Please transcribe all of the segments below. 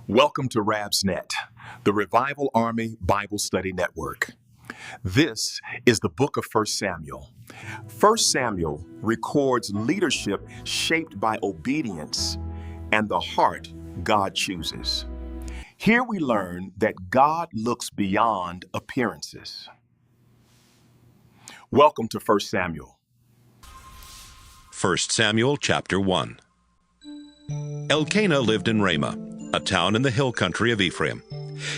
Welcome to Rabsnet, the Revival Army Bible Study Network. This is the book of 1 Samuel. 1 Samuel records leadership shaped by obedience and the heart God chooses. Here we learn that God looks beyond appearances. Welcome to 1 Samuel. 1 Samuel chapter 1. Elkanah lived in Ramah, a town in the hill country of Ephraim.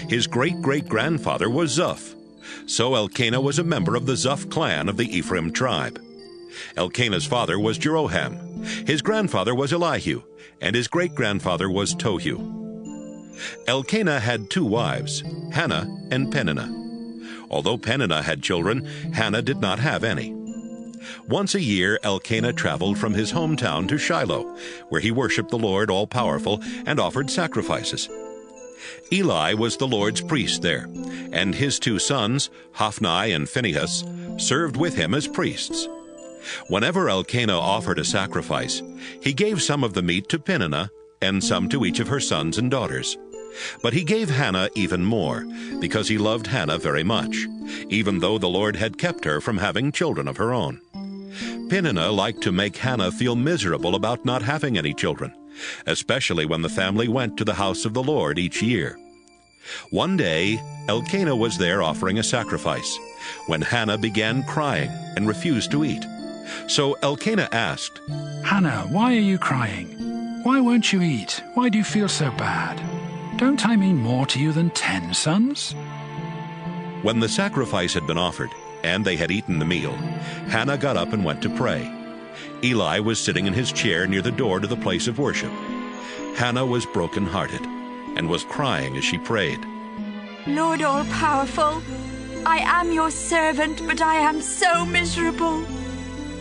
His great-great-grandfather was Zuph. So Elkanah was a member of the Zuph clan of the Ephraim tribe. Elkanah's father was Jeroham. His grandfather was Elihu, and his great-grandfather was Tohu. Elkanah had two wives, Hannah and Peninnah. Although Peninnah had children, Hannah did not have any. Once a year, Elkanah traveled from his hometown to Shiloh, where he worshiped the Lord all-powerful and offered sacrifices. Eli was the Lord's priest there, and his two sons, Hophni and Phinehas, served with him as priests. Whenever Elkanah offered a sacrifice, he gave some of the meat to Peninnah and some to each of her sons and daughters. But he gave Hannah even more, because he loved Hannah very much, even though the Lord had kept her from having children of her own. Peninnah liked to make Hannah feel miserable about not having any children, especially when the family went to the house of the Lord each year. One day, Elkanah was there offering a sacrifice, when Hannah began crying and refused to eat. So Elkanah asked, "Hannah, why are you crying? Why won't you eat? Why do you feel so bad? Don't I mean more to you than 10 sons?" When the sacrifice had been offered, and they had eaten the meal, Hannah got up and went to pray. Eli was sitting in his chair near the door to the place of worship. Hannah was broken-hearted and was crying as she prayed. "Lord all-powerful, I am your servant, but I am so miserable.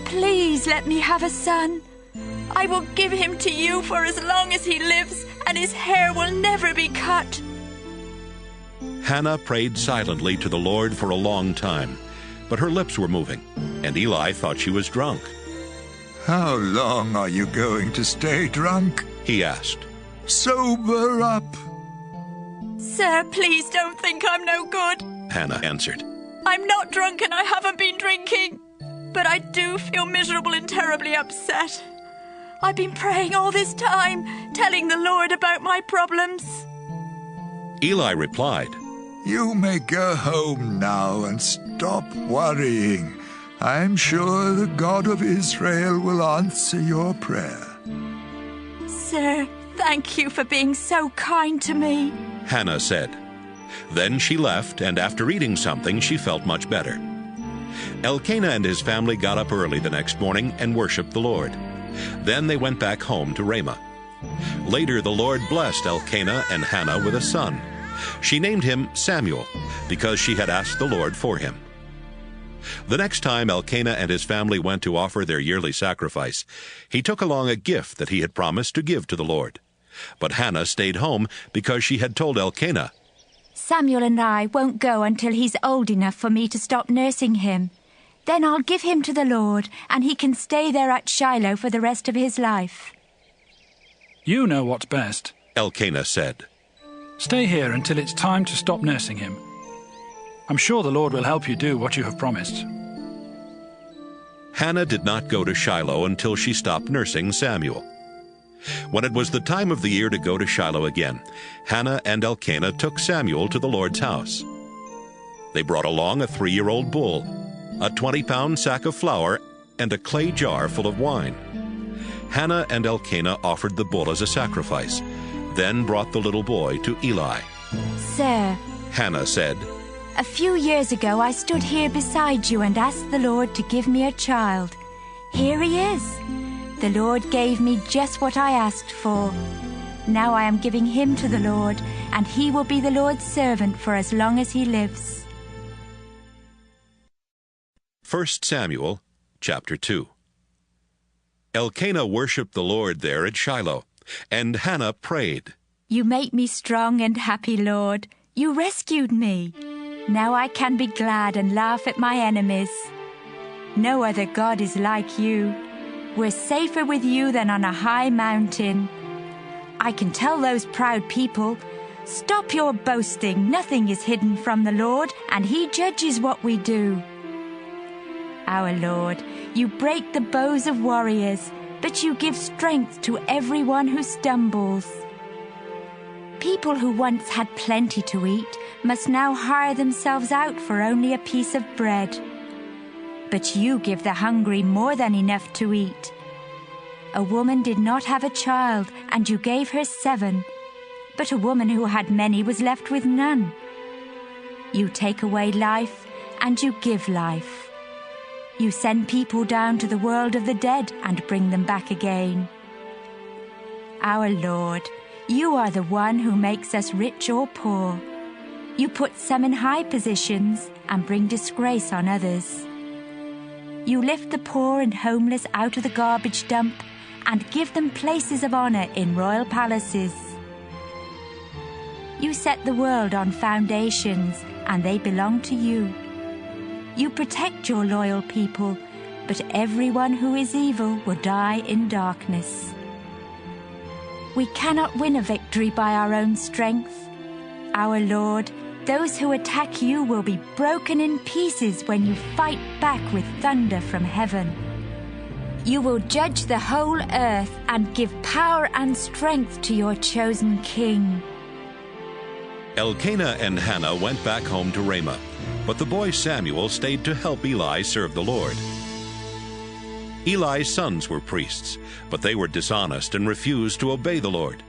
Please let me have a son. I will give him to you for as long as he lives, and his hair will never be cut." Hannah prayed silently to the Lord for a long time, but her lips were moving, and Eli thought she was drunk. "How long are you going to stay drunk?" he asked. "Sober up." "Sir, please don't think I'm no good. Hannah answered. I'm not drunk and I haven't been drinking. But I do feel miserable and terribly upset. I've been praying all this time, telling the Lord about my problems." Eli replied, "You may go home now and stop worrying. I'm sure the God of Israel will answer your prayer." "Sir, thank you for being so kind to me," Hannah said. Then she left, and after eating something, she felt much better. Elkanah and his family got up early the next morning and worshiped the Lord. Then they went back home to Ramah. Later the Lord blessed Elkanah and Hannah with a son. She named him Samuel, because she had asked the Lord for him. The next time Elkanah and his family went to offer their yearly sacrifice, he took along a gift that he had promised to give to the Lord. But Hannah stayed home because she had told Elkanah, "Samuel and I won't go until he's old enough for me to stop nursing him. Then I'll give him to the Lord, and he can stay there at Shiloh for the rest of his life." "You know what's best. Elkanah said. Stay here until it's time to stop nursing him. I'm sure the Lord will help you do what you have promised." Hannah did not go to Shiloh until she stopped nursing Samuel. When it was the time of the year to go to Shiloh again, Hannah and Elkanah took Samuel to the Lord's house. They brought along a 3-year-old bull, a 20-pound sack of flour, and a clay jar full of wine. Hannah and Elkanah offered the bull as a sacrifice, then brought the little boy to Eli. "Sir," Hannah said, "a few years ago I stood here beside you and asked the Lord to give me a child. Here he is. The Lord gave me just what I asked for. Now I am giving him to the Lord, and he will be the Lord's servant for as long as he lives." 1 Samuel chapter 2. Elkanah worshipped the Lord there at Shiloh, and Hannah prayed, "You make me strong and happy, Lord. You rescued me. Now I can be glad and laugh at my enemies. No other God is like you. We're safer with you than on a high mountain. I can tell those proud people, Stop your boasting. Nothing is hidden from the Lord, and he judges what we do. Our Lord, you break the bows of warriors, but you give strength to everyone who stumbles. People who once had plenty to eat must now hire themselves out for only a piece of bread. But you give the hungry more than enough to eat. A woman did not have a child, and you gave her 7. But a woman who had many was left with none. You take away life, and you give life. You send people down to the world of the dead and bring them back again. Our Lord, you are the one who makes us rich or poor. You put some in high positions and bring disgrace on others. You lift the poor and homeless out of the garbage dump and give them places of honor in royal palaces. You set the world on foundations, and they belong to you. You protect your loyal people, but everyone who is evil will die in darkness. We cannot win a victory by our own strength. Our Lord, those who attack you will be broken in pieces when you fight back with thunder from heaven. You will judge the whole earth and give power and strength to your chosen king. Elkanah and Hannah went back home to Ramah, but the boy Samuel stayed to help Eli serve the Lord. Eli's sons were priests, but they were dishonest and refused to obey the Lord.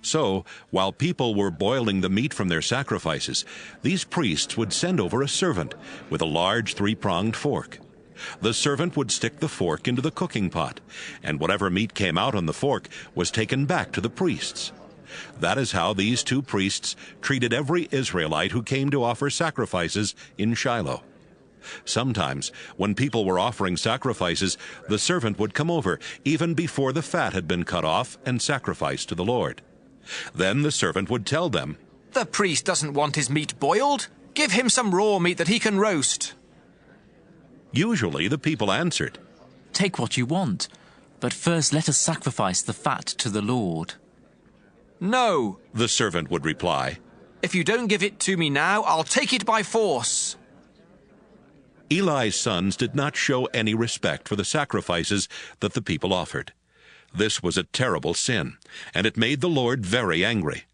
So, while people were boiling the meat from their sacrifices, these priests would send over a servant with a large 3-pronged fork. The servant would stick the fork into the cooking pot, and whatever meat came out on the fork was taken back to the priests. That is how these 2 priests treated every Israelite who came to offer sacrifices in Shiloh. Sometimes, when people were offering sacrifices, the servant would come over, even before the fat had been cut off and sacrificed to the Lord. Then the servant would tell them, "The priest doesn't want his meat boiled. Give him some raw meat that he can roast." Usually the people answered, "Take what you want, but first let us sacrifice the fat to the Lord." "No," the servant would reply. "If you don't give it to me now, I'll take it by force." Eli's sons did not show any respect for the sacrifices that the people offered. This was a terrible sin, and it made the Lord very angry.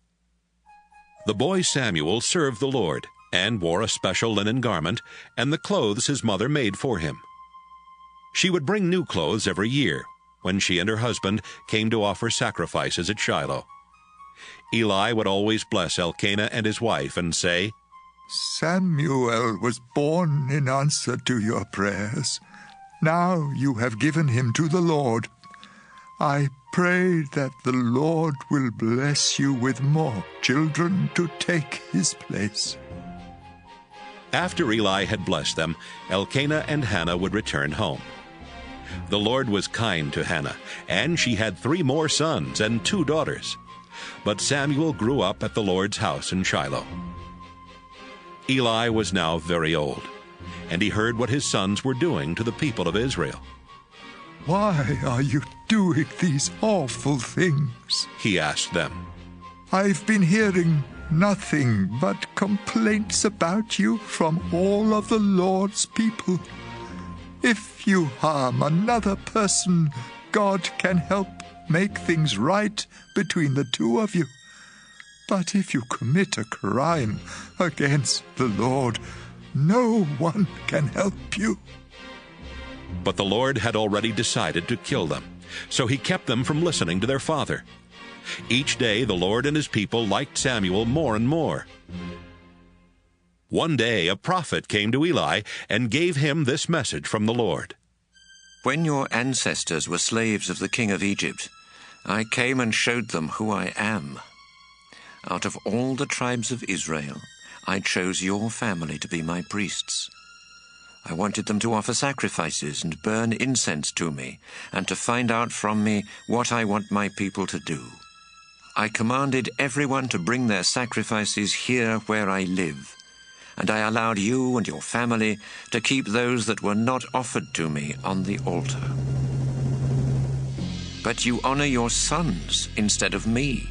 The boy Samuel served the Lord and wore a special linen garment and the clothes his mother made for him. She would bring new clothes every year when she and her husband came to offer sacrifices at Shiloh. Eli would always bless Elkanah and his wife and say, Samuel was born in answer to your prayers. Now you have given him to the Lord. I pray that the Lord will bless you with more children to take his place. After Eli had blessed them, Elkanah and Hannah would return home. The Lord was kind to Hannah, and she had 3 more sons and 2 daughters. But Samuel grew up at the Lord's house in Shiloh. Eli was now very old, and he heard what his sons were doing to the people of Israel. Why are you doing these awful things? He asked them. I've been hearing nothing but complaints about you from all of the Lord's people. If you harm another person, God can help make things right between the 2 of you. But if you commit a crime against the Lord, no one can help you. But the Lord had already decided to kill them, so he kept them from listening to their father. Each day the Lord and his people liked Samuel more and more. One day a prophet came to Eli and gave him this message from the Lord. When your ancestors were slaves of the king of Egypt, I came and showed them who I am. Out of all the tribes of Israel, I chose your family to be my priests. I wanted them to offer sacrifices and burn incense to me, and to find out from me what I want my people to do. I commanded everyone to bring their sacrifices here where I live, and I allowed you and your family to keep those that were not offered to me on the altar. But you honor your sons instead of me.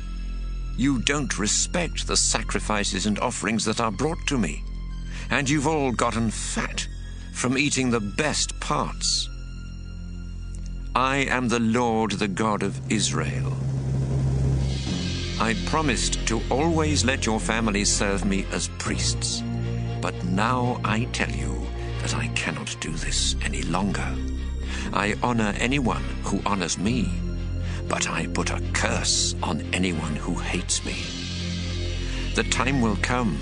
You don't respect the sacrifices and offerings that are brought to me, and you've all gotten fat from eating the best parts. I am the Lord, the God of Israel. I promised to always let your family serve me as priests, but now I tell you that I cannot do this any longer. I honor anyone who honors me, but I put a curse on anyone who hates me. The time will come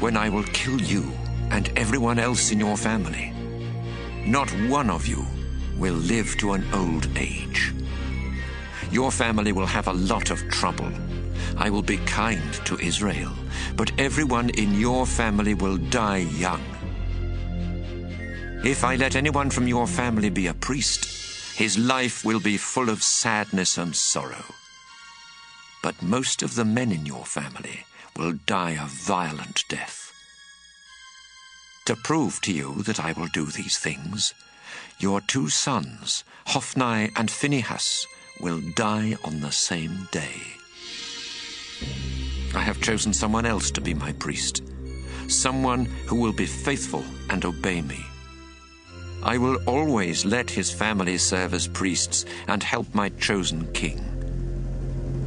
when I will kill you and everyone else in your family. Not one of you will live to an old age. Your family will have a lot of trouble. I will be kind to Israel, but everyone in your family will die young. If I let anyone from your family be a priest, his life will be full of sadness and sorrow. But most of the men in your family will die a violent death. To prove to you that I will do these things, your 2 sons, Hophni and Phinehas, will die on the same day. I have chosen someone else to be my priest, someone who will be faithful and obey me. I will always let his family serve as priests and help my chosen king.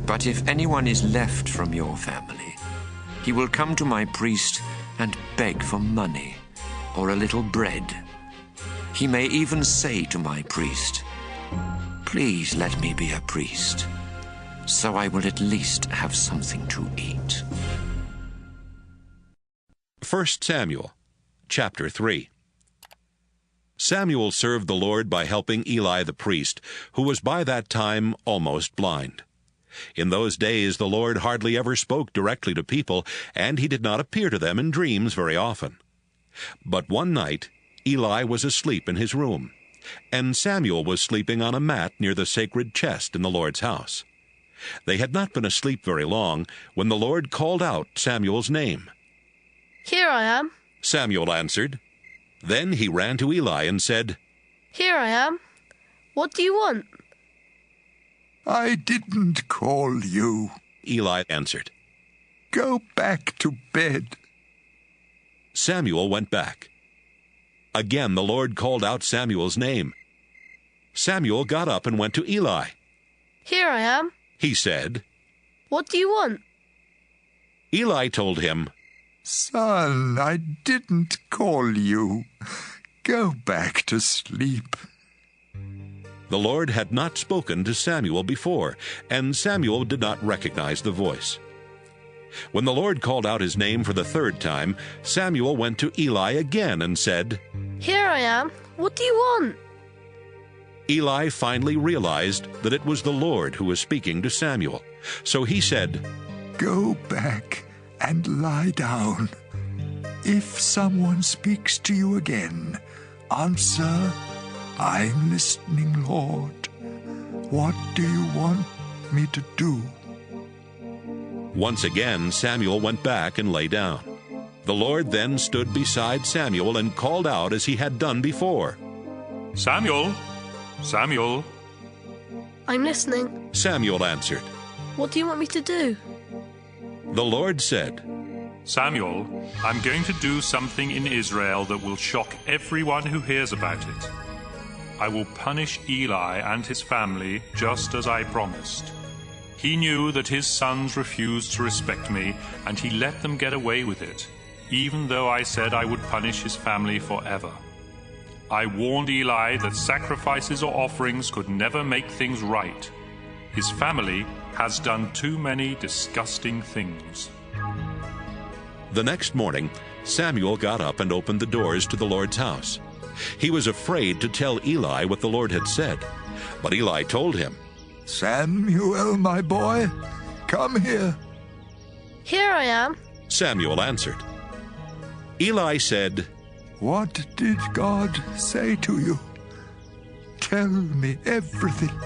But if anyone is left from your family, he will come to my priest and beg for money or a little bread. He may even say to my priest, "Please let me be a priest, so I will at least have something to eat." 1 Samuel, chapter 3. Samuel served the Lord by helping Eli the priest, who was by that time almost blind. In those days the Lord hardly ever spoke directly to people, and he did not appear to them in dreams very often. But one night Eli was asleep in his room, and Samuel was sleeping on a mat near the sacred chest in the Lord's house. They had not been asleep very long when the Lord called out Samuel's name. "Here I am," Samuel answered. Then he ran to Eli and said, "Here I am. What do you want?" I didn't call you. Eli answered. Go back to bed. Samuel went back. Again the Lord called out Samuel's name. Samuel got up and went to Eli. "Here I am," he said. "What do you want?" Eli told him, Son, I didn't call you. Go back to sleep. The Lord had not spoken to Samuel before, and Samuel did not recognize the voice. When the Lord called out his name for the 3rd time, Samuel went to Eli again and said, "Here I am. What do you want?" Eli finally realized that it was the Lord who was speaking to Samuel. So he said, Go back and lie down. If someone speaks to you again, answer, I'm listening, Lord. What do you want me to do? Once again Samuel went back and lay down. The Lord then stood beside Samuel and called out as he had done before. Samuel! Samuel! "I'm listening." Samuel answered. "What do you want me to do?" The Lord said, Samuel, I'm going to do something in Israel that will shock everyone who hears about it. I will punish Eli and his family just as I promised. He knew that his sons refused to respect me, and he let them get away with it, even though I said I would punish his family forever. I warned Eli that sacrifices or offerings could never make things right. His family has done too many disgusting things. The next morning, Samuel got up and opened the doors to the Lord's house. He was afraid to tell Eli what the Lord had said, but Eli told him, Samuel, my boy, come here. "Here I am." Samuel answered. Eli said, What did God say to you? Tell me everything.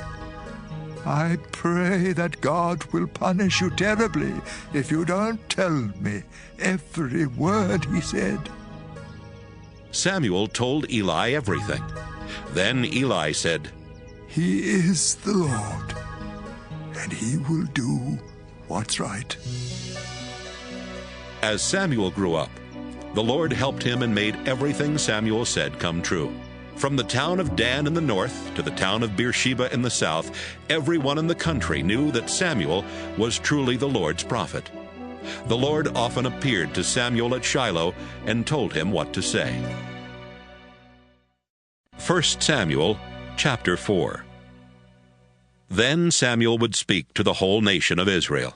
I pray that God will punish you terribly if you don't tell me every word he said. Samuel told Eli everything. Then Eli said, He is the Lord, and he will do what's right. As Samuel grew up, the Lord helped him and made everything Samuel said come true. From the town of Dan in the north to the town of Beersheba in the south, everyone in the country knew that Samuel was truly the Lord's prophet. The Lord often appeared to Samuel at Shiloh and told him what to say. 1 Samuel chapter 4. Then Samuel would speak to the whole nation of Israel.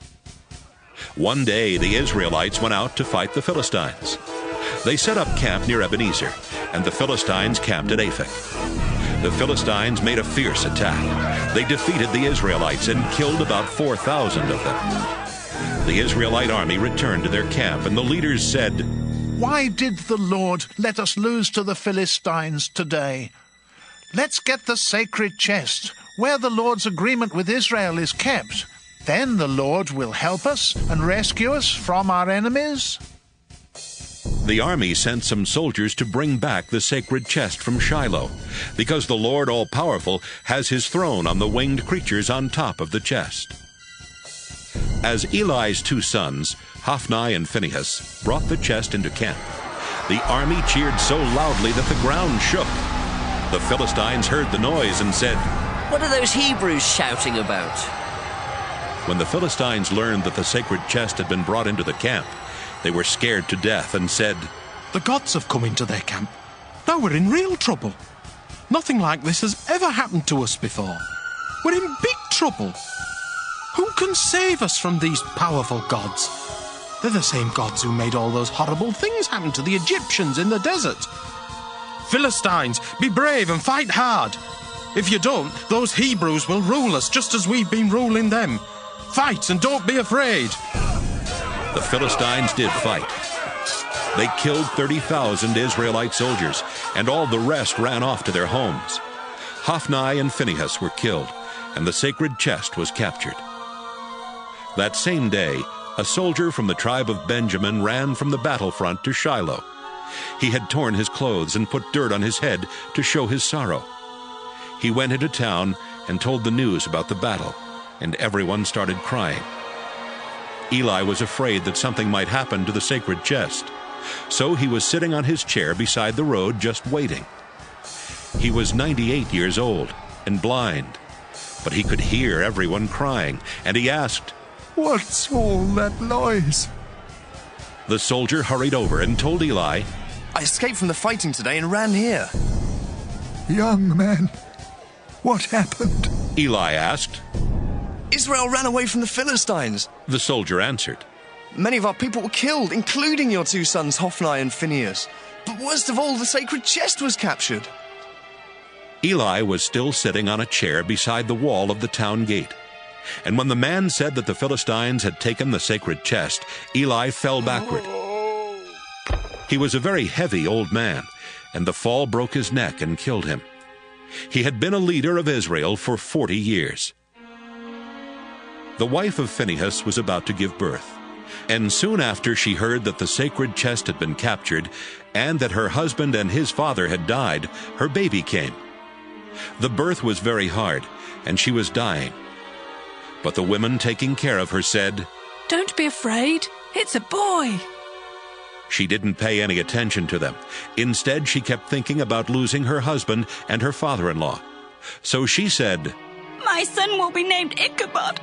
One day the Israelites went out to fight the Philistines. They set up camp near Ebenezer, and the Philistines camped at Aphek. The Philistines made a fierce attack. They defeated the Israelites and killed about 4,000 of them. The Israelite army returned to their camp, and the leaders said, "Why did the Lord let us lose to the Philistines today? Let's get the sacred chest, where the Lord's agreement with Israel is kept. Then the Lord will help us and rescue us from our enemies." The army sent some soldiers to bring back the sacred chest from Shiloh, because the Lord All-Powerful has his throne on the winged creatures on top of the chest. As Eli's 2 sons, Hophni and Phinehas, brought the chest into camp, the army cheered so loudly that the ground shook. The Philistines heard the noise and said, "What are those Hebrews shouting about?" When the Philistines learned that the sacred chest had been brought into the camp, they were scared to death and said, "The gods have come into their camp. Now we're in real trouble. Nothing like this has ever happened to us before. We're in big trouble. Who can save us from these powerful gods? They're the same gods who made all those horrible things happen to the Egyptians in the desert. Philistines, be brave and fight hard. If you don't, those Hebrews will rule us just as we've been ruling them. Fight and don't be afraid." The Philistines did fight. They killed 30,000 Israelite soldiers, and all the rest ran off to their homes. Hophni and Phinehas were killed, and the sacred chest was captured. That same day, a soldier from the tribe of Benjamin ran from the battlefront to Shiloh. He had torn his clothes and put dirt on his head to show his sorrow. He went into town and told the news about the battle, and everyone started crying. Eli was afraid that something might happen to the sacred chest, so he was sitting on his chair beside the road just waiting. He was 98 years old and blind, but he could hear everyone crying, and he asked, "What's all that noise?" The soldier hurried over and told Eli, "I escaped from the fighting today and ran here." "Young man, what happened?" Eli asked. "Israel ran away from the Philistines," the soldier answered. "Many of our people were killed, including your 2 sons, Hophni and Phinehas. But worst of all, the sacred chest was captured." Eli was still sitting on a chair beside the wall of the town gate. And when the man said that the Philistines had taken the sacred chest, Eli fell backward. He was a very heavy old man, and the fall broke his neck and killed him. He had been a leader of Israel for 40 years. The wife of Phinehas was about to give birth, and soon after she heard that the sacred chest had been captured and that her husband and his father had died, her baby came. The birth was very hard, and she was dying. But the women taking care of her said, "Don't be afraid, it's a boy." She didn't pay any attention to them. Instead, she kept thinking about losing her husband and her father-in-law. So she said, "My son will be named Ichabod,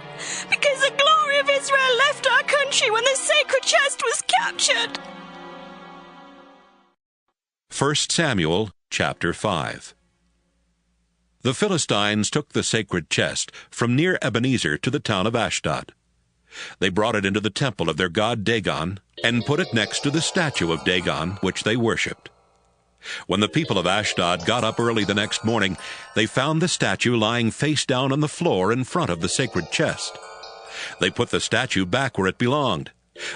because the glory of Israel left our country when the sacred chest was captured." 1 Samuel chapter 5. The Philistines took the sacred chest from near Ebenezer to the town of Ashdod. They brought it into the temple of their god Dagon and put it next to the statue of Dagon, which they worshipped. When the people of Ashdod got up early the next morning, they found the statue lying face down on the floor in front of the sacred chest. They put the statue back where it belonged,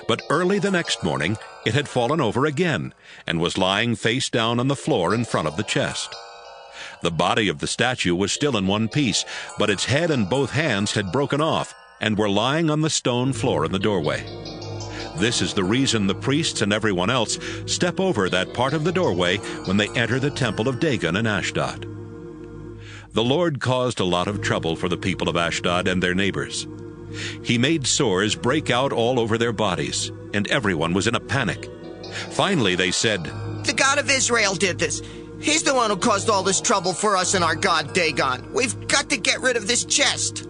but early the next morning it had fallen over again and was lying face down on the floor in front of the chest. The body of the statue was still in one piece, but its head and both hands had broken off and were lying on the stone floor in the doorway. This is the reason the priests and everyone else step over that part of the doorway when they enter the temple of Dagon in Ashdod. The Lord caused a lot of trouble for the people of Ashdod and their neighbors. He made sores break out all over their bodies, and everyone was in a panic. Finally, they said, "The God of Israel did this. He's the one who caused all this trouble for us and our god Dagon. We've got to get rid of this chest."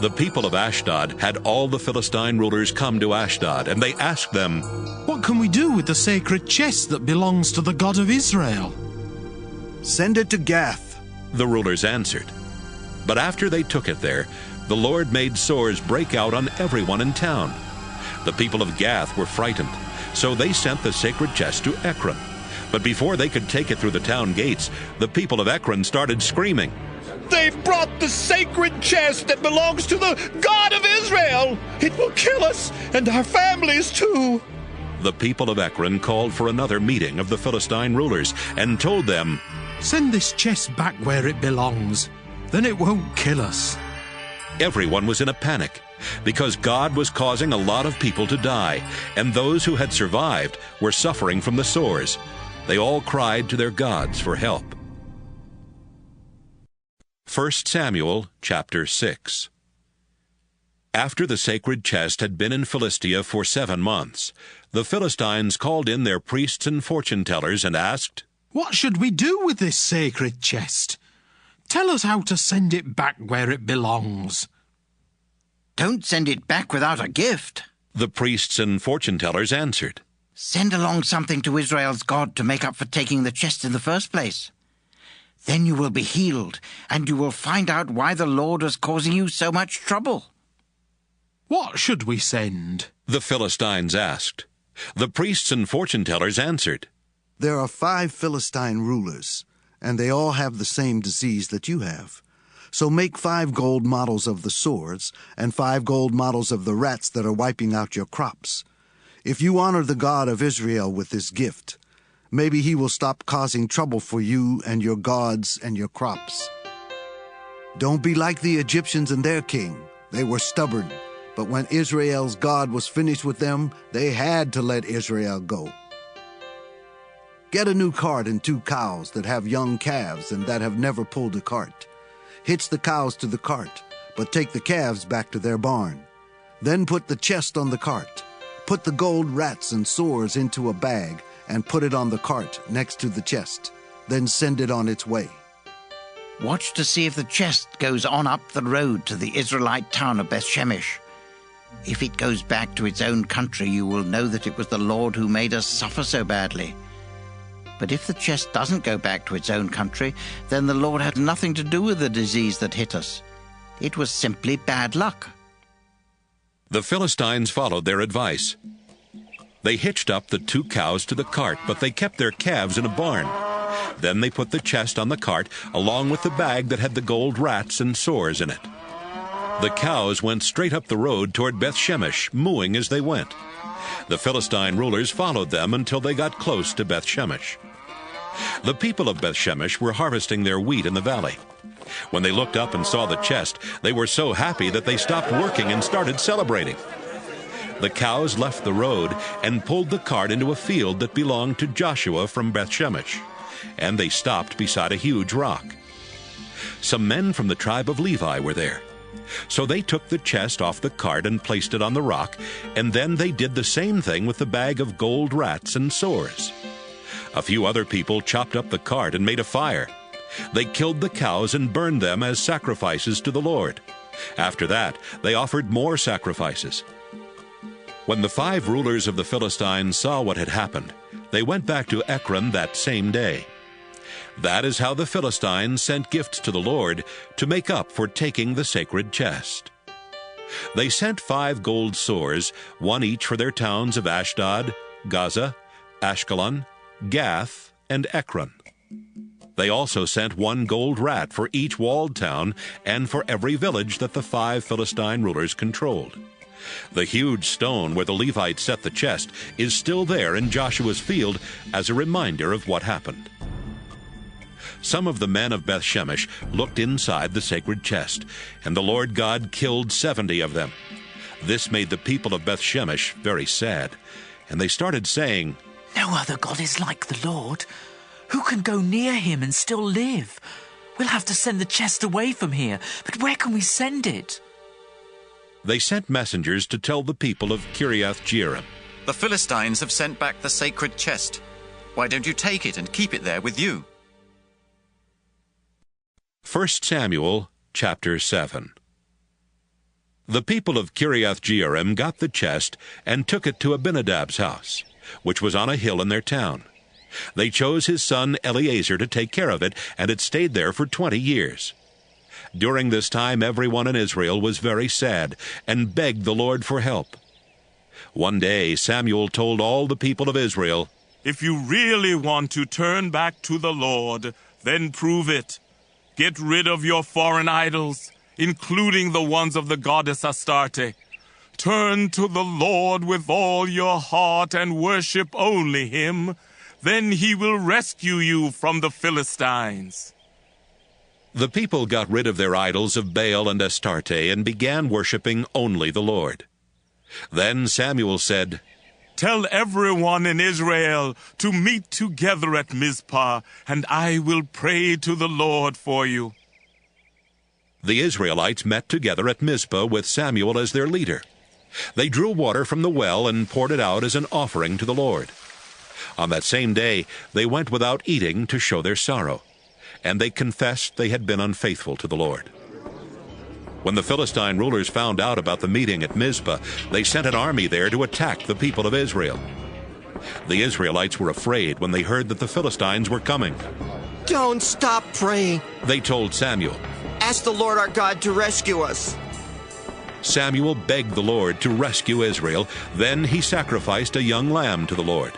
The people of Ashdod had all the Philistine rulers come to Ashdod, and they asked them, "What can we do with the sacred chest that belongs to the God of Israel?" "Send it to Gath," the rulers answered. But after they took it there, the Lord made sores break out on everyone in town. The people of Gath were frightened, so they sent the sacred chest to Ekron. But before they could take it through the town gates, the people of Ekron started screaming, "They've brought the sacred chest that belongs to the God of Israel! It will kill us and our families too!" The people of Ekron called for another meeting of the Philistine rulers and told them, "Send this chest back where it belongs. Then it won't kill us." Everyone was in a panic because God was causing a lot of people to die, and those who had survived were suffering from the sores. They all cried to their gods for help. 1 Samuel chapter 6. After the sacred chest had been in Philistia for 7 months, the Philistines called in their priests and fortune-tellers and asked, "What should we do with this sacred chest? Tell us how to send it back where it belongs." "Don't send it back without a gift," the priests and fortune-tellers answered. "Send along something to Israel's God to make up for taking the chest in the first place. Then you will be healed, and you will find out why the Lord was causing you so much trouble." "What should we send?" the Philistines asked. The priests and fortune-tellers answered, "There are 5 Philistine rulers, and they all have the same disease that you have. So make 5 gold models of the swords and 5 gold models of the rats that are wiping out your crops. If you honor the God of Israel with this gift, maybe he will stop causing trouble for you and your gods and your crops. Don't be like the Egyptians and their king. They were stubborn, but when Israel's God was finished with them, they had to let Israel go. Get a new cart and 2 cows that have young calves and that have never pulled a cart. Hitch the cows to the cart, but take the calves back to their barn. Then put the chest on the cart. Put the gold rats and sores into a bag and put it on the cart next to the chest. Then send it on its way." "Watch to see if the chest goes on up the road to the Israelite town of Bethshemesh. If it goes back to its own country, you will know that it was the Lord who made us suffer so badly. But if the chest doesn't go back to its own country, then the Lord had nothing to do with the disease that hit us. It was simply bad luck." The Philistines followed their advice. They hitched up the 2 cows to the cart, but they kept their calves in a barn. Then they put the chest on the cart, along with the bag that had the gold rats and sores in it. The cows went straight up the road toward Bethshemesh, mooing as they went. The Philistine rulers followed them until they got close to Bethshemesh. The people of Bethshemesh were harvesting their wheat in the valley. When they looked up and saw the chest, they were so happy that they stopped working and started celebrating. The cows left the road and pulled the cart into a field that belonged to Joshua from Bethshemesh, and they stopped beside a huge rock. Some men from the tribe of Levi were there. So they took the chest off the cart and placed it on the rock, and then they did the same thing with the bag of gold rats and sores. A few other people chopped up the cart and made a fire. They killed the cows and burned them as sacrifices to the Lord. After that, they offered more sacrifices. When the 5 rulers of the Philistines saw what had happened, they went back to Ekron that same day. That is how the Philistines sent gifts to the Lord to make up for taking the sacred chest. They sent 5 gold sores, 1 each for their towns of Ashdod, Gaza, Ashkelon, Gath, and Ekron. They also sent 1 gold rat for each walled town and for every village that the 5 Philistine rulers controlled. The huge stone where the Levites set the chest is still there in Joshua's field as a reminder of what happened. Some of the men of Bethshemesh looked inside the sacred chest, and the Lord God killed 70 of them. This made the people of Bethshemesh very sad, and they started saying, "No other God is like the Lord. Who can go near him and still live? We'll have to send the chest away from here, but where can we send it?" They sent messengers to tell the people of Kiriath-Jearim, "The Philistines have sent back the sacred chest. Why don't you take it and keep it there with you?" 1 Samuel chapter 7. The people of Kiriath-Jearim got the chest and took it to Abinadab's house, which was on a hill in their town. They chose his son Eleazar to take care of it, and it stayed there for 20 years. During this time everyone in Israel was very sad and begged the Lord for help. One day Samuel told all the people of Israel, "If you really want to turn back to the Lord, then prove it. Get rid of your foreign idols, including the ones of the goddess Astarte. Turn to the Lord with all your heart and worship only Him. Then He will rescue you from the Philistines." The people got rid of their idols of Baal and Astarte and began worshiping only the Lord. Then Samuel said, "Tell everyone in Israel to meet together at Mizpah, and I will pray to the Lord for you." The Israelites met together at Mizpah with Samuel as their leader. They drew water from the well and poured it out as an offering to the Lord. On that same day they went without eating to show their sorrow, and they confessed they had been unfaithful to the Lord. When the Philistine rulers found out about the meeting at Mizpah, they sent an army there to attack the people of Israel. The Israelites were afraid when they heard that the Philistines were coming. "Don't stop praying," they told Samuel. "Ask the Lord our God to rescue us." Samuel begged the Lord to rescue Israel. Then he sacrificed a young lamb to the Lord.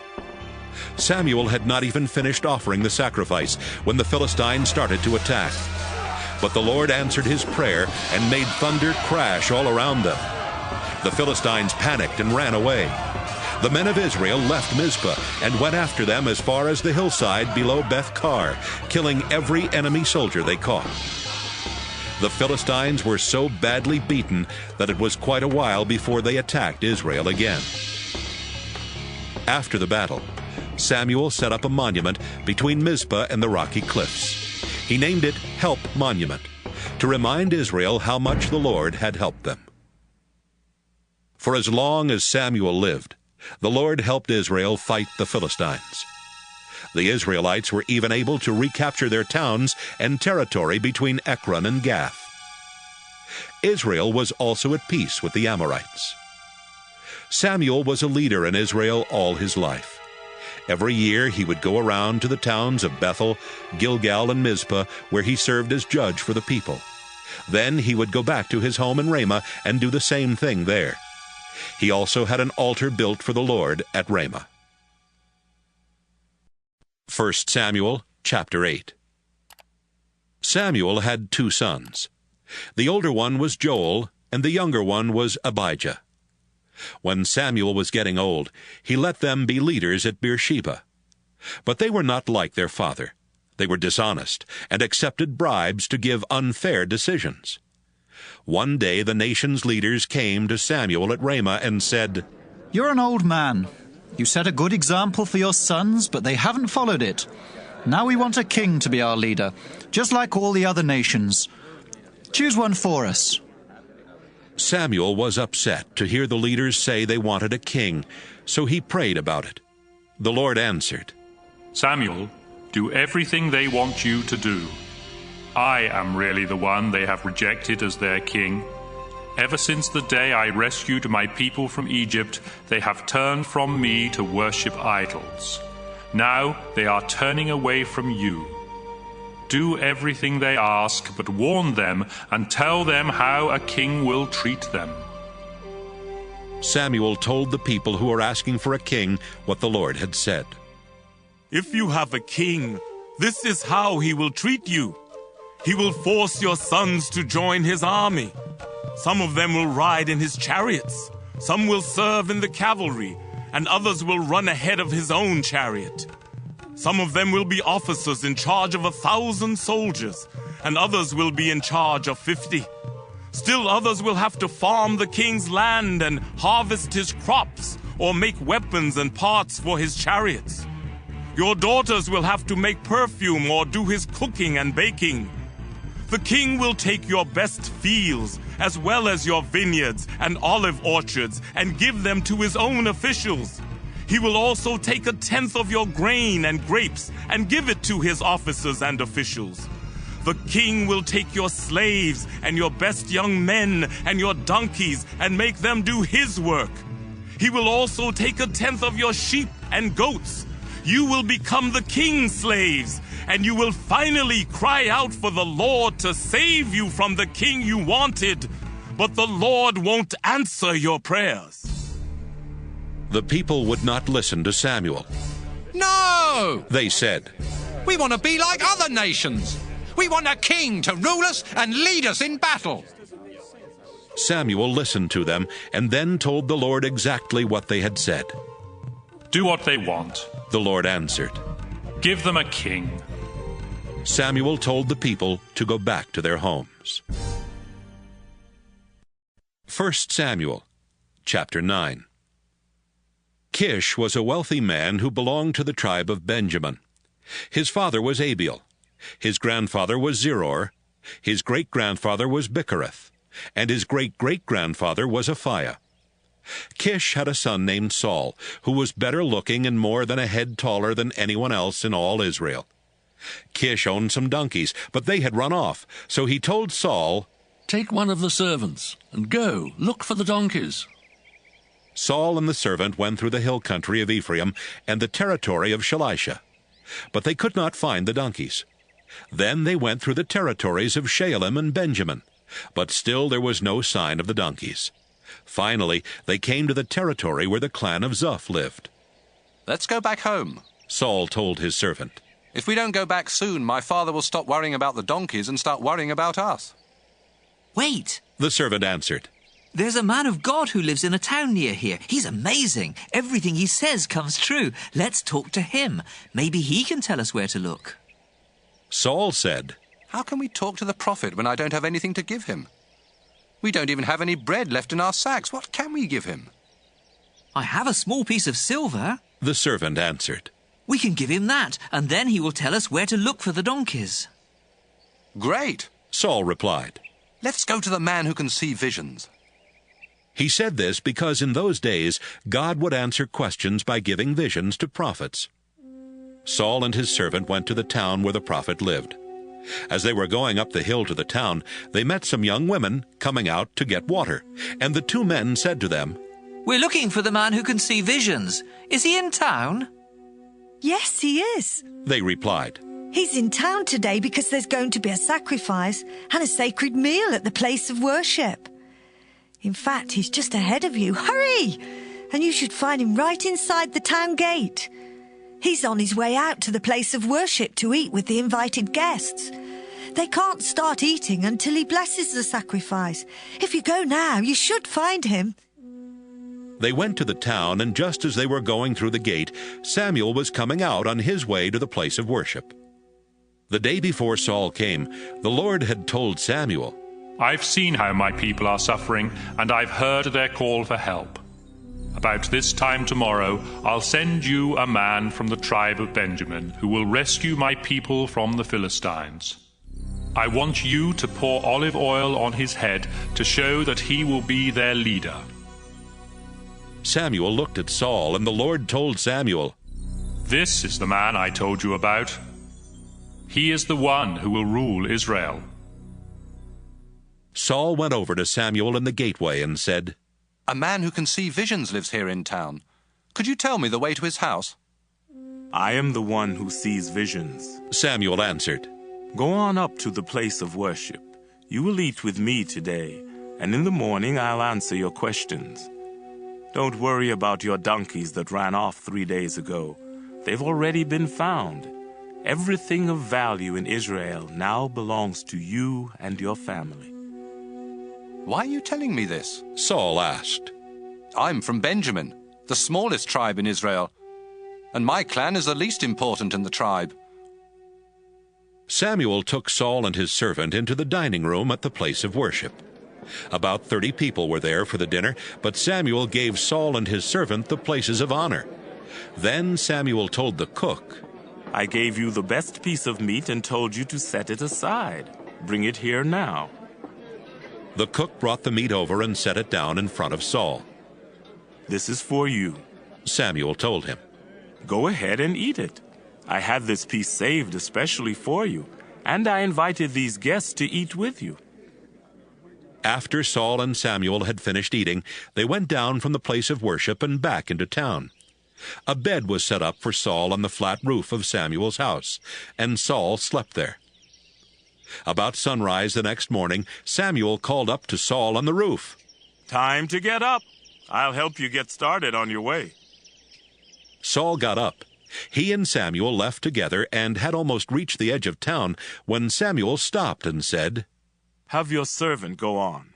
Samuel had not even finished offering the sacrifice when the Philistines started to attack. But the Lord answered his prayer and made thunder crash all around them. The Philistines panicked and ran away. The men of Israel left Mizpah and went after them as far as the hillside below Beth-kar, killing every enemy soldier they caught. The Philistines were so badly beaten that it was quite a while before they attacked Israel again. After the battle, Samuel set up a monument between Mizpah and the rocky cliffs. He named it Help Monument, to remind Israel how much the Lord had helped them. For as long as Samuel lived, the Lord helped Israel fight the Philistines. The Israelites were even able to recapture their towns and territory between Ekron and Gath. Israel was also at peace with the Amorites. Samuel was a leader in Israel all his life. Every year he would go around to the towns of Bethel, Gilgal, and Mizpah, where he served as judge for the people. Then he would go back to his home in Ramah and do the same thing there. He also had an altar built for the Lord at Ramah. 1 Samuel chapter 8. Samuel had 2 sons. The older one was Joel, and the younger one was Abijah. When Samuel was getting old, he let them be leaders at Beersheba. But they were not like their father. They were dishonest and accepted bribes to give unfair decisions. One day the nation's leaders came to Samuel at Ramah and said, "You're an old man. You set a good example for your sons, but they haven't followed it. Now we want a king to be our leader, just like all the other nations. Choose one for us." Samuel was upset to hear the leaders say they wanted a king, so he prayed about it. The Lord answered, "Samuel, do everything they want you to do. I am really the one they have rejected as their king. Ever since the day I rescued my people from Egypt, they have turned from me to worship idols. Now they are turning away from you. Do everything they ask, but warn them and tell them how a king will treat them." Samuel told the people who were asking for a king what the Lord had said. "If you have a king, this is how he will treat you. He will force your sons to join his army. Some of them will ride in his chariots, some will serve in the cavalry, and others will run ahead of his own chariot. Some of them will be officers in charge of 1,000 soldiers, and others will be in charge of 50. Still others will have to farm the king's land and harvest his crops, or make weapons and parts for his chariots. Your daughters will have to make perfume or do his cooking and baking. The king will take your best fields, as well as your vineyards and olive orchards, and give them to his own officials. He will also take 1/10 of your grain and grapes and give it to his officers and officials. The king will take your slaves and your best young men and your donkeys and make them do his work. He will also take 1/10 of your sheep and goats. You will become the king's slaves, and you will finally cry out for the Lord to save you from the king you wanted. But the Lord won't answer your prayers. The people would not listen to Samuel. No! They said, We want to be like other nations. We want a king to rule us and lead us in battle. Samuel listened to them and then told the Lord exactly what they had said. Do what they want, the Lord answered. Give them a king. Samuel told the people to go back to their homes. 1 Samuel, chapter 9. Kish was a wealthy man who belonged to the tribe of Benjamin. His father was Abiel. His grandfather was Zeror. His great-grandfather was Bichereth. And his great-great-grandfather was Aphiah. Kish had a son named Saul, who was better looking and more than a head taller than anyone else in all Israel. Kish owned some donkeys, but they had run off, so he told Saul, Take one of the servants, and go, look for the donkeys. Saul and the servant went through the hill country of Ephraim and the territory of Shalisha, but they could not find the donkeys. Then they went through the territories of Shaalim and Benjamin, but still there was no sign of the donkeys. Finally, they came to the territory where the clan of Zuph lived. Let's go back home, Saul told his servant. If we don't go back soon, my father will stop worrying about the donkeys and start worrying about us. Wait, the servant answered. There's a man of God who lives in a town near here. He's amazing. Everything he says comes true. Let's talk to him. Maybe he can tell us where to look. Saul said, How can we talk to the prophet when I don't have anything to give him? We don't even have any bread left in our sacks. What can we give him? I have a small piece of silver, the servant answered. We can give him that, and then he will tell us where to look for the donkeys. Great, Saul replied. Let's go to the man who can see visions. He said this because in those days God would answer questions by giving visions to prophets. Saul and his servant went to the town where the prophet lived. As they were going up the hill to the town, they met some young women coming out to get water, and the two men said to them, We're looking for the man who can see visions. Is he in town? Yes, he is, they replied. He's in town today because there's going to be a sacrifice and a sacred meal at the place of worship. In fact, he's just ahead of you. Hurry! And you should find him right inside the town gate. He's on his way out to the place of worship to eat with the invited guests. They can't start eating until he blesses the sacrifice. If you go now, you should find him. They went to the town, and just as they were going through the gate, Samuel was coming out on his way to the place of worship. The day before Saul came, the Lord had told Samuel, I've seen how my people are suffering, and I've heard their call for help. About this time tomorrow, I'll send you a man from the tribe of Benjamin who will rescue my people from the Philistines. I want you to pour olive oil on his head to show that he will be their leader. Samuel looked at Saul, and the Lord told Samuel, This is the man I told you about. He is the one who will rule Israel. Saul went over to Samuel in the gateway and said, A man who can see visions lives here in town. Could you tell me the way to his house? I am the one who sees visions, Samuel answered. Go on up to the place of worship. You will eat with me today, and in the morning I'll answer your questions. Don't worry about your donkeys that ran off 3 days ago. They've already been found. Everything of value in Israel now belongs to you and your family. Why are you telling me this? Saul asked. I'm from Benjamin, the smallest tribe in Israel, and my clan is the least important in the tribe. Samuel took Saul and his servant into the dining room at the place of worship. About 30 people were there for the dinner, but Samuel gave Saul and his servant the places of honor. Then Samuel told the cook, I gave you the best piece of meat and told you to set it aside. Bring it here now. The cook brought the meat over and set it down in front of Saul. This is for you, Samuel told him. Go ahead and eat it. I had this piece saved especially for you, and I invited these guests to eat with you. After Saul and Samuel had finished eating, they went down from the place of worship and back into town. A bed was set up for Saul on the flat roof of Samuel's house, and Saul slept there. About sunrise the next morning, Samuel called up to Saul on the roof. Time to get up. I'll help you get started on your way. Saul got up. He and Samuel left together and had almost reached the edge of town when Samuel stopped and said, Have your servant go on.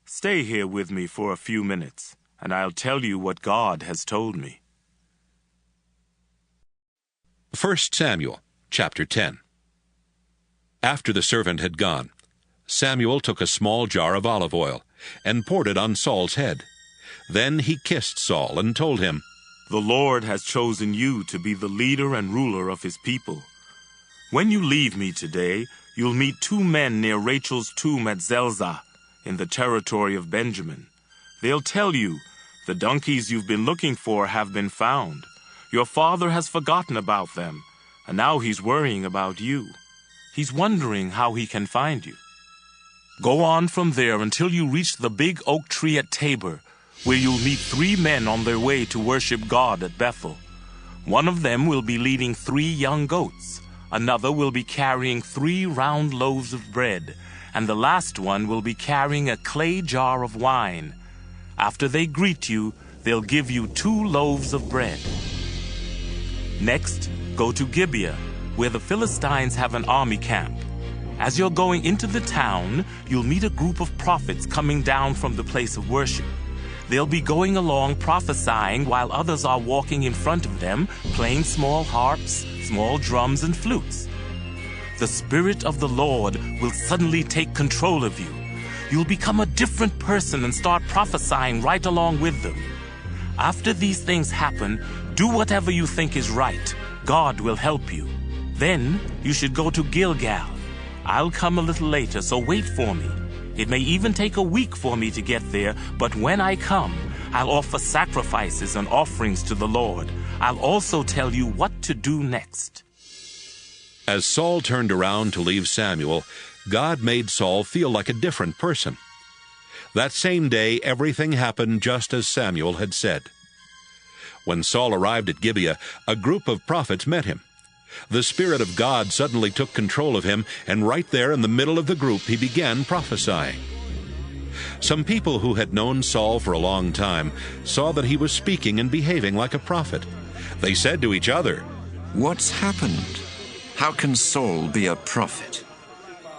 Stay here with me for a few minutes, and I'll tell you what God has told me. 1 Samuel, chapter 10. After the servant had gone, Samuel took a small jar of olive oil and poured it on Saul's head. Then he kissed Saul and told him, The Lord has chosen you to be the leader and ruler of his people. When you leave me today, you'll meet 2 men near Rachel's tomb at Zelzah, in the territory of Benjamin. They'll tell you, the donkeys you've been looking for have been found. Your father has forgotten about them, and now he's worrying about you. He's wondering how he can find you. Go on from there until you reach the big oak tree at Tabor, where you'll meet 3 men on their way to worship God at Bethel. One of them will be leading 3 young goats. Another will be carrying 3 round loaves of bread, and the last one will be carrying a clay jar of wine. After they greet you, they'll give you 2 loaves of bread. Next, go to Gibeah, where the Philistines have an army camp. As you're going into the town, you'll meet a group of prophets coming down from the place of worship. They'll be going along prophesying while others are walking in front of them, playing small harps, small drums, and flutes. The Spirit of the Lord will suddenly take control of you. You'll become a different person and start prophesying right along with them. After these things happen, do whatever you think is right. God will help you. Then you should go to Gilgal. I'll come a little later, so wait for me. It may even take a week for me to get there, but when I come, I'll offer sacrifices and offerings to the Lord. I'll also tell you what to do next. As Saul turned around to leave Samuel, God made Saul feel like a different person. That same day, everything happened just as Samuel had said. When Saul arrived at Gibeah, a group of prophets met him. The Spirit of God suddenly took control of him, and right there in the middle of the group he began prophesying. Some people who had known Saul for a long time saw that he was speaking and behaving like a prophet. They said to each other, What's happened? How can Saul be a prophet?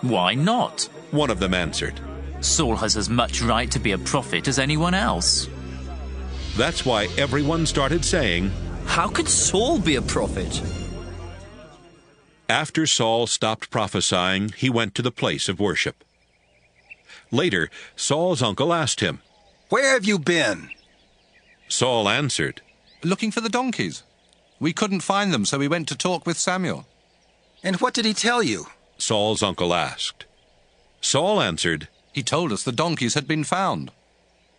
Why not? One of them answered. Saul has as much right to be a prophet as anyone else. That's why everyone started saying, How could Saul be a prophet? After Saul stopped prophesying, he went to the place of worship. Later, Saul's uncle asked him, Where have you been? Saul answered, Looking for the donkeys. We couldn't find them, so we went to talk with Samuel. And what did he tell you? Saul's uncle asked. Saul answered, He told us the donkeys had been found.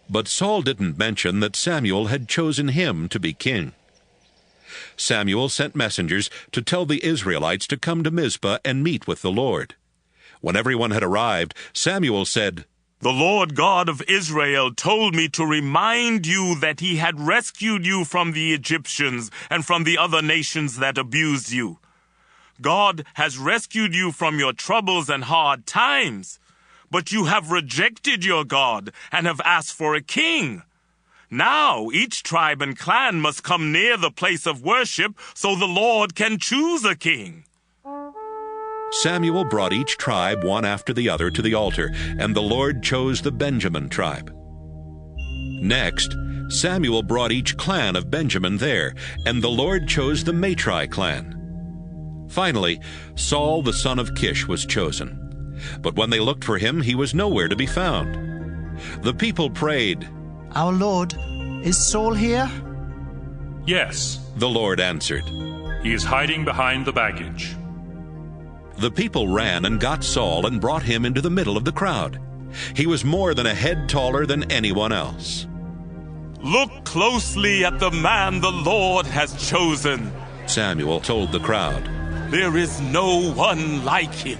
But Saul didn't mention that Samuel had chosen him to be king. Samuel sent messengers to tell the Israelites to come to Mizpah and meet with the Lord. When everyone had arrived, Samuel said, The Lord God of Israel told me to remind you that he had rescued you from the Egyptians and from the other nations that abused you. God has rescued you from your troubles and hard times, but you have rejected your God and have asked for a king. Now each tribe and clan must come near the place of worship so the Lord can choose a king. Samuel brought each tribe one after the other to the altar, and the Lord chose the Benjamin tribe. Next, Samuel brought each clan of Benjamin there, and the Lord chose the Matri clan. Finally, Saul the son of Kish was chosen. But when they looked for him, he was nowhere to be found. The people prayed, Our Lord, is Saul here? Yes, the Lord answered. He is hiding behind the baggage. The people ran and got Saul and brought him into the middle of the crowd. He was more than a head taller than anyone else. Look closely at the man the Lord has chosen, Samuel told the crowd. There is no one like him.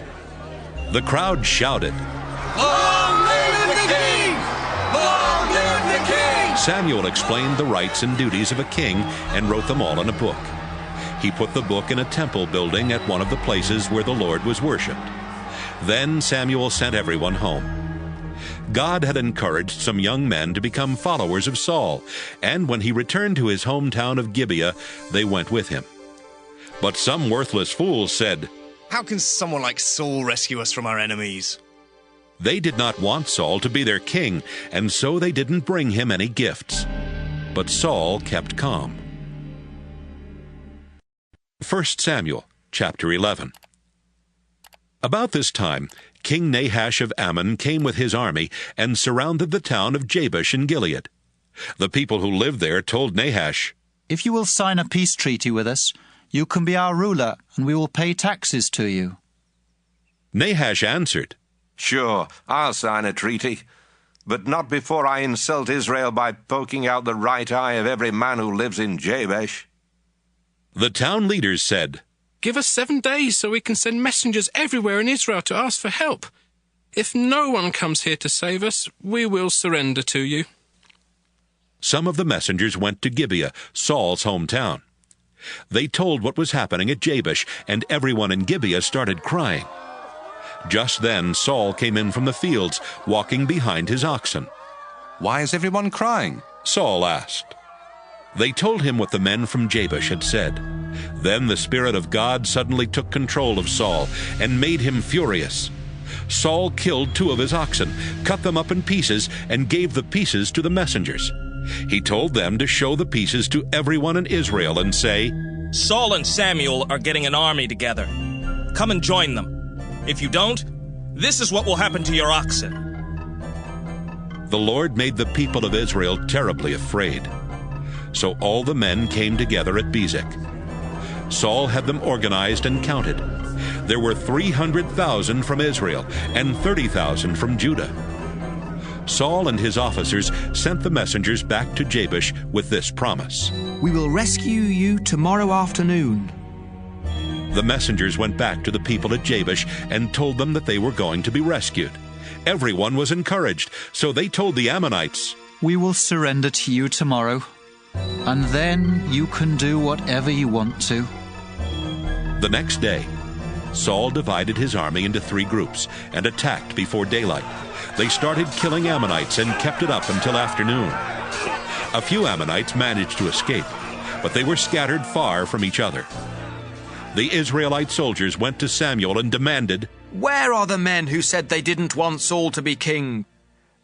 The crowd shouted, Long live the king! Long live the king! Samuel explained the rights and duties of a king and wrote them all in a book. He put the book in a temple building at one of the places where the Lord was worshipped. Then Samuel sent everyone home. God had encouraged some young men to become followers of Saul, and when he returned to his hometown of Gibeah, they went with him. But some worthless fools said, How can someone like Saul rescue us from our enemies? They did not want Saul to be their king, and so they didn't bring him any gifts. But Saul kept calm. 1 Samuel chapter 11. About this time, King Nahash of Ammon came with his army and surrounded the town of Jabesh in Gilead. The people who lived there told Nahash, If you will sign a peace treaty with us, you can be our ruler, and we will pay taxes to you. Nahash answered, Sure, I'll sign a treaty, but not before I insult Israel by poking out the right eye of every man who lives in Jabesh. The town leaders said, Give us 7 days so we can send messengers everywhere in Israel to ask for help. If no one comes here to save us, we will surrender to you. Some of the messengers went to Gibeah, Saul's hometown. They told what was happening at Jabesh, and everyone in Gibeah started crying. Just then Saul came in from the fields, walking behind his oxen. Why is everyone crying? Saul asked. They told him what the men from Jabesh had said. Then the Spirit of God suddenly took control of Saul and made him furious. Saul killed 2 of his oxen, cut them up in pieces, and gave the pieces to the messengers. He told them to show the pieces to everyone in Israel and say, Saul and Samuel are getting an army together. Come and join them. If you don't, this is what will happen to your oxen. The Lord made the people of Israel terribly afraid. So all the men came together at Bezek. Saul had them organized and counted. There were 300,000 from Israel and 30,000 from Judah. Saul and his officers sent the messengers back to Jabesh with this promise. We will rescue you tomorrow afternoon. The messengers went back to the people at Jabesh and told them that they were going to be rescued. Everyone was encouraged, so they told the Ammonites, We will surrender to you tomorrow, and then you can do whatever you want to. The next day, Saul divided his army into 3 groups and attacked before daylight. They started killing Ammonites and kept it up until afternoon. A few Ammonites managed to escape, but they were scattered far from each other. The Israelite soldiers went to Samuel and demanded, Where are the men who said they didn't want Saul to be king?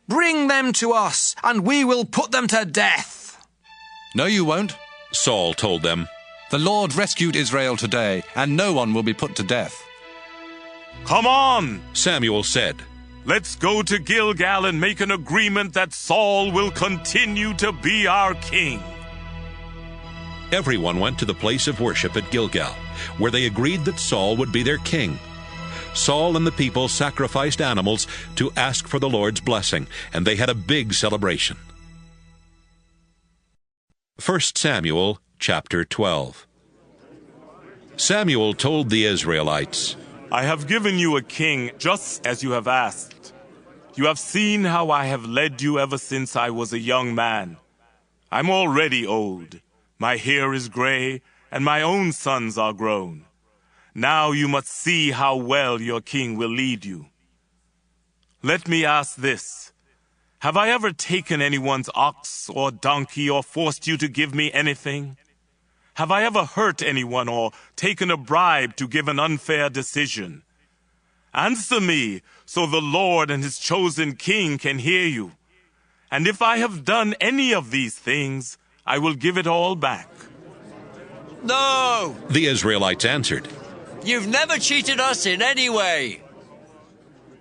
Bring them to us, and we will put them to death. No, you won't, Saul told them. The Lord rescued Israel today, and no one will be put to death. Come on, Samuel said. Let's go to Gilgal and make an agreement that Saul will continue to be our king. Everyone went to the place of worship at Gilgal, where they agreed that Saul would be their king. Saul and the people sacrificed animals to ask for the Lord's blessing, and they had a big celebration. 1 Samuel chapter 12. Samuel told the Israelites, I have given you a king just as you have asked. You have seen how I have led you ever since I was a young man. I'm already old. My hair is gray, and my own sons are grown. Now you must see how well your king will lead you. Let me ask this. Have I ever taken anyone's ox or donkey or forced you to give me anything? Have I ever hurt anyone or taken a bribe to give an unfair decision? Answer me, so the Lord and his chosen king can hear you. And if I have done any of these things, I will give it all back. No! The Israelites answered. You've never cheated us in any way.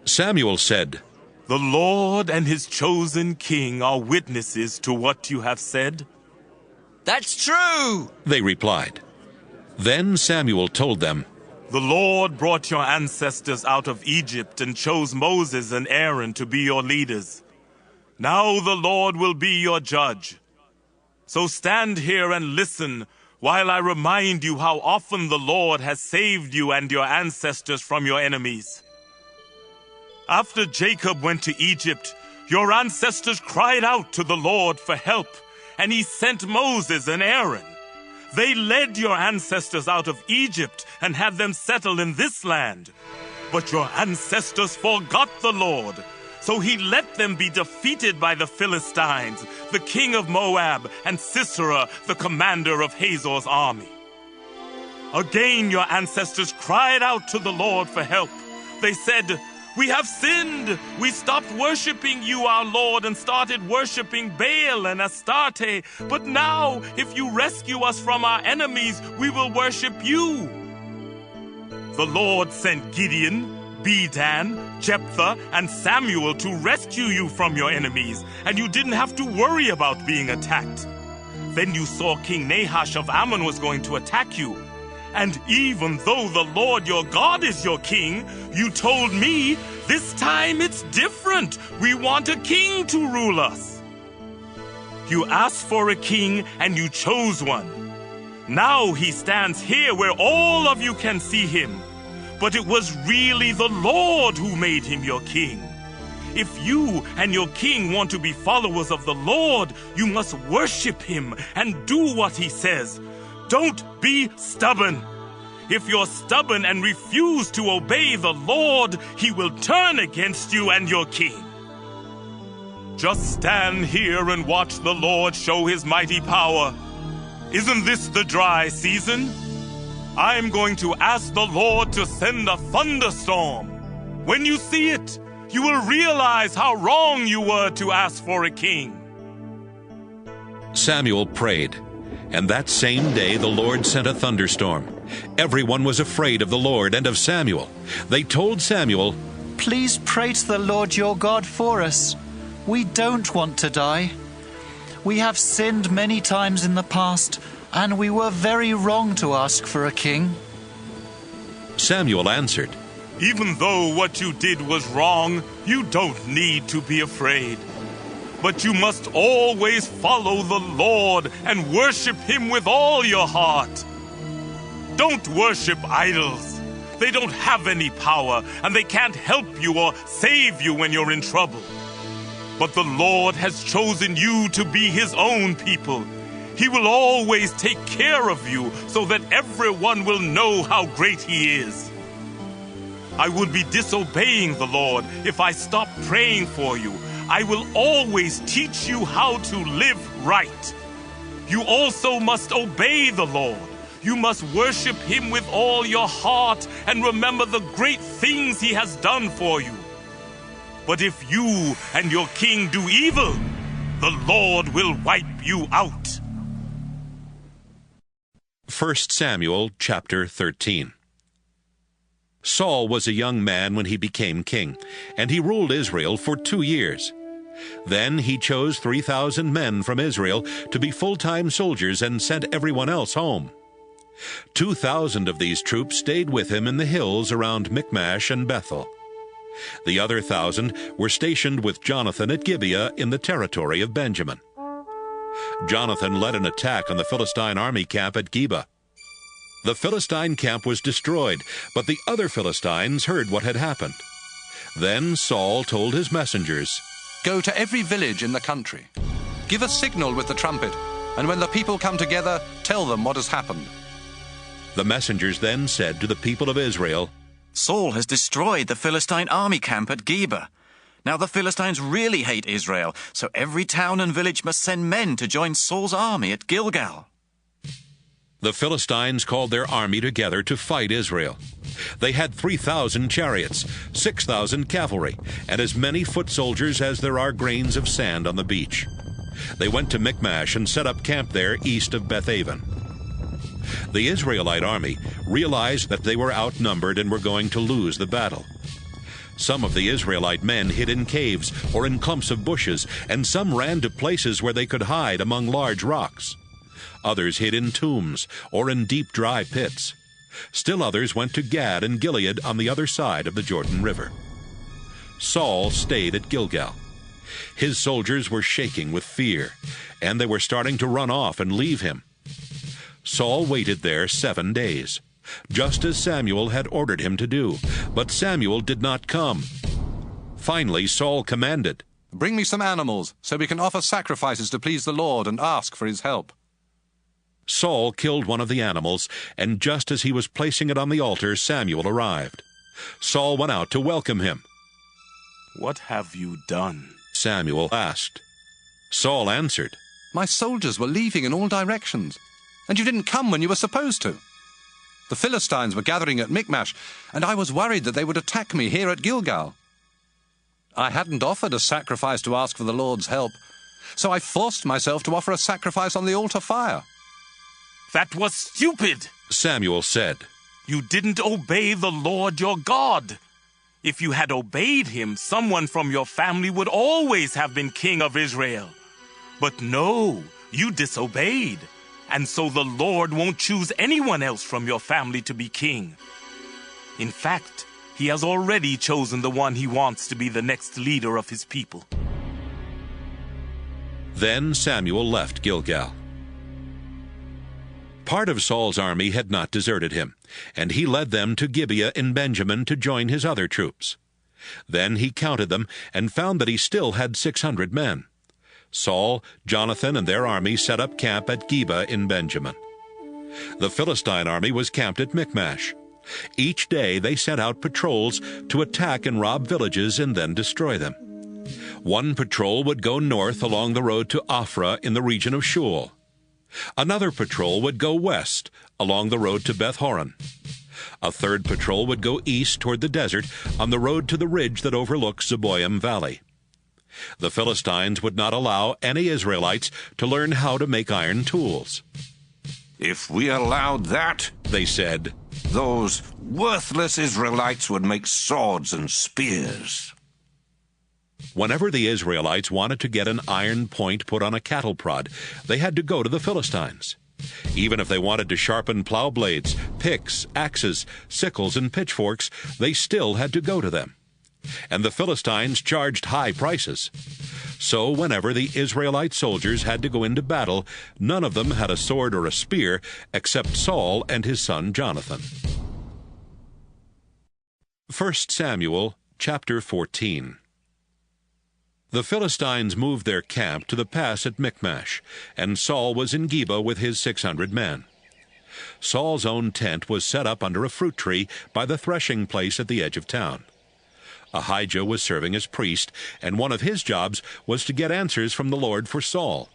Samuel said, The Lord and his chosen king are witnesses to what you have said. That's true, they replied. Then Samuel told them, The Lord brought your ancestors out of Egypt and chose Moses and Aaron to be your leaders. Now the Lord will be your judge. So stand here and listen while I remind you how often the Lord has saved you and your ancestors from your enemies. After Jacob went to Egypt, your ancestors cried out to the Lord for help, and he sent Moses and Aaron. They led your ancestors out of Egypt and had them settle in this land. But your ancestors forgot the Lord, so he let them be defeated by the Philistines, the king of Moab, and Sisera, the commander of Hazor's army. Again your ancestors cried out to the Lord for help. They said, "We have sinned. We stopped worshiping you, our Lord, and started worshiping Baal and Astarte. But now, if you rescue us from our enemies, we will worship you." The Lord sent Gideon, Bedan, Jephthah, and Samuel to rescue you from your enemies, and you didn't have to worry about being attacked. Then you saw King Nahash of Ammon was going to attack you. And even though the Lord your God is your king, you told me, "This time it's different. We want a king to rule us." You asked for a king and you chose one. Now he stands here where all of you can see him. But it was really the Lord who made him your king. If you and your king want to be followers of the Lord, you must worship him and do what he says. Don't be stubborn. If you're stubborn and refuse to obey the Lord, he will turn against you and your king. Just stand here and watch the Lord show his mighty power. Isn't this the dry season? I'm going to ask the Lord to send a thunderstorm. When you see it, you will realize how wrong you were to ask for a king. Samuel prayed, and that same day the Lord sent a thunderstorm. Everyone was afraid of the Lord and of Samuel. They told Samuel, "Please pray to the Lord your God for us. We don't want to die. We have sinned many times in the past, and we were very wrong to ask for a king." Samuel answered, "Even though what you did was wrong, you don't need to be afraid. But you must always follow the Lord and worship him with all your heart. Don't worship idols. They don't have any power, and they can't help you or save you when you're in trouble. But the Lord has chosen you to be his own people. He will always take care of you so that everyone will know how great he is. I would be disobeying the Lord if I stopped praying for you. I will always teach you how to live right. You also must obey the Lord. You must worship him with all your heart and remember the great things he has done for you. But if you and your king do evil, the Lord will wipe you out." 1 Samuel chapter 13. Saul was a young man when he became king, and he ruled Israel for 2 years. Then he chose 3,000 men from Israel to be full-time soldiers and sent everyone else home. 2,000 of these troops stayed with him in the hills around Michmash and Bethel. The other 1,000 were stationed with Jonathan at Gibeah in the territory of Benjamin. Jonathan led an attack on the Philistine army camp at Gibeah. The Philistine camp was destroyed, but the other Philistines heard what had happened. Then Saul told his messengers, "Go to every village in the country. Give a signal with the trumpet, and when the people come together, tell them what has happened." The messengers then said to the people of Israel, "Saul has destroyed the Philistine army camp at Gibeah. Now the Philistines really hate Israel, so every town and village must send men to join Saul's army at Gilgal." The Philistines called their army together to fight Israel. They had 3,000 chariots, 6,000 cavalry, and as many foot soldiers as there are grains of sand on the beach. They went to Michmash and set up camp there east of Bethaven. The Israelite army realized that they were outnumbered and were going to lose the battle. Some of the Israelite men hid in caves or in clumps of bushes, and some ran to places where they could hide among large rocks. Others hid in tombs or in deep, dry pits. Still others went to Gad and Gilead on the other side of the Jordan River. Saul stayed at Gilgal. His soldiers were shaking with fear, and they were starting to run off and leave him. Saul waited there 7 days, just as Samuel had ordered him to do, but Samuel did not come. Finally, Saul commanded, "Bring me some animals, so we can offer sacrifices to please the Lord and ask for his help." Saul killed one of the animals, and just as he was placing it on the altar, Samuel arrived. Saul went out to welcome him. "What have you done?" Samuel asked. Saul answered, "My soldiers were leaving in all directions, and you didn't come when you were supposed to. The Philistines were gathering at Michmash, and I was worried that they would attack me here at Gilgal. I hadn't offered a sacrifice to ask for the Lord's help, so I forced myself to offer a sacrifice on the altar fire." "That was stupid," Samuel said. "You didn't obey the Lord your God. If you had obeyed him, someone from your family would always have been king of Israel. But no, you disobeyed, and so the Lord won't choose anyone else from your family to be king. In fact, he has already chosen the one he wants to be the next leader of his people." Then Samuel left Gilgal. Part of Saul's army had not deserted him, and he led them to Gibeah in Benjamin to join his other troops. Then he counted them and found that he still had 600 men. Saul, Jonathan, and their army set up camp at Geba in Benjamin. The Philistine army was camped at Michmash. Each day they sent out patrols to attack and rob villages and then destroy them. One patrol would go north along the road to Ophrah in the region of Shul. Another patrol would go west along the road to Beth-horon. A third patrol would go east toward the desert on the road to the ridge that overlooks Zeboim Valley. The Philistines would not allow any Israelites to learn how to make iron tools. "If we allowed that," they said, "those worthless Israelites would make swords and spears." Whenever the Israelites wanted to get an iron point put on a cattle prod, they had to go to the Philistines. Even if they wanted to sharpen plow blades, picks, axes, sickles, and pitchforks, they still had to go to them. And the Philistines charged high prices. So whenever the Israelite soldiers had to go into battle, none of them had a sword or a spear except Saul and his son Jonathan. 1 Samuel chapter 14. The Philistines moved their camp to the pass at Michmash, and Saul was in Geba with his 600 men. Saul's own tent was set up under a fruit tree by the threshing place at the edge of town. Ahijah was serving as priest, and one of his jobs was to get answers from the Lord for Saul.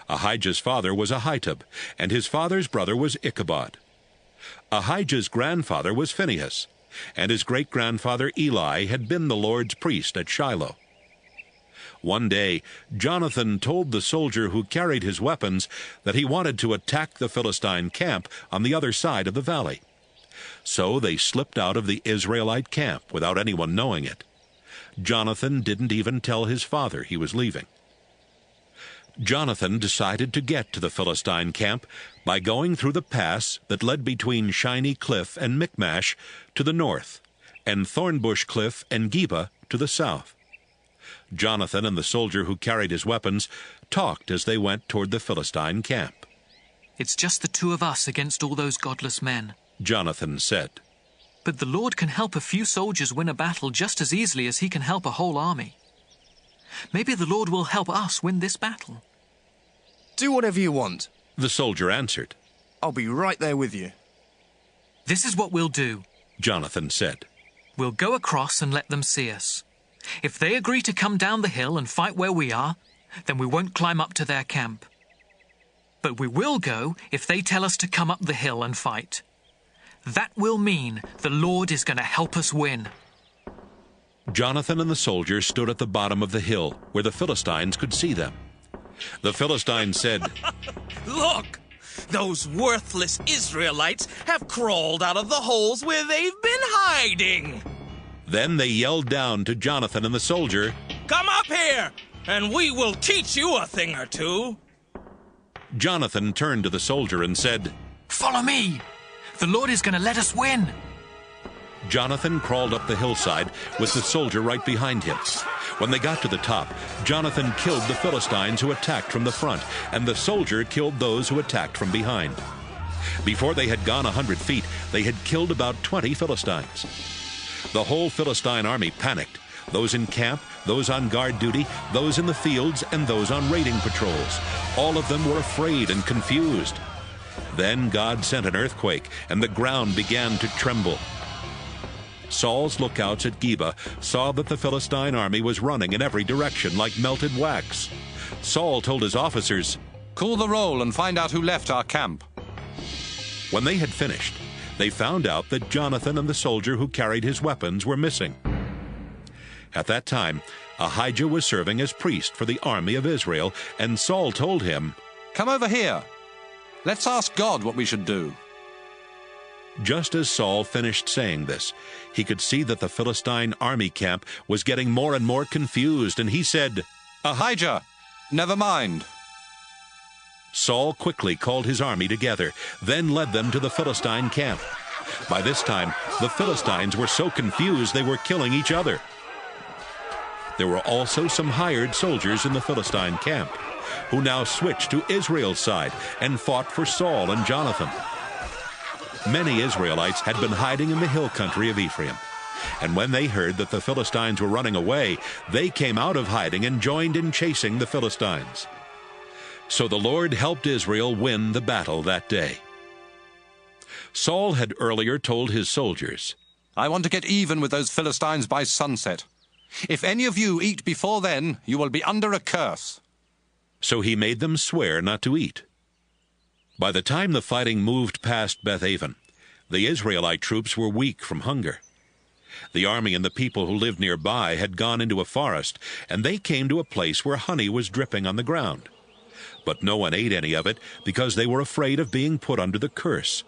Ahijah's father was Ahitub, and his father's brother was Ichabod. Ahijah's grandfather was Phinehas, and his great-grandfather Eli had been the Lord's priest at Shiloh. One day, Jonathan told the soldier who carried his weapons that he wanted to attack the Philistine camp on the other side of the valley. So they slipped out of the Israelite camp without anyone knowing it. Jonathan didn't even tell his father he was leaving. Jonathan decided to get to the Philistine camp by going through the pass that led between Shiny Cliff and Michmash to the north, and Thornbush Cliff and Geba to the south. Jonathan and the soldier who carried his weapons talked as they went toward the Philistine camp. "It's just the two of us against all those godless men," Jonathan said. "But the Lord can help a few soldiers win a battle just as easily as he can help a whole army. Maybe the Lord will help us win this battle." "Do whatever you want," the soldier answered. "I'll be right there with you." "This is what we'll do," Jonathan said. "We'll go across and let them see us. If they agree to come down the hill and fight where we are, then we won't climb up to their camp. But we will go if they tell us to come up the hill and fight. That will mean the Lord is going to help us win." Jonathan and the soldier stood at the bottom of the hill where the Philistines could see them. The Philistines said, "Look! Those worthless Israelites have crawled out of the holes where they've been hiding." Then they yelled down to Jonathan and the soldier, "Come up here, and we will teach you a thing or two." Jonathan turned to the soldier and said, "Follow me! The Lord is going to let us win. Jonathan crawled up the hillside with the soldier right behind him. When they got to the top, Jonathan killed the Philistines who attacked from the front, and the soldier killed those who attacked from behind. Before they had gone 100 feet, they had killed about 20 Philistines. The whole Philistine army panicked. Those in camp, those on guard duty, those in the fields, and those on raiding patrols. All of them were afraid and confused. Then God sent an earthquake, and the ground began to tremble. Saul's lookouts at Geba saw that the Philistine army was running in every direction like melted wax. Saul told his officers, "Call the roll and find out who left our camp." When they had finished, they found out that Jonathan and the soldier who carried his weapons were missing. At that time, Ahijah was serving as priest for the army of Israel, and Saul told him, "Come over here. Let's ask God what we should do." Just as Saul finished saying this, he could see that the Philistine army camp was getting more and more confused, and he said, "Ahijah, never mind." Saul quickly called his army together, then led them to the Philistine camp. By this time, the Philistines were so confused they were killing each other. There were also some hired soldiers in the Philistine camp, who now switched to Israel's side and fought for Saul and Jonathan. Many Israelites had been hiding in the hill country of Ephraim, and when they heard that the Philistines were running away, they came out of hiding and joined in chasing the Philistines. So the Lord helped Israel win the battle that day. Saul had earlier told his soldiers, "I want to get even with those Philistines by sunset. If any of you eat before then, you will be under a curse." So he made them swear not to eat. By the time the fighting moved past Beth-aven, the Israelite troops were weak from hunger. The army and the people who lived nearby had gone into a forest, and they came to a place where honey was dripping on the ground. But no one ate any of it because they were afraid of being put under the curse.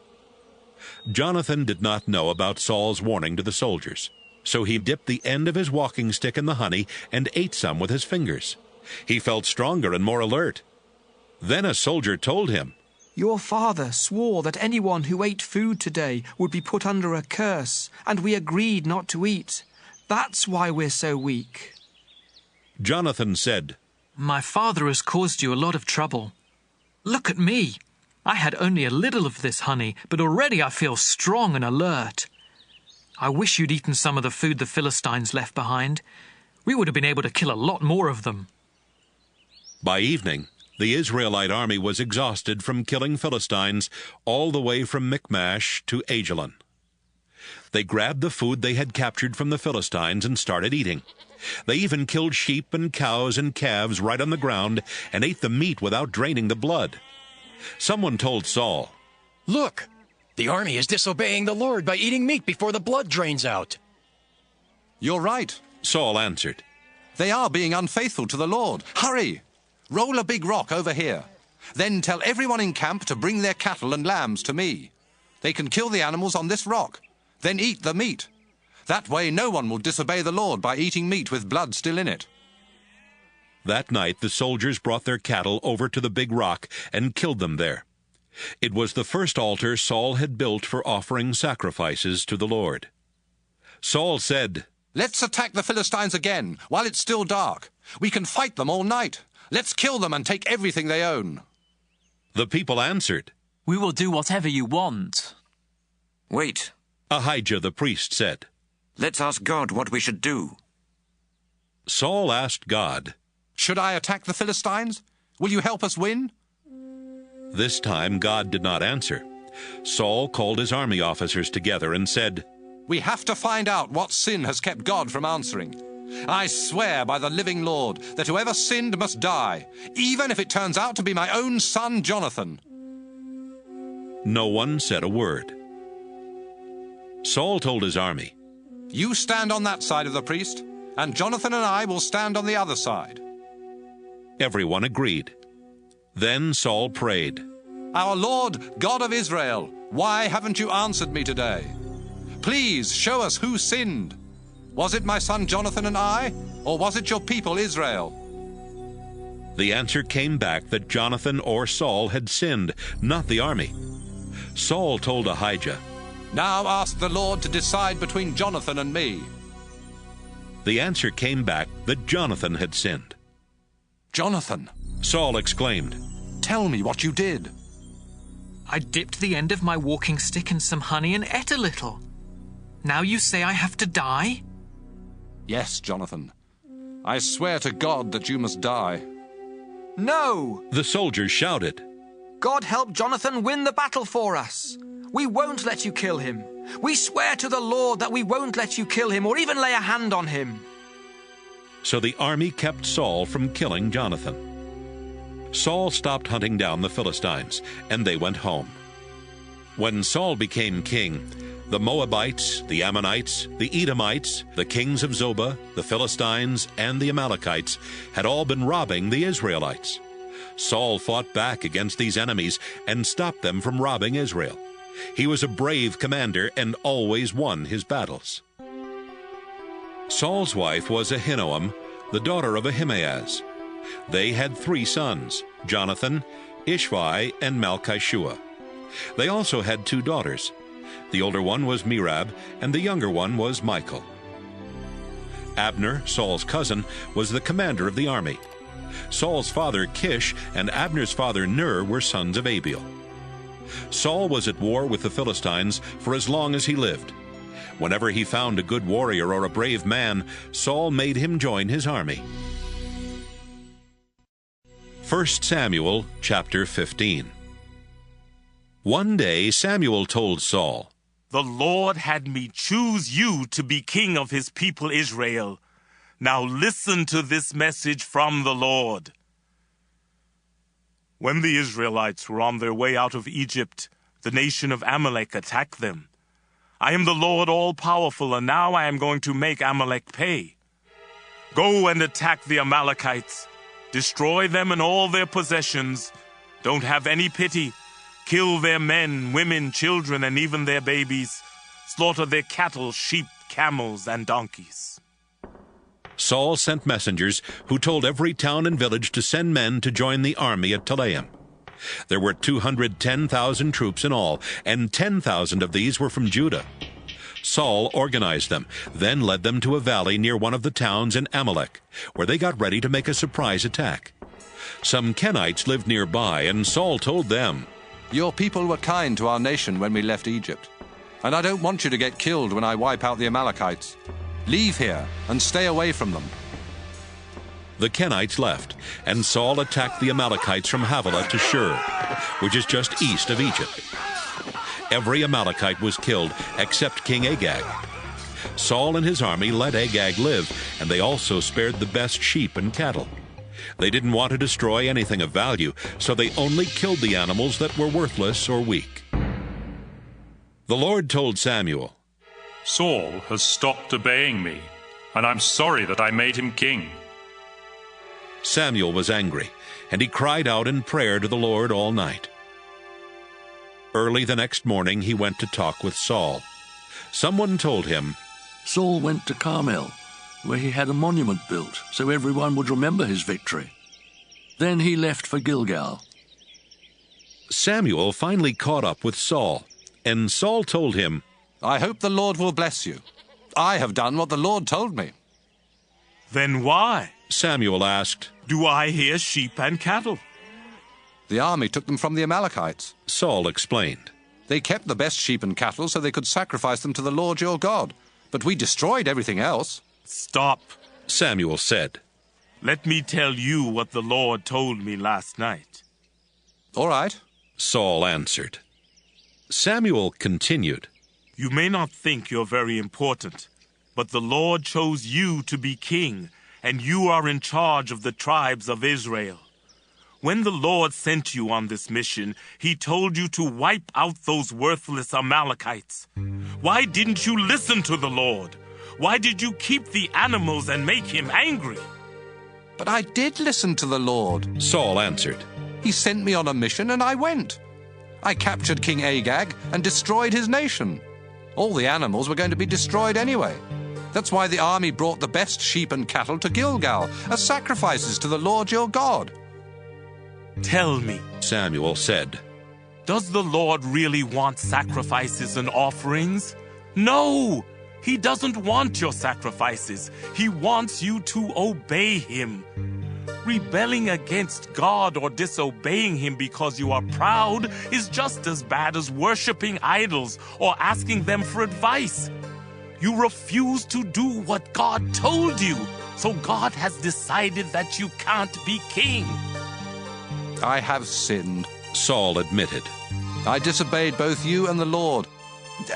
Jonathan did not know about Saul's warning to the soldiers, so he dipped the end of his walking stick in the honey and ate some with his fingers. He felt stronger and more alert. Then a soldier told him, "Your father swore that anyone who ate food today would be put under a curse, and we agreed not to eat. That's why we're so weak." Jonathan said, My father has caused you a lot of trouble. Look at me. I had only a little of this honey, but already I feel strong and alert. I wish you'd eaten some of the food the Philistines left behind. We would have been able to kill a lot more of them. By evening, the Israelite army was exhausted from killing Philistines all the way from Michmash to Ajalon. They grabbed the food they had captured from the Philistines and started eating. They even killed sheep and cows and calves right on the ground and ate the meat without draining the blood. Someone told Saul, "Look, the army is disobeying the Lord by eating meat before the blood drains out." "You're right," Saul answered. "They are being unfaithful to the Lord. Hurry! Roll a big rock over here. Then tell everyone in camp to bring their cattle and lambs to me. They can kill the animals on this rock, then eat the meat. That way no one will disobey the Lord by eating meat with blood still in it." That night the soldiers brought their cattle over to the big rock and killed them there. It was the first altar Saul had built for offering sacrifices to the Lord. Saul said, "Let's attack the Philistines again while it's still dark. We can fight them all night. Let's kill them and take everything they own." The people answered, "We will do whatever you want." "Wait," Ahijah the priest said. "Let's ask God what we should do." Saul asked God, "Should I attack the Philistines? Will you help us win?" This time God did not answer. Saul called his army officers together and said, "We have to find out what sin has kept God from answering. I swear by the living Lord that whoever sinned must die, even if it turns out to be my own son Jonathan." No one said a word. Saul told his army, "You stand on that side of the priest, and Jonathan and I will stand on the other side." Everyone agreed. Then Saul prayed, "Our Lord, God of Israel, why haven't you answered me today? Please show us who sinned. Was it my son Jonathan and I, or was it your people Israel?" The answer came back that Jonathan or Saul had sinned, not the army. Saul told Ahijah, "Now ask the Lord to decide between Jonathan and me." The answer came back that Jonathan had sinned. "Jonathan," Saul exclaimed, "tell me what you did." I dipped the end of my walking stick in some honey and ate a little. Now you say I have to die? "Yes, Jonathan. I swear to God that you must die." No! The soldiers shouted. God help Jonathan win the battle for us. We won't let you kill him. We swear to the Lord that we won't let you kill him or even lay a hand on him. So the army kept Saul from killing Jonathan. Saul stopped hunting down the Philistines, and they went home. When Saul became king, the Moabites, the Ammonites, the Edomites, the kings of Zobah, the Philistines, and the Amalekites had all been robbing the Israelites. Saul fought back against these enemies and stopped them from robbing Israel. He was a brave commander and always won his battles. Saul's wife was Ahinoam, the daughter of Ahimaaz. They had 3 sons, Jonathan, Ishvi, and Malchishua. They also had 2 daughters. The older one was Merab, and the younger one was Michal. Abner, Saul's cousin, was the commander of the army. Saul's father Kish and Abner's father Ner were sons of Abiel. Saul was at war with the Philistines for as long as he lived. Whenever he found a good warrior or a brave man, Saul made him join his army. 1 Samuel chapter 15. One day Samuel told Saul, "The Lord had me choose you to be king of his people Israel. Now listen to this message from the Lord. When the Israelites were on their way out of Egypt, the nation of Amalek attacked them. I am the Lord all-powerful, and now I am going to make Amalek pay. Go and attack the Amalekites. Destroy them and all their possessions. Don't have any pity. Kill their men, women, children, and even their babies. Slaughter their cattle, sheep, camels, and donkeys." Saul sent messengers who told every town and village to send men to join the army at Telaim. There were 210,000 troops in all, and 10,000 of these were from Judah. Saul organized them, then led them to a valley near one of the towns in Amalek, where they got ready to make a surprise attack. Some Kenites lived nearby, and Saul told them, "Your people were kind to our nation when we left Egypt, and I don't want you to get killed when I wipe out the Amalekites. Leave here and stay away from them." The Kenites left, and Saul attacked the Amalekites from Havilah to Shur, which is just east of Egypt. Every Amalekite was killed except King Agag. Saul and his army let Agag live, and they also spared the best sheep and cattle. They didn't want to destroy anything of value, so they only killed the animals that were worthless or weak. The Lord told Samuel, "Saul has stopped obeying me, and I'm sorry that I made him king." Samuel was angry, and he cried out in prayer to the Lord all night. Early the next morning he went to talk with Saul. Someone told him, "Saul went to Carmel, where he had a monument built so everyone would remember his victory. Then he left for Gilgal." Samuel finally caught up with Saul, and Saul told him, "I hope the Lord will bless you. I have done what the Lord told me." "Then why?" Samuel asked, "Do I hear sheep and cattle?" "The army took them from the Amalekites," Saul explained. "They kept the best sheep and cattle so they could sacrifice them to the Lord your God, but we destroyed everything else." "Stop," Samuel said. "Let me tell you what the Lord told me last night." "All right," Saul answered. Samuel continued, "You may not think you're very important, but the Lord chose you to be king, and you are in charge of the tribes of Israel. When the Lord sent you on this mission, he told you to wipe out those worthless Amalekites. Why didn't you listen to the Lord? Why did you keep the animals and make him angry?" "But I did listen to the Lord," Saul answered. "He sent me on a mission and I went. I captured King Agag and destroyed his nation. All the animals were going to be destroyed anyway. That's why the army brought the best sheep and cattle to Gilgal as sacrifices to the Lord your God." "Tell me," Samuel said, Does the Lord really want sacrifices and offerings? No! He doesn't want your sacrifices. He wants you to obey Him. Rebelling against God or disobeying Him because you are proud is just as bad as worshiping idols or asking them for advice. You refuse to do what God told you, so God has decided that you can't be king. I have sinned, Saul admitted. I disobeyed both you and the Lord.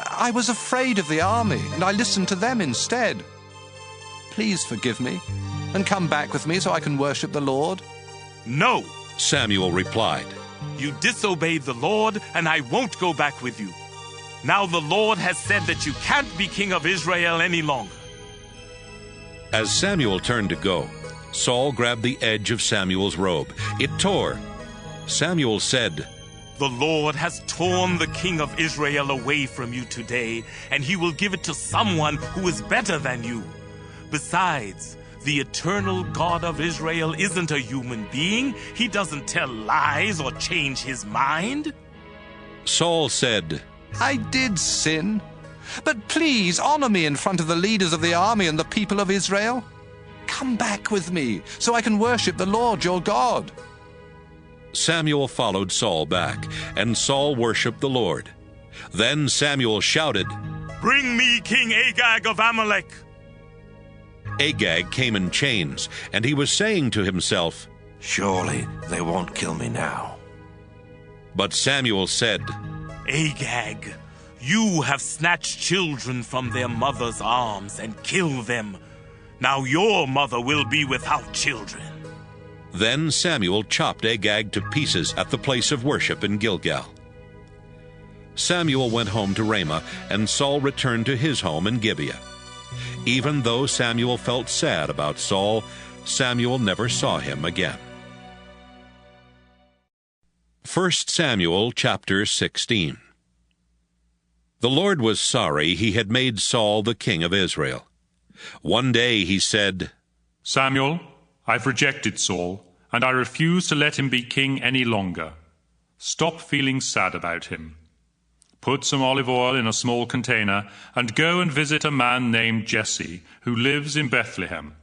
I was afraid of the army, and I listened to them instead. Please forgive me, and come back with me so I can worship the Lord. No, Samuel replied. You disobeyed the Lord, and I won't go back with you. Now the Lord has said that you can't be king of Israel any longer. As Samuel turned to go, Saul grabbed the edge of Samuel's robe. It tore. Samuel said, The Lord has torn the king of Israel away from you today, and He will give it to someone who is better than you. Besides, the eternal God of Israel isn't a human being. He doesn't tell lies or change his mind. Saul said, I did sin, but please honor me in front of the leaders of the army and the people of Israel. Come back with me so I can worship the Lord your God. Samuel followed Saul back, and Saul worshipped the Lord. Then Samuel shouted, Bring me King Agag of Amalek. Agag came in chains, and he was saying to himself, Surely they won't kill me now. But Samuel said, Agag, you have snatched children from their mother's arms and killed them. Now your mother will be without children. Then Samuel chopped Agag to pieces at the place of worship in Gilgal. Samuel went home to Ramah, and Saul returned to his home in Gibeah. Even though Samuel felt sad about Saul, Samuel never saw him again. 1 Samuel chapter 16. The Lord was sorry He had made Saul the king of Israel. One day He said, Samuel, I've rejected Saul, and I refuse to let him be king any longer. Stop feeling sad about him. Put some olive oil in a small container and go and visit a man named Jesse, who lives in Bethlehem.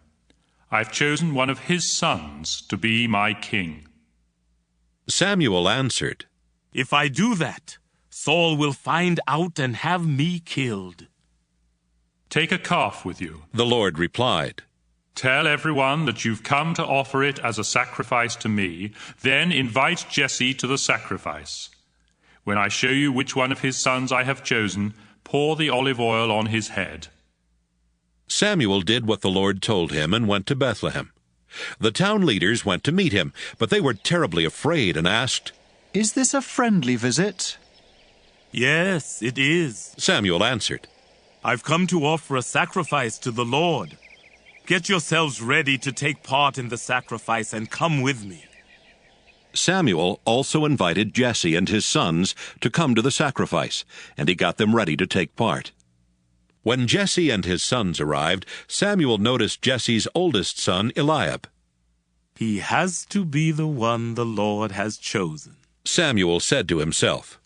I've chosen one of his sons to be my king. Samuel answered, If I do that, Saul will find out and have me killed. Take a calf with you, the Lord replied. Tell everyone that you've come to offer it as a sacrifice to me, then invite Jesse to the sacrifice. When I show you which one of his sons I have chosen, pour the olive oil on his head. Samuel did what the Lord told him and went to Bethlehem. The town leaders went to meet him, but they were terribly afraid and asked, Is this a friendly visit? Yes, it is, Samuel answered. I've come to offer a sacrifice to the Lord. Get yourselves ready to take part in the sacrifice and come with me. Samuel also invited Jesse and his sons to come to the sacrifice, and he got them ready to take part. When Jesse and his sons arrived, Samuel noticed Jesse's oldest son, Eliab. He has to be the one the Lord has chosen, Samuel said to himself.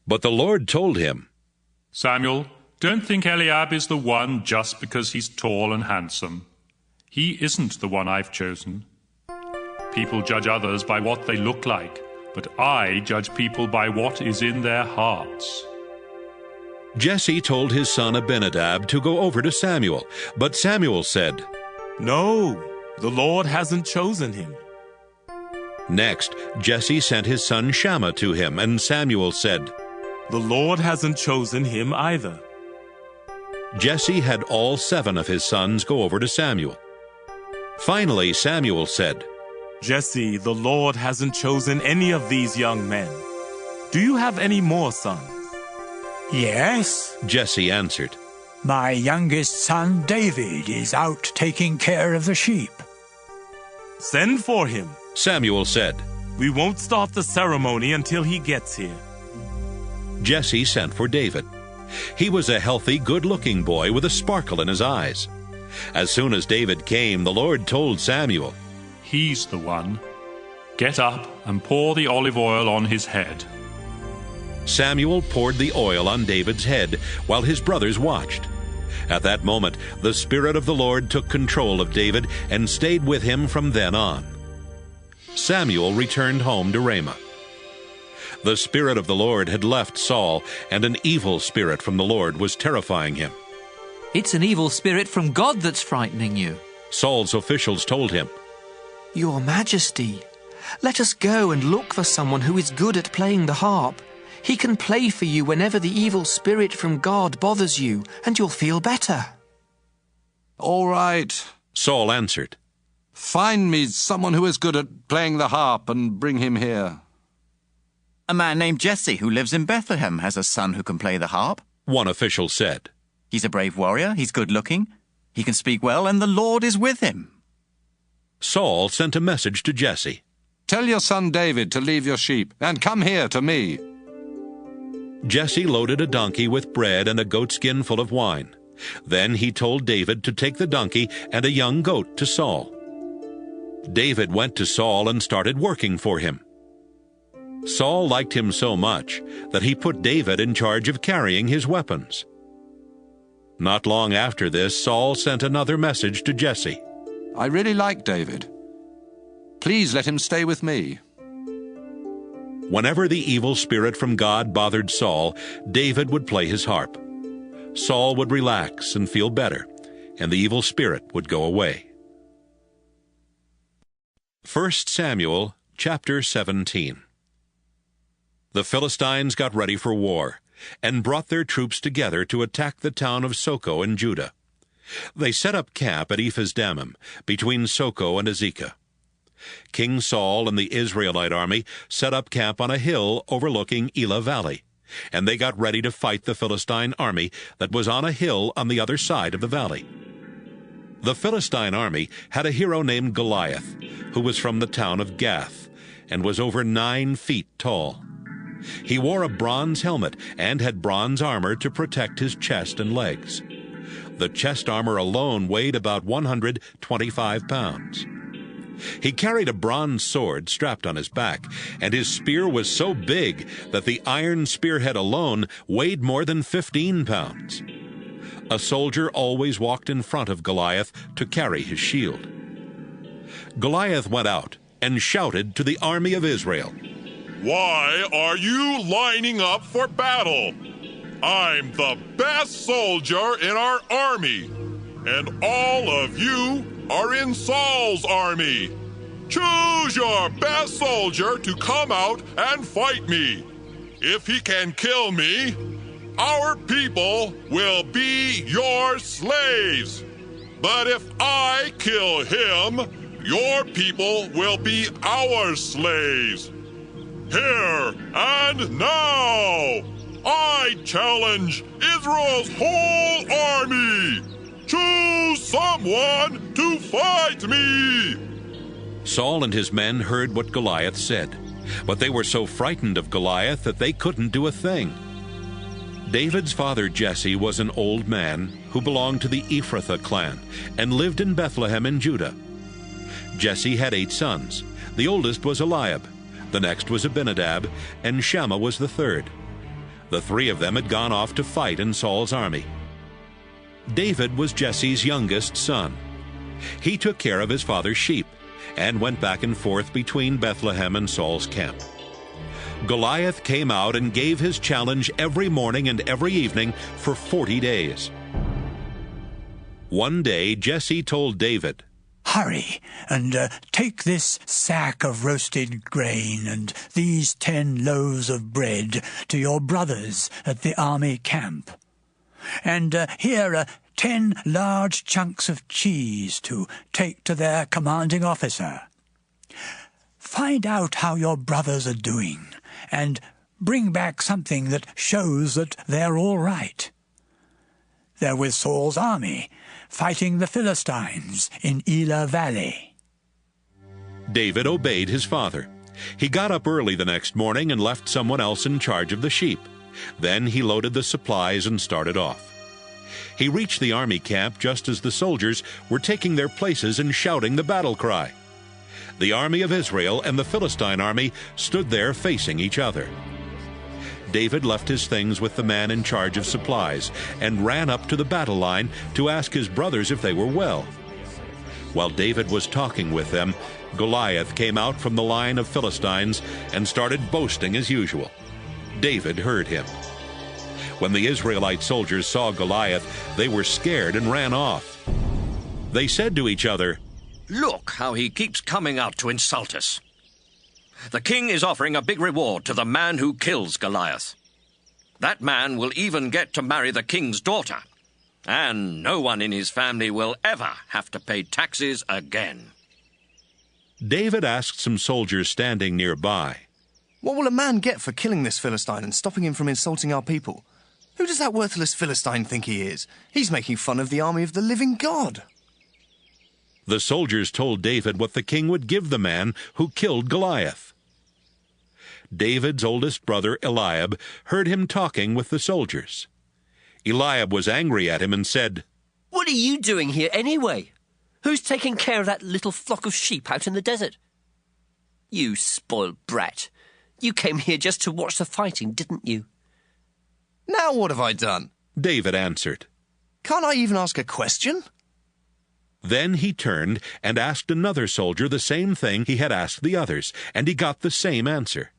But the Lord told him, Samuel, don't think Eliab is the one just because he's tall and handsome. He isn't the one I've chosen. People judge others by what they look like, but I judge people by what is in their hearts. Jesse told his son Abinadab to go over to Samuel, but Samuel said, No, the Lord hasn't chosen him. Next, Jesse sent his son Shammah to him, and Samuel said, The Lord hasn't chosen him either. Jesse had all 7 of his sons go over to Samuel. Finally, Samuel said, Jesse, the Lord hasn't chosen any of these young men. Do you have any more sons? Yes, Jesse answered. My youngest son David is out taking care of the sheep. Send for him, Samuel said. We won't start the ceremony until he gets here. Jesse sent for David. He was a healthy, good-looking boy with a sparkle in his eyes. As soon as David came, the Lord told Samuel, He's the one. Get up and pour the olive oil on his head. Samuel poured the oil on David's head while his brothers watched. At that moment, the Spirit of the Lord took control of David and stayed with him from then on. Samuel returned home to Ramah. The Spirit of the Lord had left Saul, and an evil spirit from the Lord was terrifying him. It's an evil spirit from God that's frightening you. Saul's officials told him, Your Majesty, let us go and look for someone who is good at playing the harp. He can play for you whenever the evil spirit from God bothers you, and you'll feel better. All right, Saul answered. Find me someone who is good at playing the harp and bring him here. A man named Jesse who lives in Bethlehem has a son who can play the harp. One official said. He's a brave warrior, he's good-looking, he can speak well, and the Lord is with him. Saul sent a message to Jesse. Tell your son David to leave your sheep and come here to me. Jesse loaded a donkey with bread and a goatskin full of wine. Then he told David to take the donkey and a young goat to Saul. David went to Saul and started working for him. Saul liked him so much that he put David in charge of carrying his weapons. Not long after this, Saul sent another message to Jesse. I really like David. Please let him stay with me. Whenever the evil spirit from God bothered Saul, David would play his harp. Saul would relax and feel better, and the evil spirit would go away. 1 Samuel chapter 17. The Philistines got ready for war, and brought their troops together to attack the town of Soko in Judah. They set up camp at Ephes-dammim, between Soko and Azekah. King Saul and the Israelite army set up camp on a hill overlooking Elah Valley, and they got ready to fight the Philistine army that was on a hill on the other side of the valley. The Philistine army had a hero named Goliath, who was from the town of Gath, and was over 9 feet tall. He wore a bronze helmet and had bronze armor to protect his chest and legs. The chest armor alone weighed about 125 pounds. He carried a bronze sword strapped on his back, and his spear was so big that the iron spearhead alone weighed more than 15 pounds. A soldier always walked in front of Goliath to carry his shield. Goliath went out and shouted to the army of Israel, Why are you lining up for battle? I'm the best soldier in our army, and all of you are in Saul's army. Choose your best soldier to come out and fight me. If he can kill me, our people will be your slaves. But if I kill him, your people will be our slaves. Here and now, I challenge Israel's whole army. Choose someone to fight me. Saul and his men heard what Goliath said, but they were so frightened of Goliath that they couldn't do a thing. David's father Jesse was an old man who belonged to the Ephrathah clan and lived in Bethlehem in Judah. Jesse had 8 sons. The oldest was Eliab, the next was Abinadab, and Shammah was the third. The 3 of them had gone off to fight in Saul's army. David was Jesse's youngest son. He took care of his father's sheep and went back and forth between Bethlehem and Saul's camp. Goliath came out and gave his challenge every morning and every evening for 40 days. One day Jesse told David, Hurry and take this sack of roasted grain and these 10 loaves of bread to your brothers at the army camp. And here are 10 large chunks of cheese to take to their commanding officer. Find out how your brothers are doing and bring back something that shows that they're all right. They're with Saul's army, fighting the Philistines in Elah Valley. David obeyed his father. He got up early the next morning and left someone else in charge of the sheep. Then he loaded the supplies and started off. He reached the army camp just as the soldiers were taking their places and shouting the battle cry. The army of Israel and the Philistine army stood there facing each other. David left his things with the man in charge of supplies and ran up to the battle line to ask his brothers if they were well. While David was talking with them, Goliath came out from the line of Philistines and started boasting as usual. David heard him. When the Israelite soldiers saw Goliath, they were scared and ran off. They said to each other, "Look how he keeps coming out to insult us. The king is offering a big reward to the man who kills Goliath. That man will even get to marry the king's daughter, and no one in his family will ever have to pay taxes again." David asked some soldiers standing nearby, "What will a man get for killing this Philistine and stopping him from insulting our people? Who does that worthless Philistine think he is? He's making fun of the army of the living God." The soldiers told David what the king would give the man who killed Goliath. David's oldest brother, Eliab, heard him talking with the soldiers. Eliab was angry at him and said, "What are you doing here anyway? Who's taking care of that little flock of sheep out in the desert? You spoiled brat. You came here just to watch the fighting, didn't you?" "Now what have I done?" David answered. "Can't I even ask a question?" Then he turned and asked another soldier the same thing he had asked the others, and he got the same answer.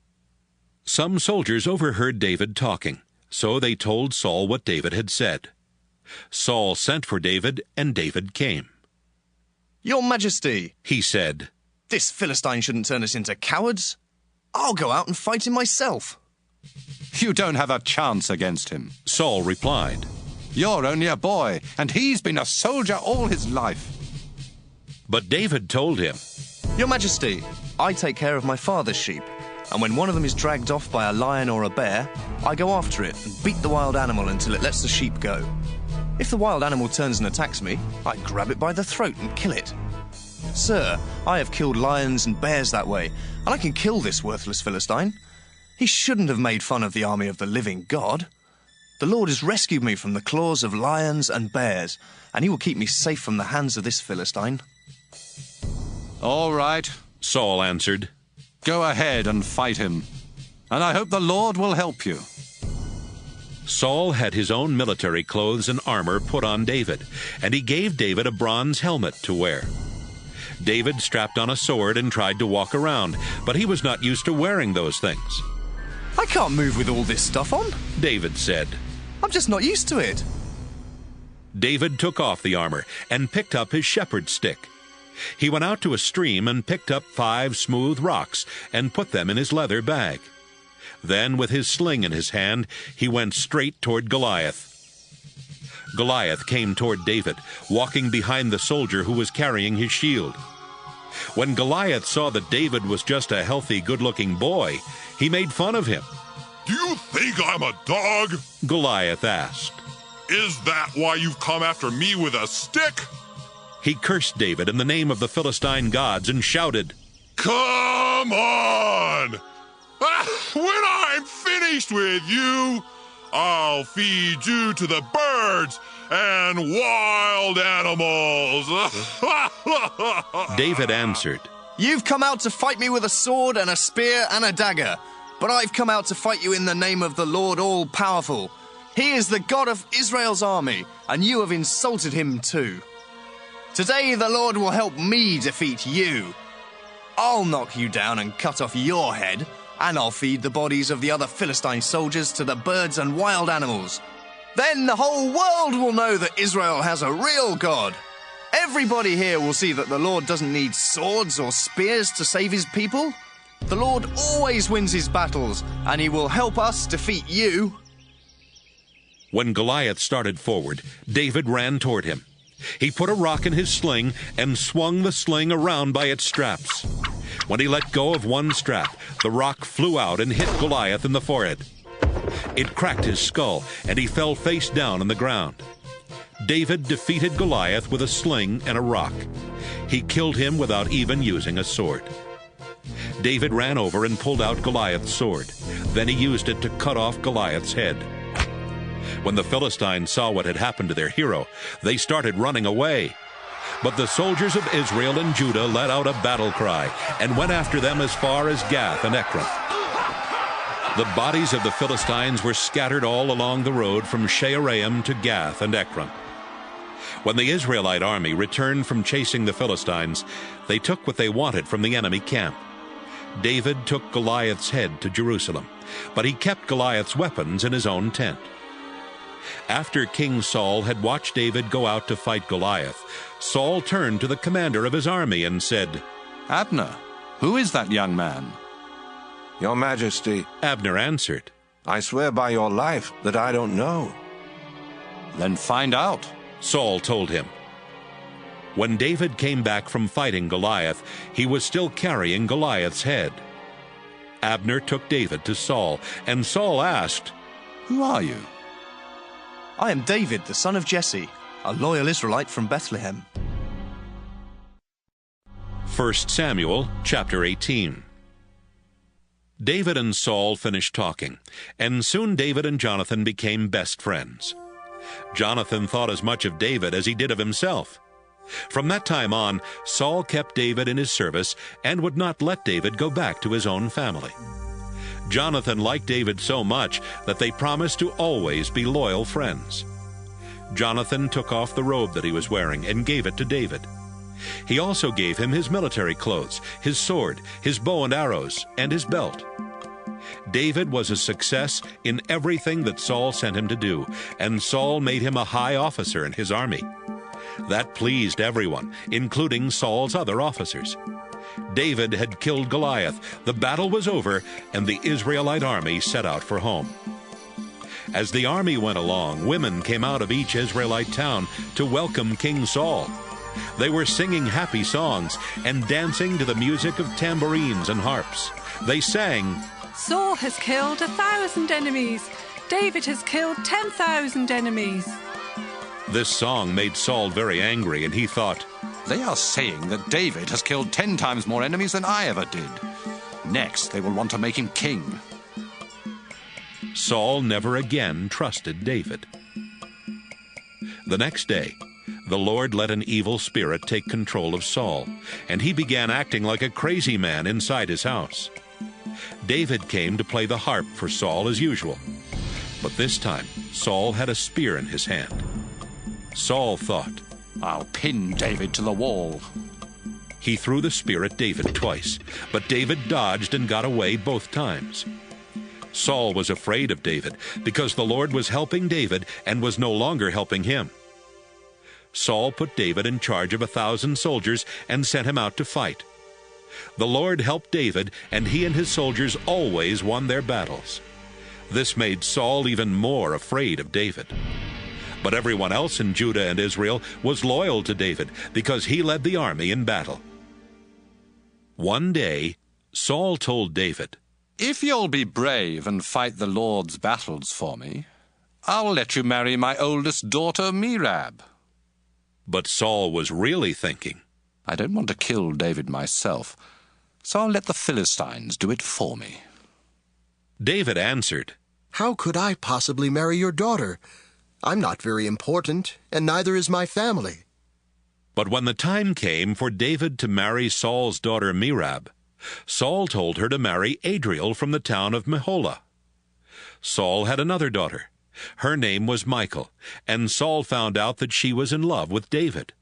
Some soldiers overheard David talking, so they told Saul what David had said. Saul sent for David, and David came. "Your Majesty," he said, "this Philistine shouldn't turn us into cowards. I'll go out and fight him myself." "You don't have a chance against him," Saul replied. "You're only a boy, and he's been a soldier all his life." But David told him, "Your Majesty, I take care of my father's sheep, and when one of them is dragged off by a lion or a bear, I go after it and beat the wild animal until it lets the sheep go. If the wild animal turns and attacks me, I grab it by the throat and kill it. Sir, I have killed lions and bears that way, and I can kill this worthless Philistine. He shouldn't have made fun of the army of the living God. The Lord has rescued me from the claws of lions and bears, and he will keep me safe from the hands of this Philistine." "All right," Saul answered. "Go ahead and fight him, and I hope the Lord will help you." Saul had his own military clothes and armor put on David, and he gave David a bronze helmet to wear. David strapped on a sword and tried to walk around, but he was not used to wearing those things. "I can't move with all this stuff on," David said. "I'm just not used to it." David took off the armor and picked up his shepherd's stick. He went out to a stream and picked up 5 smooth rocks and put them in his leather bag. Then, with his sling in his hand, he went straight toward Goliath. Goliath came toward David, walking behind the soldier who was carrying his shield. When Goliath saw that David was just a healthy, good-looking boy, he made fun of him. "Do you think I'm a dog?" Goliath asked. "Is that why you've come after me with a stick?" He cursed David in the name of the Philistine gods and shouted, "Come on! When I'm finished with you, I'll feed you to the birds and wild animals." David answered, "You've come out to fight me with a sword and a spear and a dagger, but I've come out to fight you in the name of the Lord all-powerful. He is the God of Israel's army, and you have insulted him too. Today the Lord will help me defeat you. I'll knock you down and cut off your head, and I'll feed the bodies of the other Philistine soldiers to the birds and wild animals. Then the whole world will know that Israel has a real God. Everybody here will see that the Lord doesn't need swords or spears to save his people. The Lord always wins his battles, and he will help us defeat you." When Goliath started forward, David ran toward him. He put a rock in his sling and swung the sling around by its straps. When he let go of one strap, the rock flew out and hit Goliath in the forehead. It cracked his skull, and he fell face down on the ground. David defeated Goliath with a sling and a rock. He killed him without even using a sword. David ran over and pulled out Goliath's sword. Then he used it to cut off Goliath's head. When the Philistines saw what had happened to their hero, they started running away. But the soldiers of Israel and Judah let out a battle cry and went after them as far as Gath and Ekron. The bodies of the Philistines were scattered all along the road from Shaaraim to Gath and Ekron. When the Israelite army returned from chasing the Philistines, they took what they wanted from the enemy camp. David took Goliath's head to Jerusalem, but he kept Goliath's weapons in his own tent. After King Saul had watched David go out to fight Goliath, Saul turned to the commander of his army and said, "Abner, who is that young man?" "Your Majesty," Abner answered, "I swear by your life that I don't know." "Then find out," Saul told him. When David came back from fighting Goliath, he was still carrying Goliath's head. Abner took David to Saul, and Saul asked, "Who are you?" "I am David, the son of Jesse, a loyal Israelite from Bethlehem." 1 Samuel chapter 18. David and Saul finished talking, and soon David and Jonathan became best friends. Jonathan thought as much of David as he did of himself. From that time on, Saul kept David in his service and would not let David go back to his own family. Jonathan liked David so much that they promised to always be loyal friends. Jonathan took off the robe that he was wearing and gave it to David. He also gave him his military clothes, his sword, his bow and arrows, and his belt. David was a success in everything that Saul sent him to do, and Saul made him a high officer in his army. That pleased everyone, including Saul's other officers. David had killed Goliath, the battle was over, and the Israelite army set out for home. As the army went along, women came out of each Israelite town to welcome King Saul. They were singing happy songs and dancing to the music of tambourines and harps. They sang, "Saul has killed 1,000 enemies. David has killed 10,000 enemies." This song made Saul very angry, and he thought, "They are saying that David has killed 10 times more enemies than I ever did. Next, they will want to make him king." Saul never again trusted David. The next day, the Lord let an evil spirit take control of Saul, and he began acting like a crazy man inside his house. David came to play the harp for Saul as usual, but this time Saul had a spear in his hand. Saul thought, "I'll pin David to the wall." He threw the spear at David twice, but David dodged and got away both times. Saul was afraid of David because the Lord was helping David and was no longer helping him. Saul put David in charge of 1,000 soldiers and sent him out to fight. The Lord helped David, and he and his soldiers always won their battles. This made Saul even more afraid of David. But everyone else in Judah and Israel was loyal to David because he led the army in battle. One day, Saul told David, "If you'll be brave and fight the Lord's battles for me, I'll let you marry my oldest daughter, Merab." But Saul was really thinking, "I don't want to kill David myself, so I'll let the Philistines do it for me." David answered, "How could I possibly marry your daughter? I'm not very important, and neither is my family." But when the time came for David to marry Saul's daughter Merab, Saul told her to marry Adriel from the town of Meholah. Saul had another daughter. Her name was Michal, and Saul found out that she was in love with David.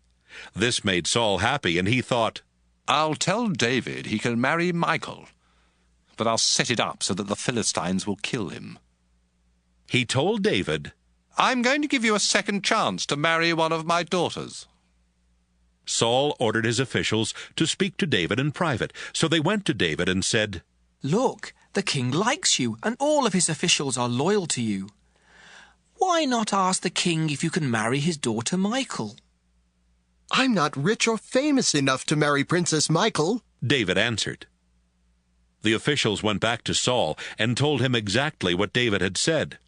This made Saul happy, and he thought, "I'll tell David he can marry Michal, but I'll set it up so that the Philistines will kill him." He told David, "I'm going to give you a second chance to marry one of my daughters." Saul ordered his officials to speak to David in private, so they went to David and said, "Look, the king likes you, and all of his officials are loyal to you. Why not ask the king if you can marry his daughter Michal?" "I'm not rich or famous enough to marry Princess Michal," David answered. The officials went back to Saul and told him exactly what David had said.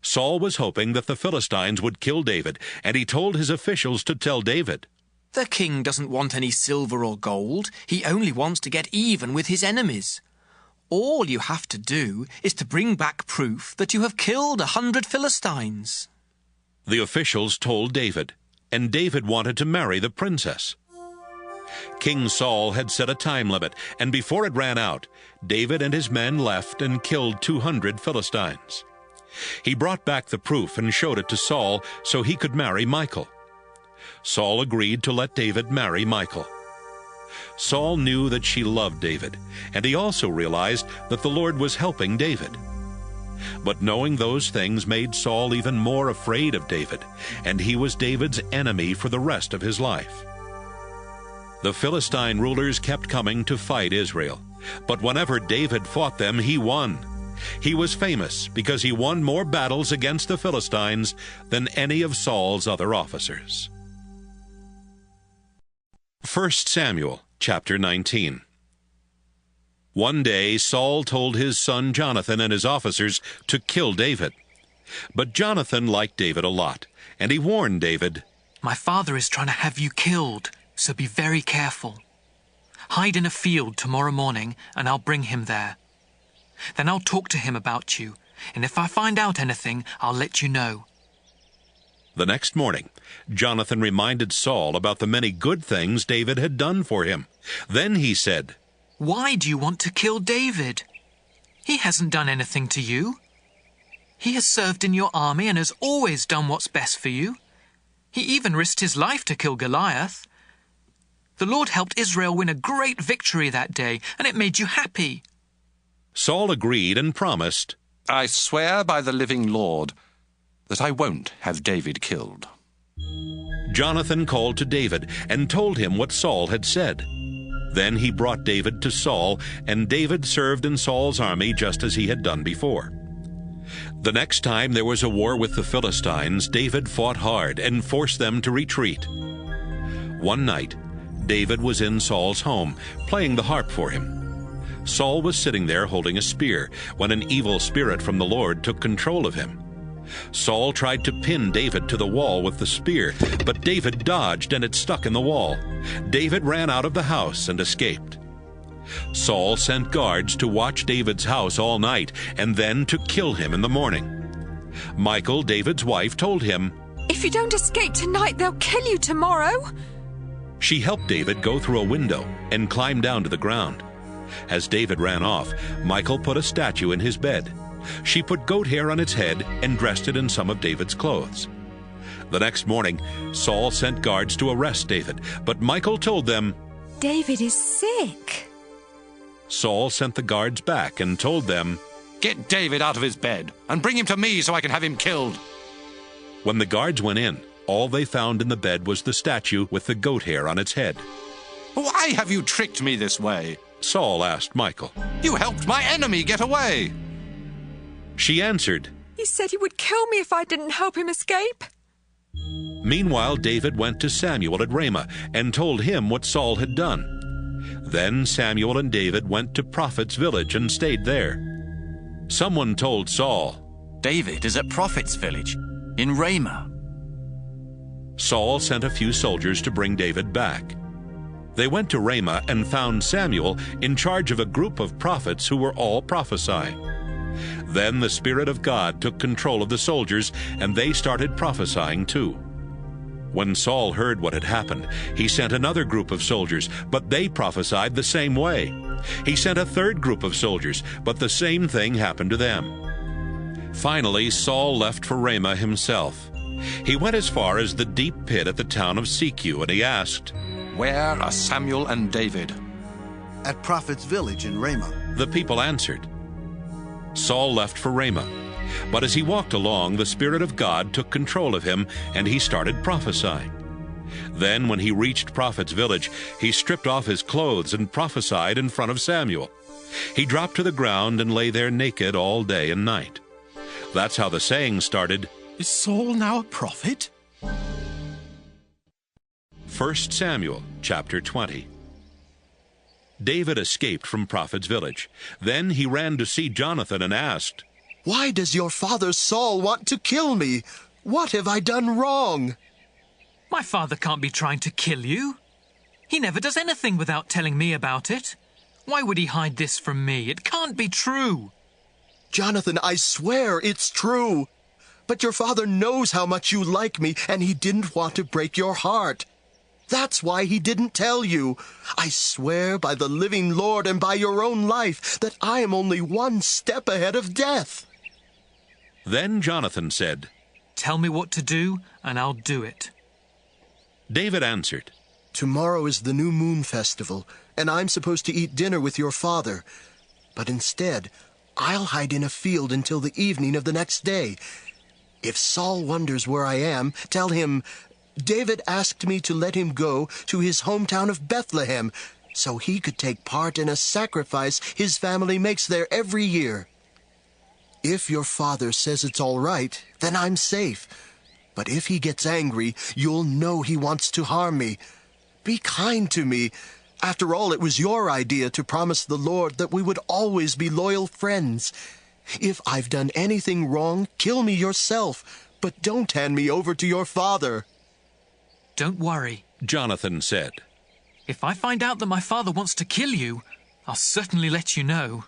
Saul was hoping that the Philistines would kill David, and he told his officials to tell David, "The king doesn't want any silver or gold. He only wants to get even with his enemies. All you have to do is to bring back proof that you have killed 100 Philistines." The officials told David, and David wanted to marry the princess. King Saul had set a time limit, and before it ran out, David and his men left and killed 200 Philistines. He brought back the proof and showed it to Saul so he could marry Michal. Saul agreed to let David marry Michal. Saul knew that she loved David, and he also realized that the Lord was helping David. But knowing those things made Saul even more afraid of David, and he was David's enemy for the rest of his life. The Philistine rulers kept coming to fight Israel, but whenever David fought them, he won. He was famous because he won more battles against the Philistines than any of Saul's other officers. 1 Samuel chapter 19. One day Saul told his son Jonathan and his officers to kill David. But Jonathan liked David a lot, and he warned David, "My father is trying to have you killed, so be very careful. Hide in a field tomorrow morning, and I'll bring him there. Then I'll talk to him about you, and if I find out anything, I'll let you know." The next morning, Jonathan reminded Saul about the many good things David had done for him. Then he said, "Why do you want to kill David? He hasn't done anything to you. He has served in your army and has always done what's best for you. He even risked his life to kill Goliath. The Lord helped Israel win a great victory that day, and it made you happy." Saul agreed and promised, "I swear by the living Lord that I won't have David killed." Jonathan called to David and told him what Saul had said. Then he brought David to Saul, and David served in Saul's army just as he had done before. The next time there was a war with the Philistines, David fought hard and forced them to retreat. One night, David was in Saul's home, playing the harp for him. Saul was sitting there holding a spear when an evil spirit from the Lord took control of him. Saul tried to pin David to the wall with the spear, but David dodged and it stuck in the wall. David ran out of the house and escaped. Saul sent guards to watch David's house all night and then to kill him in the morning. Michal, David's wife, told him, "If you don't escape tonight, they'll kill you tomorrow." She helped David go through a window and climb down to the ground. As David ran off, Michal put a statue in his bed. She put goat hair on its head and dressed it in some of David's clothes. The next morning, Saul sent guards to arrest David, but Michal told them, "David is sick." Saul sent the guards back and told them, "Get David out of his bed and bring him to me so I can have him killed." When the guards went in, all they found in the bed was the statue with the goat hair on its head. "Why have you tricked me this way?" Saul asked Michal. "You helped my enemy get away." She answered, "He said he would kill me if I didn't help him escape." Meanwhile, David went to Samuel at Ramah and told him what Saul had done. Then Samuel and David went to Prophet's village and stayed there. Someone told Saul, "David is at Prophet's village in Ramah." Saul sent a few soldiers to bring David back. They went to Ramah and found Samuel in charge of a group of prophets who were all prophesying. Then the Spirit of God took control of the soldiers, and they started prophesying too. When Saul heard what had happened, he sent another group of soldiers, but they prophesied the same way. He sent a third group of soldiers, but the same thing happened to them. Finally, Saul left for Ramah himself. He went as far as the deep pit at the town of Seku, and he asked, "Where are Samuel and David?" "At Prophet's village in Ramah." The people answered. Saul left for Ramah, but as he walked along, the Spirit of God took control of him, and he started prophesying. Then, when he reached Prophet's village, he stripped off his clothes and prophesied in front of Samuel. He dropped to the ground and lay there naked all day and night. That's how the saying started, "Is Saul now a prophet?" 1 Samuel chapter 20. David escaped from Prophet's village. Then he ran to see Jonathan and asked, "Why does your father Saul want to kill me? What have I done wrong?" "My father can't be trying to kill you. He never does anything without telling me about it. Why would he hide this from me? It can't be true." "Jonathan, I swear it's true. But your father knows how much you like me, and he didn't want to break your heart. That's why he didn't tell you. I swear by the living Lord and by your own life that I am only one step ahead of death." Then Jonathan said, "Tell me what to do, and I'll do it." David answered, "Tomorrow is the new moon festival, and I'm supposed to eat dinner with your father. But instead, I'll hide in a field until the evening of the next day. If Saul wonders where I am, tell him, 'David asked me to let him go to his hometown of Bethlehem, so he could take part in a sacrifice his family makes there every year.' If your father says it's all right, then I'm safe. But if he gets angry, you'll know he wants to harm me. Be kind to me. After all, it was your idea to promise the Lord that we would always be loyal friends. If I've done anything wrong, kill me yourself, but don't hand me over to your father." "Don't worry," Jonathan said. "If I find out that my father wants to kill you, I'll certainly let you know."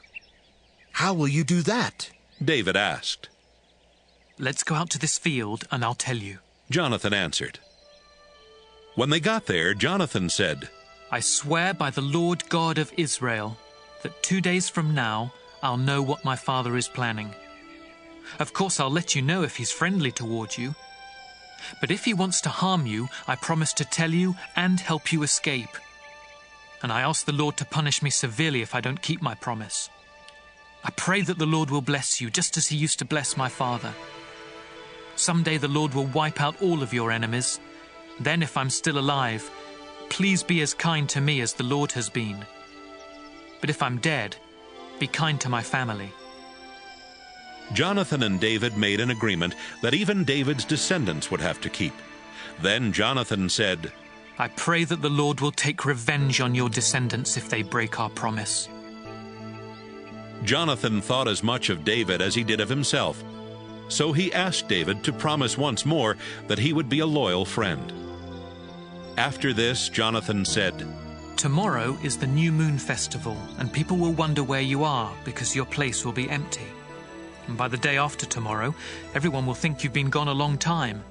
"How will you do that?" David asked. "Let's go out to this field, and I'll tell you." Jonathan answered. When they got there, Jonathan said, "I swear by the Lord God of Israel that 2 days from now I'll know what my father is planning. Of course, I'll let you know if he's friendly toward you. But if he wants to harm you, I promise to tell you and help you escape. And I ask the Lord to punish me severely if I don't keep my promise. I pray that the Lord will bless you just as he used to bless my father. Someday the Lord will wipe out all of your enemies. Then, if I'm still alive, please be as kind to me as the Lord has been. But if I'm dead, be kind to my family." Jonathan and David made an agreement that even David's descendants would have to keep. Then Jonathan said, "I pray that the Lord will take revenge on your descendants if they break our promise." Jonathan thought as much of David as he did of himself, so he asked David to promise once more that he would be a loyal friend. After this, Jonathan said, "Tomorrow is the new moon festival, and people will wonder where you are because your place will be empty. And by the day after tomorrow, everyone will think you've been gone a long time.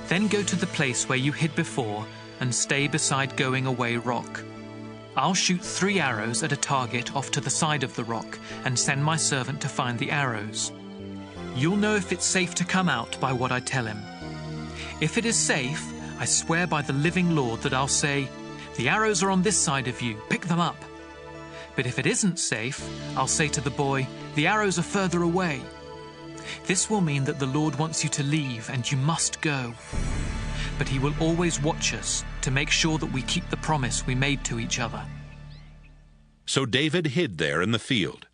Then go to the place where you hid before and stay beside Going Away Rock. I'll shoot 3 arrows at a target off to the side of the rock and send my servant to find the arrows. You'll know if it's safe to come out by what I tell him. If it is safe, I swear by the living Lord that I'll say, 'The arrows are on this side of you, pick them up.' But if it isn't safe, I'll say to the boy, 'The arrows are further away.' This will mean that the Lord wants you to leave and you must go. But he will always watch us to make sure that we keep the promise we made to each other." So David hid there in the field.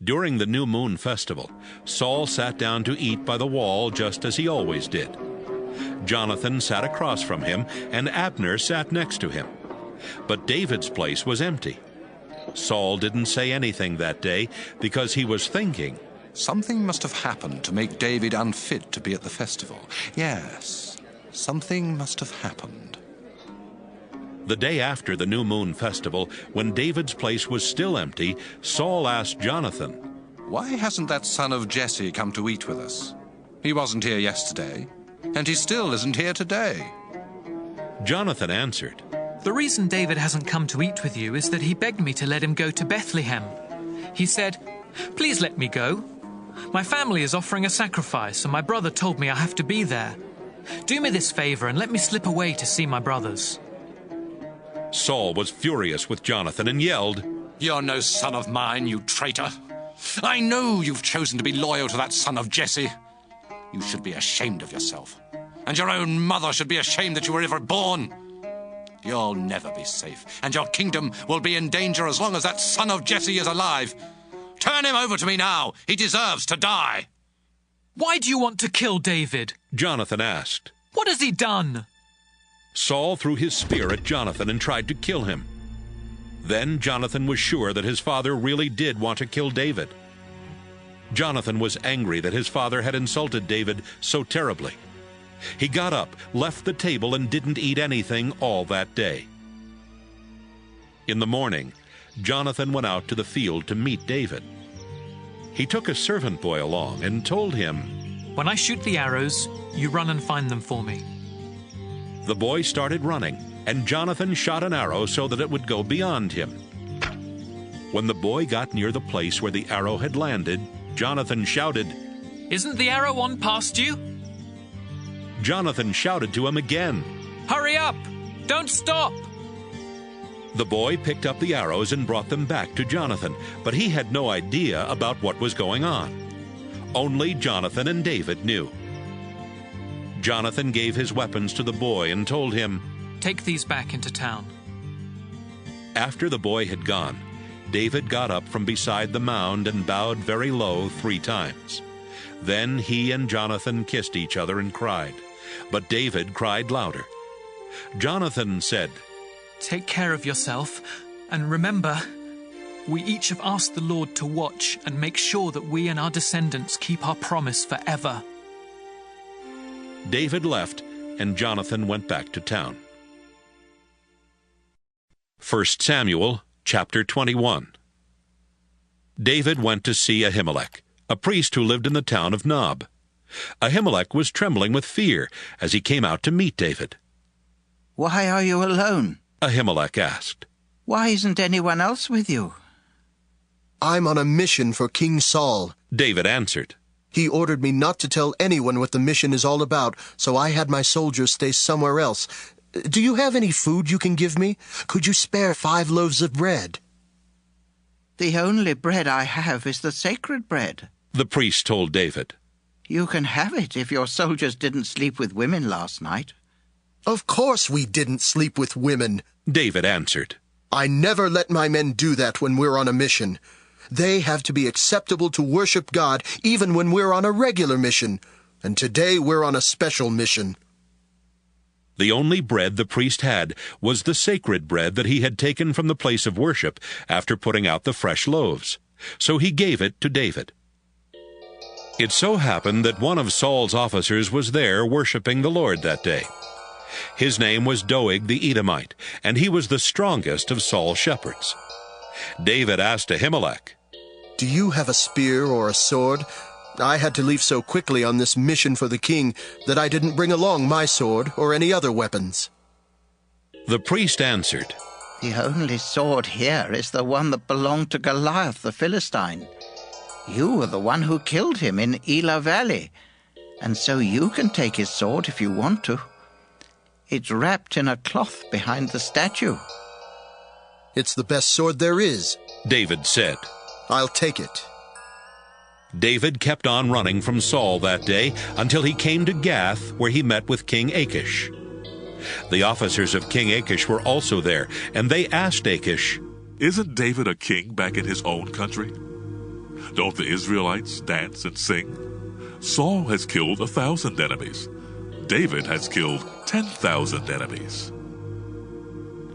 During the new moon festival, Saul sat down to eat by the wall just as he always did. Jonathan sat across from him, and Abner sat next to him. But David's place was empty. Saul didn't say anything that day because he was thinking, "Something must have happened to make David unfit to be at the festival. Yes, something must have happened." The day after the new moon festival, when David's place was still empty, Saul asked Jonathan, "Why hasn't that son of Jesse come to eat with us? He wasn't here yesterday, and he still isn't here today." Jonathan answered, "The reason David hasn't come to eat with you is that he begged me to let him go to Bethlehem. He said, 'Please let me go. My family is offering a sacrifice, and my brother told me I have to be there. Do me this favor and let me slip away to see my brothers.'" Saul was furious with Jonathan and yelled, "You're no son of mine, you traitor. I know you've chosen to be loyal to that son of Jesse. You should be ashamed of yourself. And your own mother should be ashamed that you were ever born. You'll never be safe, and your kingdom will be in danger as long as that son of Jesse is alive. Turn him over to me now. He deserves to die." "Why do you want to kill David?" Jonathan asked. "What has he done?" Saul threw his spear at Jonathan and tried to kill him. Then Jonathan was sure that his father really did want to kill David. Jonathan was angry that his father had insulted David so terribly. He got up, left the table, and didn't eat anything all that day. In the morning, Jonathan went out to the field to meet David. He took a servant boy along and told him, "When I shoot the arrows, you run and find them for me." The boy started running, and Jonathan shot an arrow so that it would go beyond him. When the boy got near the place where the arrow had landed, Jonathan shouted, "Isn't the arrow on past you?" Jonathan shouted to him again, "Hurry up! Don't stop!" The boy picked up the arrows and brought them back to Jonathan, but he had no idea about what was going on. Only Jonathan and David knew. Jonathan gave his weapons to the boy and told him, "Take these back into town." After the boy had gone, David got up from beside the mound and bowed very low 3 times. Then he and Jonathan kissed each other and cried, but David cried louder. Jonathan said, "Take care of yourself, and remember, we each have asked the Lord to watch and make sure that we and our descendants keep our promise forever." David left, and Jonathan went back to town. 1 Samuel chapter 21. David went to see Ahimelech, a priest who lived in the town of Nob. Ahimelech was trembling with fear as he came out to meet David. "Why are you alone?" Ahimelech asked. "Why isn't anyone else with you?" "I'm on a mission for King Saul," David answered. "He ordered me not to tell anyone what the mission is all about, so I had my soldiers stay somewhere else. Do you have any food you can give me? Could you spare 5 loaves of bread?" "The only bread I have is the sacred bread," the priest told David. "You can have it if your soldiers didn't sleep with women last night." "Of course we didn't sleep with women," David answered. "I never let my men do that when we're on a mission. They have to be acceptable to worship God even when we're on a regular mission, and today we're on a special mission." The only bread the priest had was the sacred bread that he had taken from the place of worship after putting out the fresh loaves, so he gave it to David. It so happened that one of Saul's officers was there worshiping the Lord that day. His name was Doeg the Edomite, and he was the strongest of Saul's shepherds. David asked Ahimelech, "Do you have a spear or a sword? I had to leave so quickly on this mission for the king that I didn't bring along my sword or any other weapons." The priest answered, "The only sword here is the one that belonged to Goliath the Philistine. You were the one who killed him in Elah Valley, and so you can take his sword if you want to. It's wrapped in a cloth behind the statue." "It's the best sword there is," David said. "I'll take it." David kept on running from Saul that day until he came to Gath, where he met with King Achish. The officers of King Achish were also there, and they asked Achish, "Isn't David a king back in his own country? Don't the Israelites dance and sing? Saul has killed 1,000 enemies. David has killed 10,000 enemies."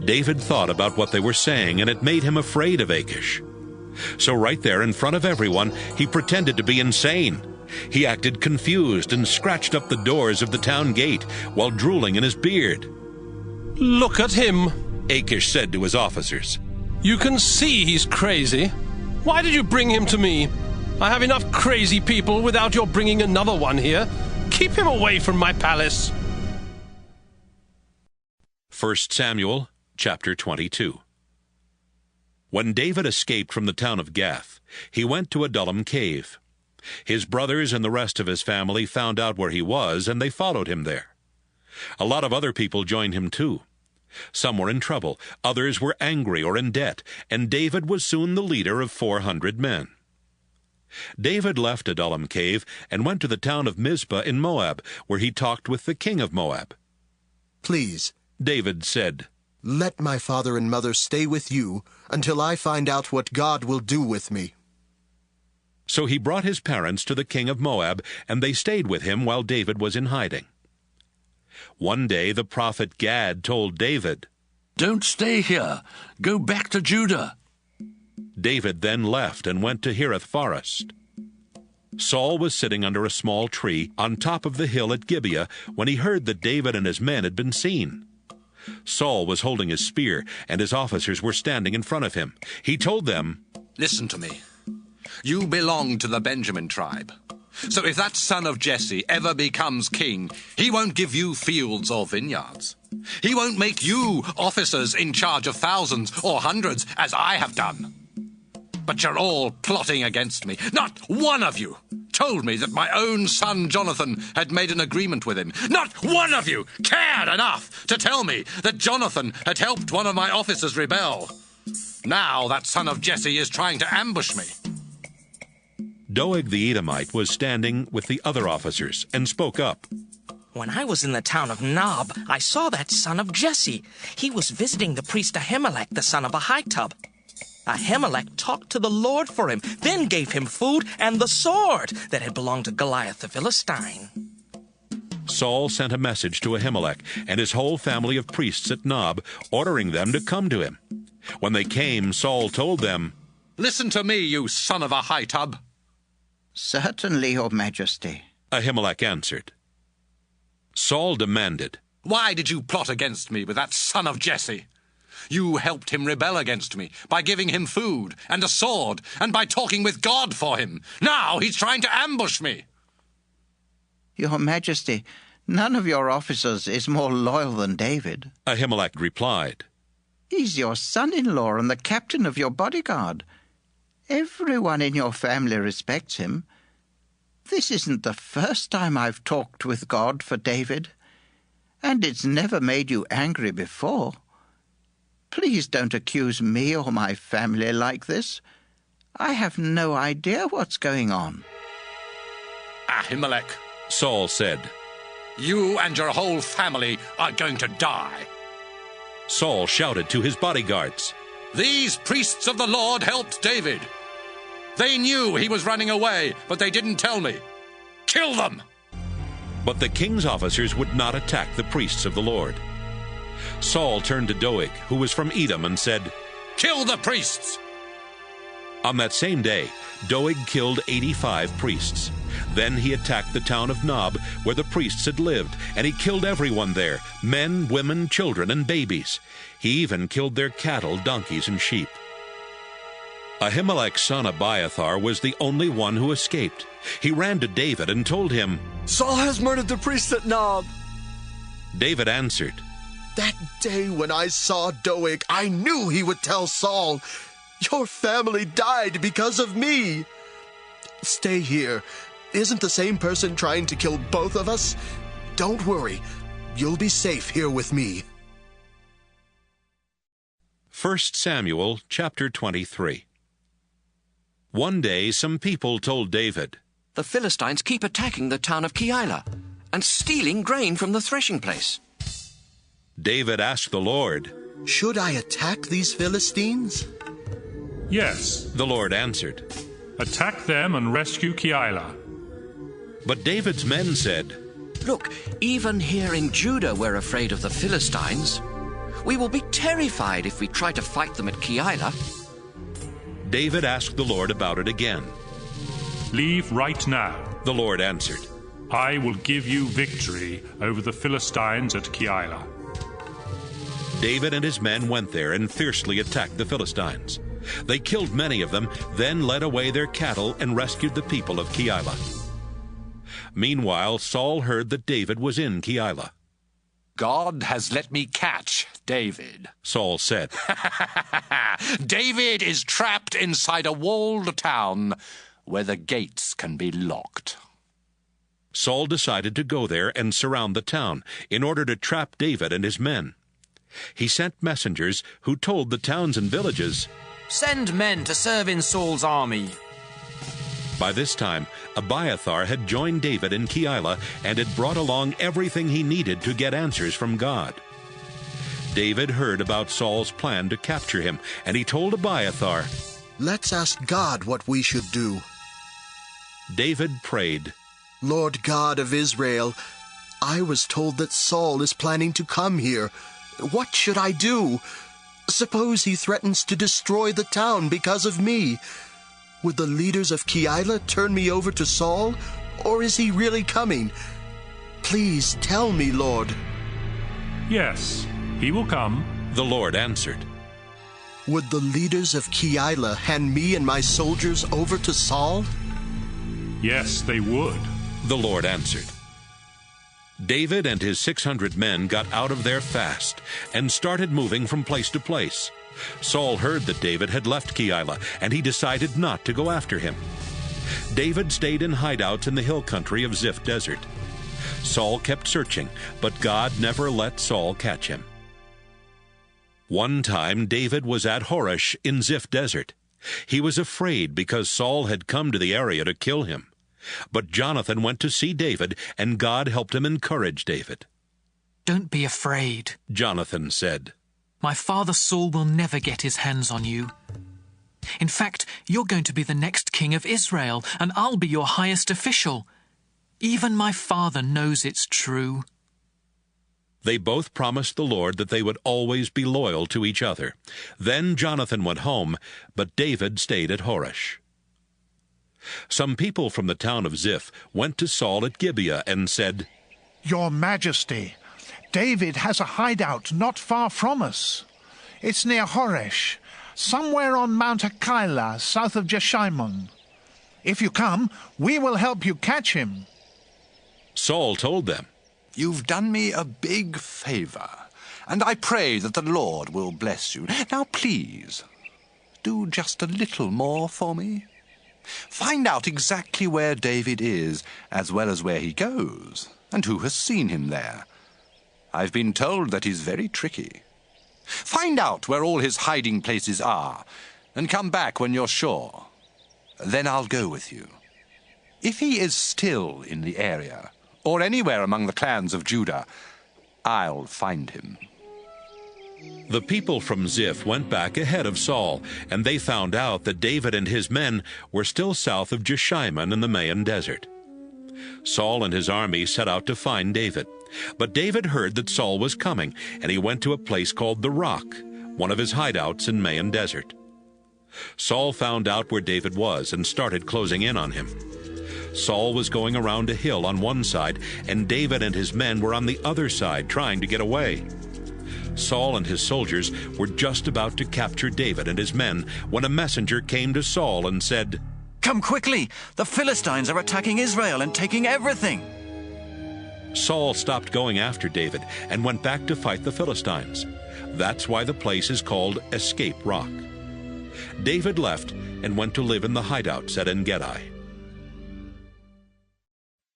David thought about what they were saying, and it made him afraid of Achish. So right there in front of everyone, he pretended to be insane. He acted confused and scratched up the doors of the town gate while drooling in his beard. "Look at him," Achish said to his officers. "You can see he's crazy. Why did you bring him to me? I have enough crazy people without your bringing another one here. Keep him away from my palace." 1 Samuel chapter 22. When David escaped from the town of Gath, he went to Adullam cave. His brothers and the rest of his family found out where he was, and they followed him there. A lot of other people joined him too. Some were in trouble, others were angry or in debt, and David was soon the leader of 400 men. David left Adullam cave and went to the town of Mizpah in Moab, where he talked with the king of Moab. "Please," David said, "let my father and mother stay with you until I find out what God will do with me." So he brought his parents to the king of Moab, and they stayed with him while David was in hiding. One day the prophet Gad told David, "Don't stay here. Go back to Judah." David then left and went to Hereth Forest. Saul was sitting under a small tree on top of the hill at Gibeah when he heard that David and his men had been seen. Saul was holding his spear, and his officers were standing in front of him. He told them, "Listen to me. You belong to the Benjamin tribe. So if that son of Jesse ever becomes king, he won't give you fields or vineyards. He won't make you officers in charge of thousands or hundreds, as I have done. But you're all plotting against me. Not one of you told me that my own son Jonathan had made an agreement with him. Not one of you cared enough to tell me that Jonathan had helped one of my officers rebel. Now that son of Jesse is trying to ambush me. Doeg the Edomite was standing with the other officers and spoke up. When I was in the town of Nob, I saw that son of Jesse. He was visiting the priest Ahimelech, the son of Ahitub. Ahimelech talked to the Lord for him, then gave him food and the sword that had belonged to Goliath the Philistine. Saul sent a message to Ahimelech and his whole family of priests at Nob, ordering them to come to him. When they came, Saul told them, "Listen to me, you son of Ahitub." "Certainly, Your Majesty," Ahimelech answered. Saul demanded, "Why did you plot against me with that son of Jesse? You helped him rebel against me by giving him food and a sword and by talking with God for him. Now he's trying to ambush me." "Your Majesty, none of your officers is more loyal than David," Ahimelech replied. "He's your son-in-law and the captain of your bodyguard. Everyone in your family respects him. This isn't the first time I've talked with God for David, and it's never made you angry before. Please don't accuse me or my family like this. I have no idea what's going on." "Ahimelech," Saul said, "you and your whole family are going to die." Saul shouted to his bodyguards, "These priests of the Lord helped David. They knew he was running away, but they didn't tell me. Kill them!" But the king's officers would not attack the priests of the Lord. Saul turned to Doeg, who was from Edom, and said, "Kill the priests!" On that same day, Doeg killed 85 priests. Then he attacked the town of Nob, where the priests had lived, and he killed everyone there, men, women, children, and babies. He even killed their cattle, donkeys, and sheep. Ahimelech's son Abiathar was the only one who escaped. He ran to David and told him, "Saul has murdered the priests at Nob." David answered, "That day when I saw Doeg, I knew he would tell Saul. Your family died because of me. Stay here. Isn't the same person trying to kill both of us? Don't worry. You'll be safe here with me." 1 Samuel chapter 23. One day some people told David, "The Philistines keep attacking the town of Keilah and stealing grain from the threshing place." David asked the Lord, "Should I attack these Philistines?" "Yes," the Lord answered. "Attack them and rescue Keilah." But David's men said, "Look, even here in Judah we're afraid of the Philistines. We will be terrified if we try to fight them at Keilah." David asked the Lord about it again. "Leave right now," the Lord answered. "I will give you victory over the Philistines at Keilah." David and his men went there and fiercely attacked the Philistines. They killed many of them, then led away their cattle and rescued the people of Keilah. Meanwhile, Saul heard that David was in Keilah. "God has let me catch David," Saul said. "David is trapped inside a walled town where the gates can be locked." Saul decided to go there and surround the town in order to trap David and his men. He sent messengers who told the towns and villages, "Send men to serve in Saul's army." By this time, Abiathar had joined David in Keilah and had brought along everything he needed to get answers from God. David heard about Saul's plan to capture him, and he told Abiathar, "Let's ask God what we should do." David prayed, "Lord God of Israel, I was told that Saul is planning to come here. What should I do? Suppose he threatens to destroy the town because of me. Would the leaders of Keilah turn me over to Saul, or is he really coming? Please tell me, Lord." "Yes, he will come," the Lord answered. "Would the leaders of Keilah hand me and my soldiers over to Saul?" Yes, they would. The Lord answered. David and his 600 men got out of there fast and started moving from place to place. Saul heard that David had left Keilah, and he decided not to go after him. David stayed in hideouts in the hill country of Ziph Desert. Saul kept searching, but God never let Saul catch him. One time David was at Horesh in Ziph Desert. He was afraid because Saul had come to the area to kill him. But Jonathan went to see David, and God helped him encourage David. "Don't be afraid," Jonathan said. "My father Saul will never get his hands on you. In fact, you're going to be the next king of Israel, and I'll be your highest official. Even my father knows it's true." They both promised the Lord that they would always be loyal to each other. Then Jonathan went home, but David stayed at Horesh. Some people from the town of Ziph went to Saul at Gibeah and said, "Your Majesty, David has a hideout not far from us. It's near Horesh, somewhere on Mount Keilah, south of Jeshimon. If you come, we will help you catch him." Saul told them, "You've done me a big favor, and I pray that the Lord will bless you. Now please, do just a little more for me. Find out exactly where David is, as well as where he goes, and who has seen him there. I've been told that he's very tricky. Find out where all his hiding places are, and come back when you're sure. Then I'll go with you. If he is still in the area, or anywhere among the clans of Judah, I'll find him." The people from Ziph went back ahead of Saul, and they found out that David and his men were still south of Jeshimon in the Maon Desert. Saul and his army set out to find David, but David heard that Saul was coming, and he went to a place called the Rock, one of his hideouts in Maon Desert. Saul found out where David was and started closing in on him. Saul was going around a hill on one side, and David and his men were on the other side trying to get away. Saul and his soldiers were just about to capture David and his men when a messenger came to Saul and said, "Come quickly! The Philistines are attacking Israel and taking everything!" Saul stopped going after David and went back to fight the Philistines. That's why the place is called Escape Rock. David left and went to live in the hideouts at En-Gedi.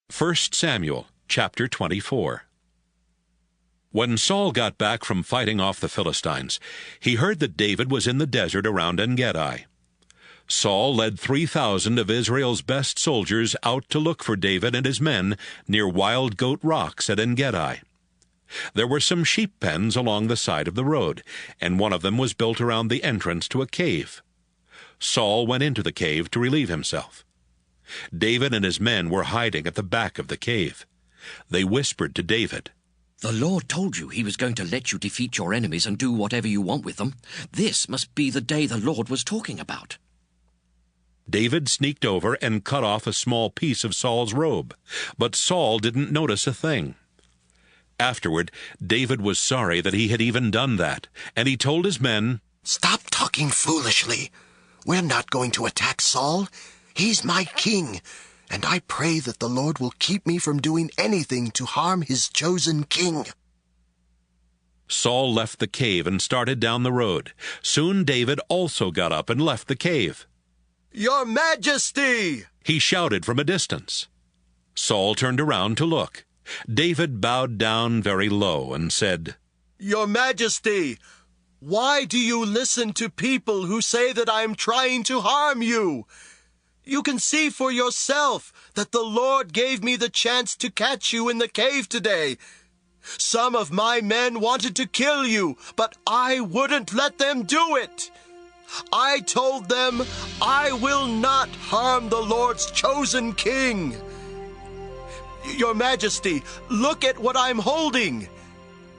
1 Samuel chapter 24. When Saul got back from fighting off the Philistines, he heard that David was in the desert around En-Gedi. Saul led 3,000 of Israel's best soldiers out to look for David and his men near Wild Goat Rocks at En-Gedi. There were some sheep pens along the side of the road, and one of them was built around the entrance to a cave. Saul went into the cave to relieve himself. David and his men were hiding at the back of the cave. They whispered to David, "The Lord told you he was going to let you defeat your enemies and do whatever you want with them. This must be the day the Lord was talking about." David sneaked over and cut off a small piece of Saul's robe, but Saul didn't notice a thing. Afterward, David was sorry that he had even done that, and he told his men, "Stop talking foolishly. We're not going to attack Saul. He's my king, and I pray that the Lord will keep me from doing anything to harm his chosen king." Saul left the cave and started down the road. Soon David also got up and left the cave. "Your Majesty!" he shouted from a distance. Saul turned around to look. David bowed down very low and said, "Your Majesty, why do you listen to people who say that I am trying to harm you? You can see for yourself that the Lord gave me the chance to catch you in the cave today. Some of my men wanted to kill you, but I wouldn't let them do it. I told them, I will not harm the Lord's chosen king. Your Majesty, look at what I'm holding.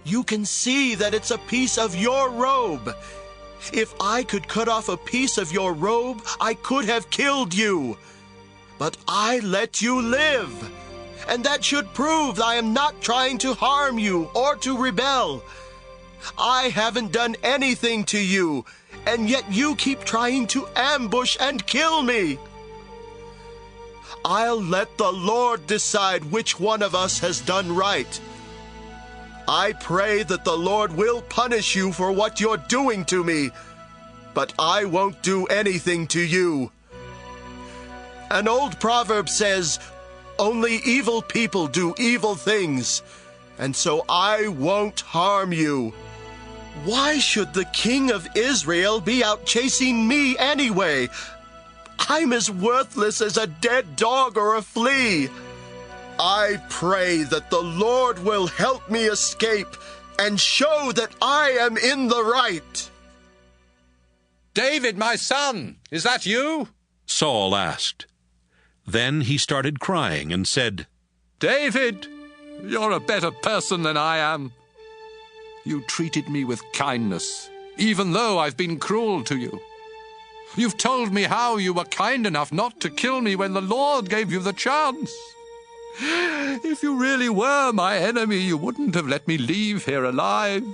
You can see that it's a piece of your robe. If I could cut off a piece of your robe, I could have killed you. But I let you live. And that should prove I am not trying to harm you or to rebel. I haven't done anything to you, and yet you keep trying to ambush and kill me. I'll let the Lord decide which one of us has done right. I pray that the Lord will punish you for what you're doing to me, but I won't do anything to you. An old proverb says, only evil people do evil things, and so I won't harm you. Why should the king of Israel be out chasing me anyway? I'm as worthless as a dead dog or a flea. I pray that the Lord will help me escape and show that I am in the right. David, my son, is that you? Saul asked. Then he started crying and said, David, you're a better person than I am. You treated me with kindness, even though I've been cruel to you. You've told me how you were kind enough not to kill me when the Lord gave you the chance. If you really were my enemy, you wouldn't have let me leave here alive.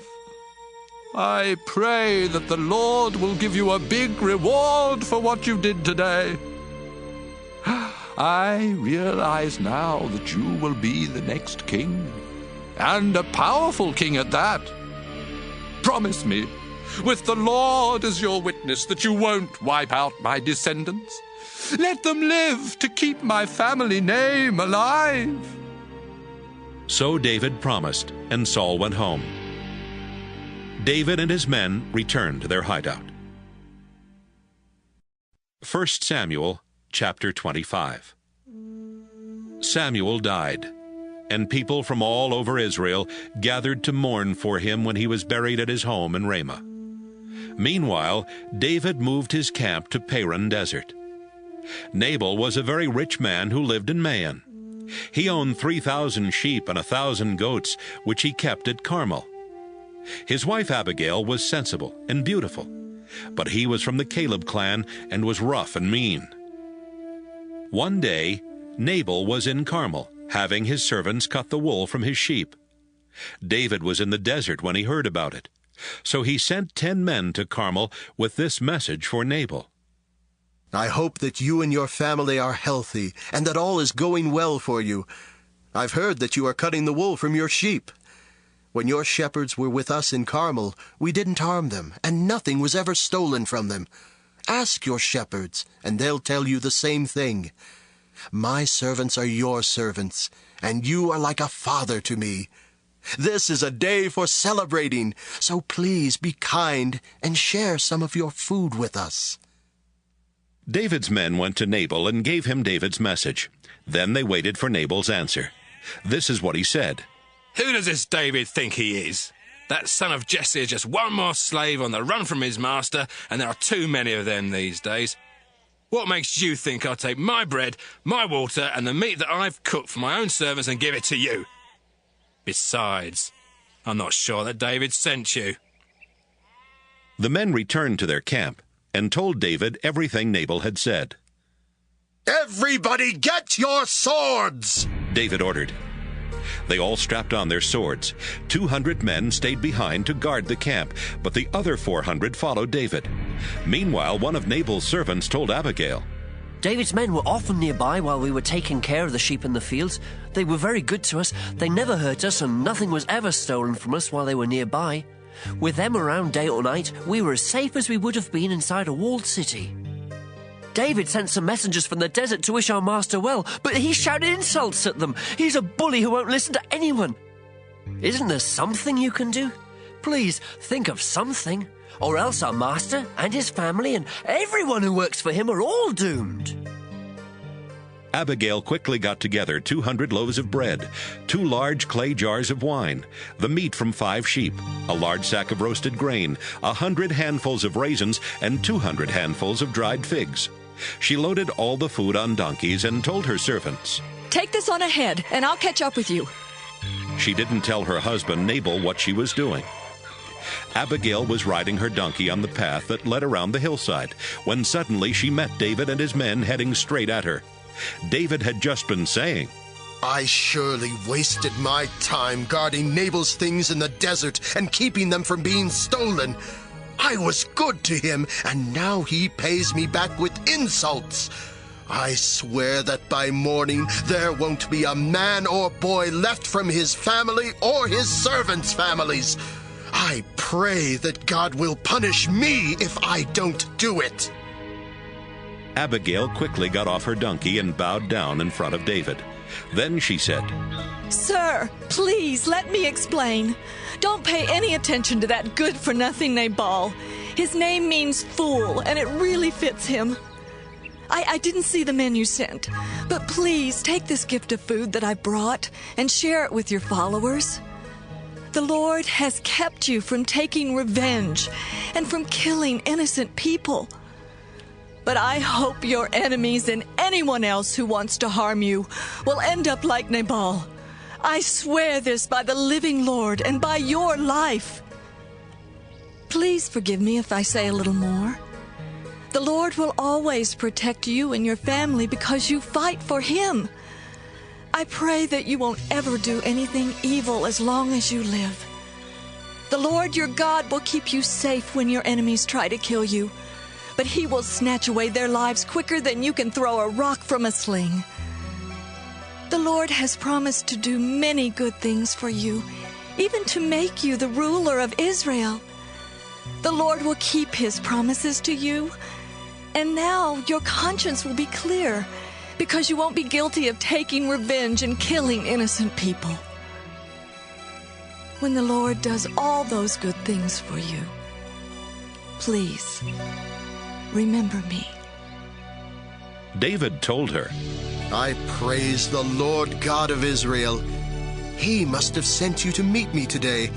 I pray that the Lord will give you a big reward for what you did today. I realize now that you will be the next king, and a powerful king at that. Promise me, with the Lord as your witness, that you won't wipe out my descendants. Let them live to keep my family name alive. So David promised, and Saul went home. David and his men returned to their hideout. 1 Samuel chapter 25. Samuel died, and people from all over Israel gathered to mourn for him when he was buried at his home in Ramah. Meanwhile, David moved his camp to Paran Desert. Nabal was a very rich man who lived in Maon. He owned 3,000 sheep and 1,000 goats, which he kept at Carmel. His wife Abigail was sensible and beautiful, but he was from the Caleb clan and was rough and mean. One day, Nabal was in Carmel, having his servants cut the wool from his sheep. David was in the desert when he heard about it, so he sent 10 men to Carmel with this message for Nabal. I hope that you and your family are healthy, and that all is going well for you. I've heard that you are cutting the wool from your sheep. When your shepherds were with us in Carmel, we didn't harm them, and nothing was ever stolen from them. Ask your shepherds, and they'll tell you the same thing. My servants are your servants, and you are like a father to me. This is a day for celebrating, so please be kind and share some of your food with us. David's men went to Nabal and gave him David's message. Then they waited for Nabal's answer. This is what he said. Who does this David think he is? That son of Jesse is just one more slave on the run from his master, and there are too many of them these days. What makes you think I'll take my bread, my water, and the meat that I've cooked for my own servants and give it to you? Besides, I'm not sure that David sent you. The men returned to their camp and told David everything Nabal had said. Everybody get your swords! David ordered. They all strapped on their swords. 200 men stayed behind to guard the camp, but the other 400 followed David. Meanwhile, one of Nabal's servants told Abigail, David's men were often nearby while we were taking care of the sheep in the fields. They were very good to us. They never hurt us, and nothing was ever stolen from us while they were nearby. With them around day or night, we were as safe as we would have been inside a walled city. David sent some messengers from the desert to wish our master well, but he shouted insults at them. He's a bully who won't listen to anyone. Isn't there something you can do? Please think of something, or else our master and his family and everyone who works for him are all doomed. Abigail quickly got together 200 loaves of bread, 2 large clay jars of wine, the meat from 5 sheep, a large sack of roasted grain, 100 handfuls of raisins, and 200 handfuls of dried figs. She loaded all the food on donkeys and told her servants, "Take this on ahead, and I'll catch up with you." She didn't tell her husband Nabal what she was doing. Abigail was riding her donkey on the path that led around the hillside, when suddenly she met David and his men heading straight at her. David had just been saying, I surely wasted my time guarding Nabal's things in the desert and keeping them from being stolen. I was good to him, and now he pays me back with insults. I swear that by morning there won't be a man or boy left from his family or his servants' families. I pray that God will punish me if I don't do it." Abigail quickly got off her donkey and bowed down in front of David. Then she said, "Sir, please let me explain. Don't pay any attention to that good-for-nothing Nabal. His name means fool, and it really fits him. I didn't see the men you sent, but please take this gift of food that I brought and share it with your followers. The Lord has kept you from taking revenge and from killing innocent people. But I hope your enemies and anyone else who wants to harm you will end up like Nabal. I swear this by the living Lord and by your life. Please forgive me if I say a little more. The Lord will always protect you and your family because you fight for Him. I pray that you won't ever do anything evil as long as you live. The Lord your God will keep you safe when your enemies try to kill you, but He will snatch away their lives quicker than you can throw a rock from a sling. The Lord has promised to do many good things for you, even to make you the ruler of Israel. The Lord will keep His promises to you, and now your conscience will be clear, because you won't be guilty of taking revenge and killing innocent people. When the Lord does all those good things for you, please remember me." David told her, "I praise the Lord God of Israel. He must have sent you to meet me today,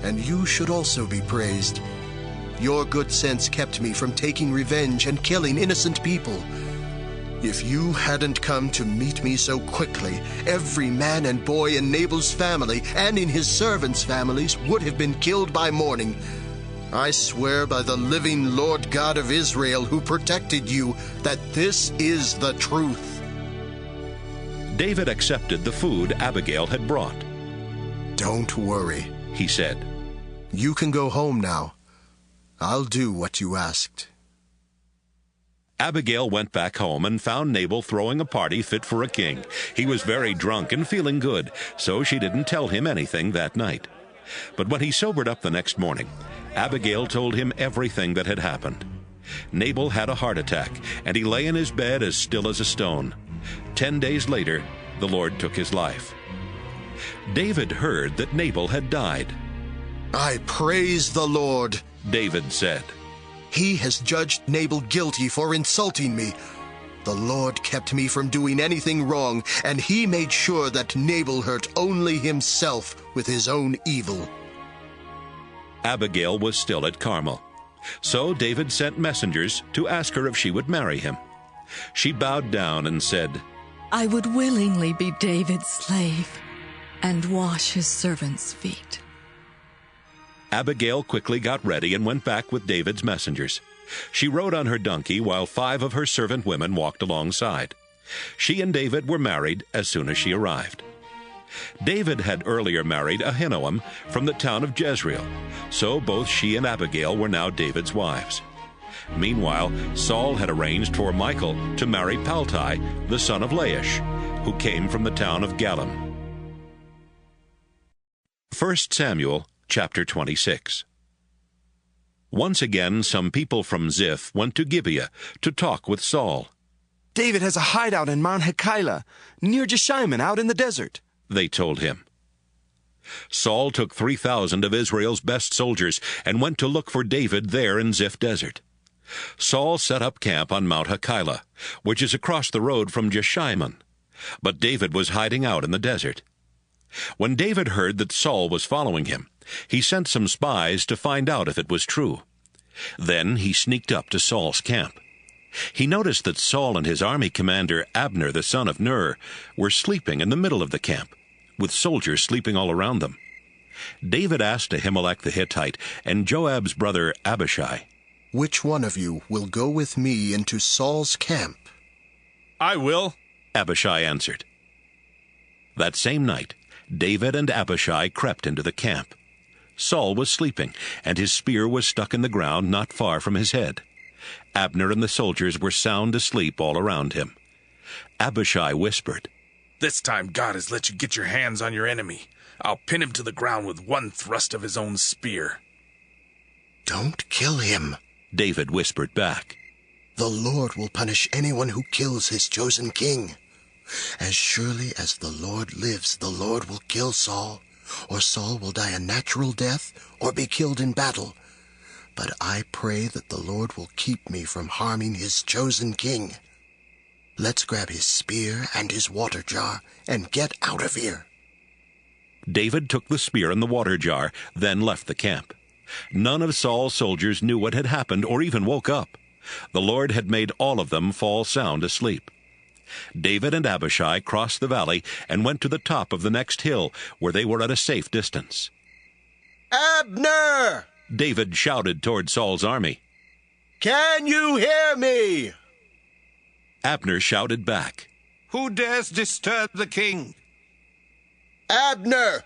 and you should also be praised. Your good sense kept me from taking revenge and killing innocent people. If you hadn't come to meet me so quickly, every man and boy in Nabal's family and in his servants' families would have been killed by morning. I swear by the living Lord God of Israel who protected you that this is the truth." David accepted the food Abigail had brought. "Don't worry," he said. "You can go home now. I'll do what you asked." Abigail went back home and found Nabal throwing a party fit for a king. He was very drunk and feeling good, so she didn't tell him anything that night. But when he sobered up the next morning, Abigail told him everything that had happened. Nabal had a heart attack, and he lay in his bed as still as a stone. 10 days later, the Lord took his life. David heard that Nabal had died. "I praise the Lord," David said. "He has judged Nabal guilty for insulting me. The Lord kept me from doing anything wrong, and He made sure that Nabal hurt only himself with his own evil." Abigail was still at Carmel, so David sent messengers to ask her if she would marry him. She bowed down and said, "I would willingly be David's slave and wash his servants' feet." Abigail quickly got ready and went back with David's messengers. She rode on her donkey while 5 of her servant women walked alongside. She and David were married as soon as she arrived. David had earlier married Ahinoam from the town of Jezreel, so both she and Abigail were now David's wives. Meanwhile, Saul had arranged for Michal to marry Paltai, the son of Laish, who came from the town of Galim. 1 Samuel chapter 26. Once again, some people from Ziph went to Gibeah to talk with Saul. "David has a hideout in Mount Hakeilah, near Jeshimon, out in the desert," they told him. Saul took 3,000 of Israel's best soldiers and went to look for David there in Ziph desert. Saul set up camp on Mount Hakeilah, which is across the road from Jeshimon, but David was hiding out in the desert. When David heard that Saul was following him, he sent some spies to find out if it was true. Then he sneaked up to Saul's camp. He noticed that Saul and his army commander Abner the son of Ner were sleeping in the middle of the camp, with soldiers sleeping all around them. David asked Ahimelech the Hittite and Joab's brother Abishai, "Which one of you will go with me into Saul's camp?" "I will," Abishai answered. That same night, David and Abishai crept into the camp. Saul was sleeping, and his spear was stuck in the ground not far from his head. Abner and the soldiers were sound asleep all around him. Abishai whispered, "This time God has let you get your hands on your enemy. I'll pin him to the ground with one thrust of his own spear." "Don't kill him," David whispered back. "The Lord will punish anyone who kills his chosen king. As surely as the Lord lives, the Lord will kill Saul, or Saul will die a natural death or be killed in battle. But I pray that the Lord will keep me from harming his chosen king. Let's grab his spear and his water jar and get out of here." David took the spear and the water jar, then left the camp. None of Saul's soldiers knew what had happened or even woke up. The Lord had made all of them fall sound asleep. David and Abishai crossed the valley and went to the top of the next hill, where they were at a safe distance. "Abner!" David shouted toward Saul's army. "Can you hear me?" Abner shouted back, "Who dares disturb the king?" "Abner,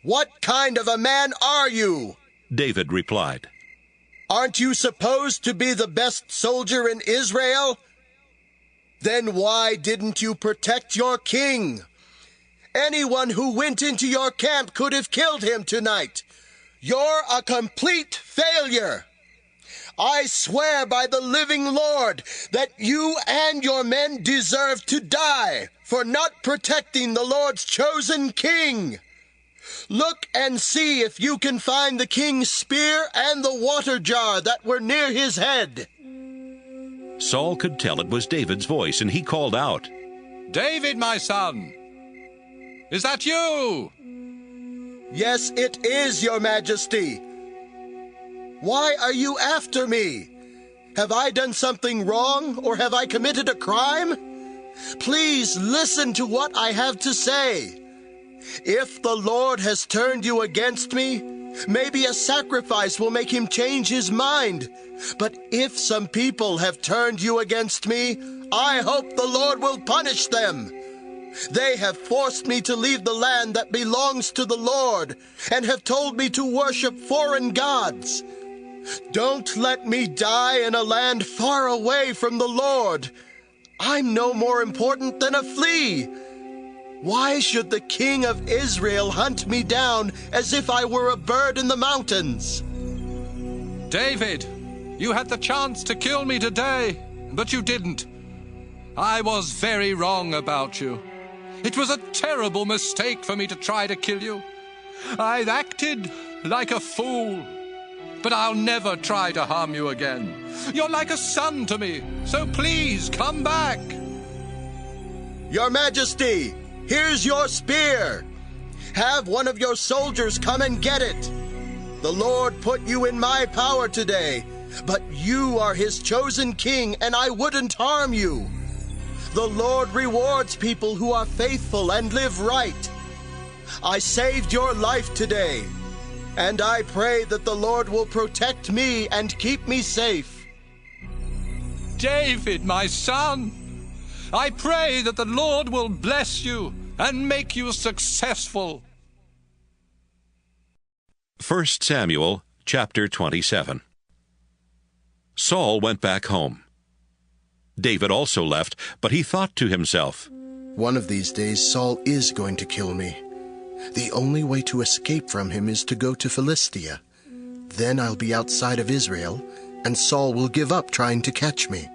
what kind of a man are you?" David replied. "Aren't you supposed to be the best soldier in Israel? Then why didn't you protect your king? Anyone who went into your camp could have killed him tonight. You're a complete failure. I swear by the living Lord that you and your men deserve to die for not protecting the Lord's chosen king. Look and see if you can find the king's spear and the water jar that were near his head." Saul could tell it was David's voice, and he called out, "David, my son! Is that you?" "Yes, it is, your majesty. Why are you after me? Have I done something wrong, or have I committed a crime? Please listen to what I have to say. If the Lord has turned you against me, maybe a sacrifice will make him change his mind. But if some people have turned you against me, I hope the Lord will punish them. They have forced me to leave the land that belongs to the Lord and have told me to worship foreign gods. Don't let me die in a land far away from the Lord. I'm no more important than a flea. Why should the king of Israel hunt me down as if I were a bird in the mountains?" "David, you had the chance to kill me today, but you didn't. I was very wrong about you. It was a terrible mistake for me to try to kill you. I acted like a fool. But I'll never try to harm you again. You're like a son to me, so please come back." "Your Majesty, here's your spear. Have one of your soldiers come and get it. The Lord put you in my power today, but you are his chosen king, and I wouldn't harm you. The Lord rewards people who are faithful and live right. I saved your life today, and I pray that the Lord will protect me and keep me safe." "David, my son, I pray that the Lord will bless you and make you successful." 1 Samuel chapter 27. Saul went back home. David also left, but he thought to himself, "One of these days Saul is going to kill me. The only way to escape from him is to go to Philistia. Then I'll be outside of Israel, and Saul will give up trying to catch me."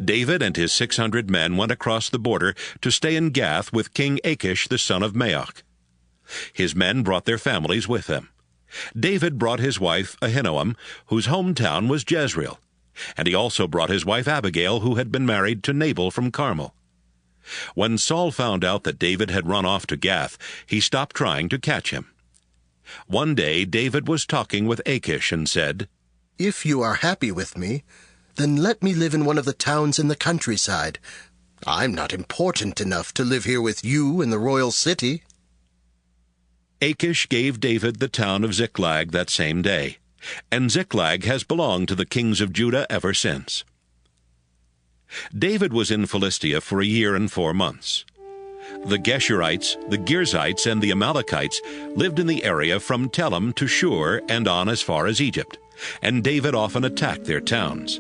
David and his 600 men went across the border to stay in Gath with King Achish the son of Maoch. His men brought their families with them. David brought his wife Ahinoam, whose hometown was Jezreel, and he also brought his wife Abigail, who had been married to Nabal from Carmel. When Saul found out that David had run off to Gath, he stopped trying to catch him. One day David was talking with Achish and said, "If you are happy with me, then let me live in one of the towns in the countryside. I'm not important enough to live here with you in the royal city." Achish gave David the town of Ziklag that same day, and Ziklag has belonged to the kings of Judah ever since. David was in Philistia for a year and 4 months. The Geshurites, the Girzites, and the Amalekites lived in the area from Telem to Shur and on as far as Egypt, and David often attacked their towns.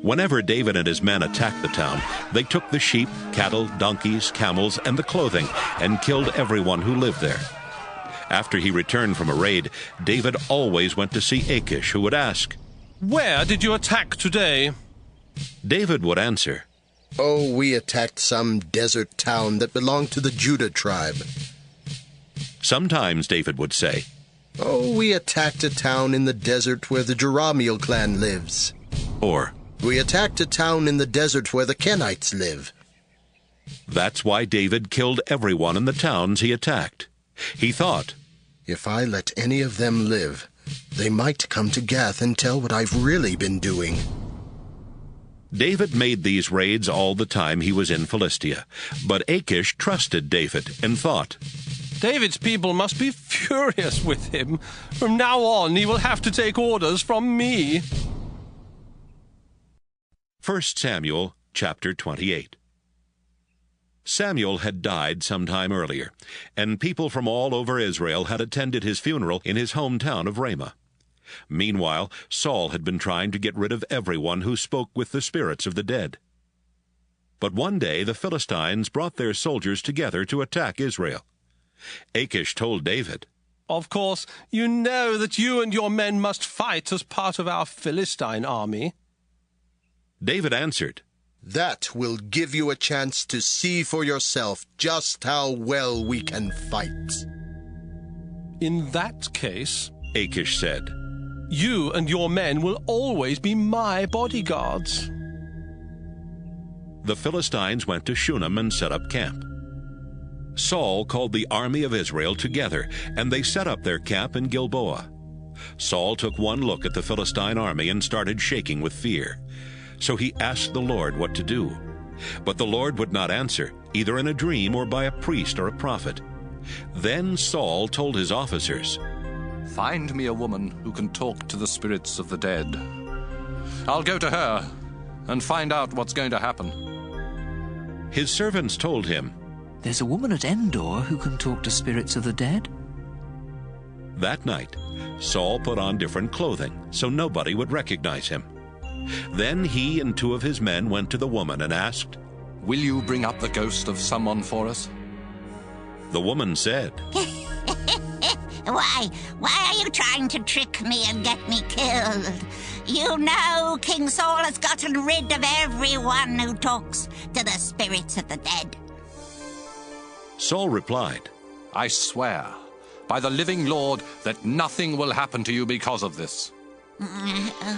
Whenever David and his men attacked the town, they took the sheep, cattle, donkeys, camels, and the clothing, and killed everyone who lived there. After he returned from a raid, David always went to see Achish, who would ask, "Where did you attack today?" David would answer, "Oh, we attacked some desert town that belonged to the Judah tribe." Sometimes David would say, "Oh, we attacked a town in the desert where the Jerahmeel clan lives." Or, "We attacked a town in the desert where the Kenites live." That's why David killed everyone in the towns he attacked. He thought, "If I let any of them live, they might come to Gath and tell what I've really been doing." David made these raids all the time he was in Philistia, but Achish trusted David and thought, David's people must be furious with him. From now on, he will have to take orders from me. 1 Samuel chapter 28. Samuel had died some time earlier, and people from all over Israel had attended his funeral in his hometown of Ramah. Meanwhile, Saul had been trying to get rid of everyone who spoke with the spirits of the dead. But one day the Philistines brought their soldiers together to attack Israel. Achish told David, "Of course, you know that you and your men must fight as part of our Philistine army." David answered, "That will give you a chance to see for yourself just how well we can fight." "In that case," Achish said, "you and your men will always be my bodyguards." The Philistines went to Shunem and set up camp. Saul called the army of Israel together, and they set up their camp in Gilboa. Saul took one look at the Philistine army and started shaking with fear. So he asked the Lord what to do. But the Lord would not answer, either in a dream or by a priest or a prophet. Then Saul told his officers, "Find me a woman who can talk to the spirits of the dead. I'll go to her and find out what's going to happen." His servants told him, "There's a woman at Endor who can talk to spirits of the dead." That night, Saul put on different clothing so nobody would recognize him. Then he and 2 of his men went to the woman and asked, "Will you bring up the ghost of someone for us?" The woman said, Why are you trying to trick me and get me killed? You know King Saul has gotten rid of everyone who talks to the spirits of the dead." Saul replied, "I swear by the living Lord that nothing will happen to you because of this."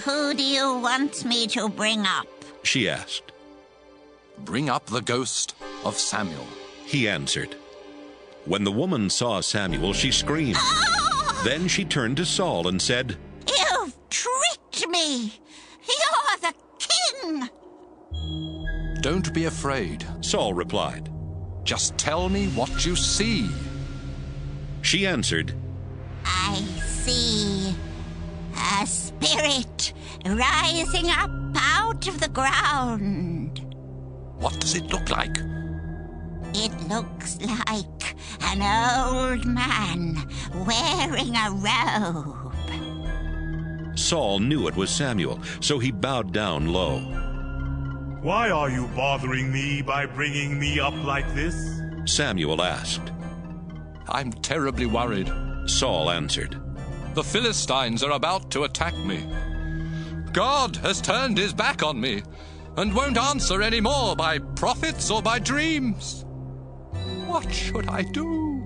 "Who do you want me to bring up?" she asked. "Bring up the ghost of Samuel," he answered. When the woman saw Samuel, she screamed. Then she turned to Saul and said, "You've tricked me! You're the king!" "Don't be afraid," Saul replied. "Just tell me what you see." She answered, "I see a spirit rising up out of the ground." "What does it look like?" "It looks like an old man wearing a robe." Saul knew it was Samuel, so he bowed down low. "Why are you bothering me by bringing me up like this?" Samuel asked. "I'm terribly worried," Saul answered. "The Philistines are about to attack me. God has turned his back on me and won't answer any more by prophets or by dreams. What should I do?"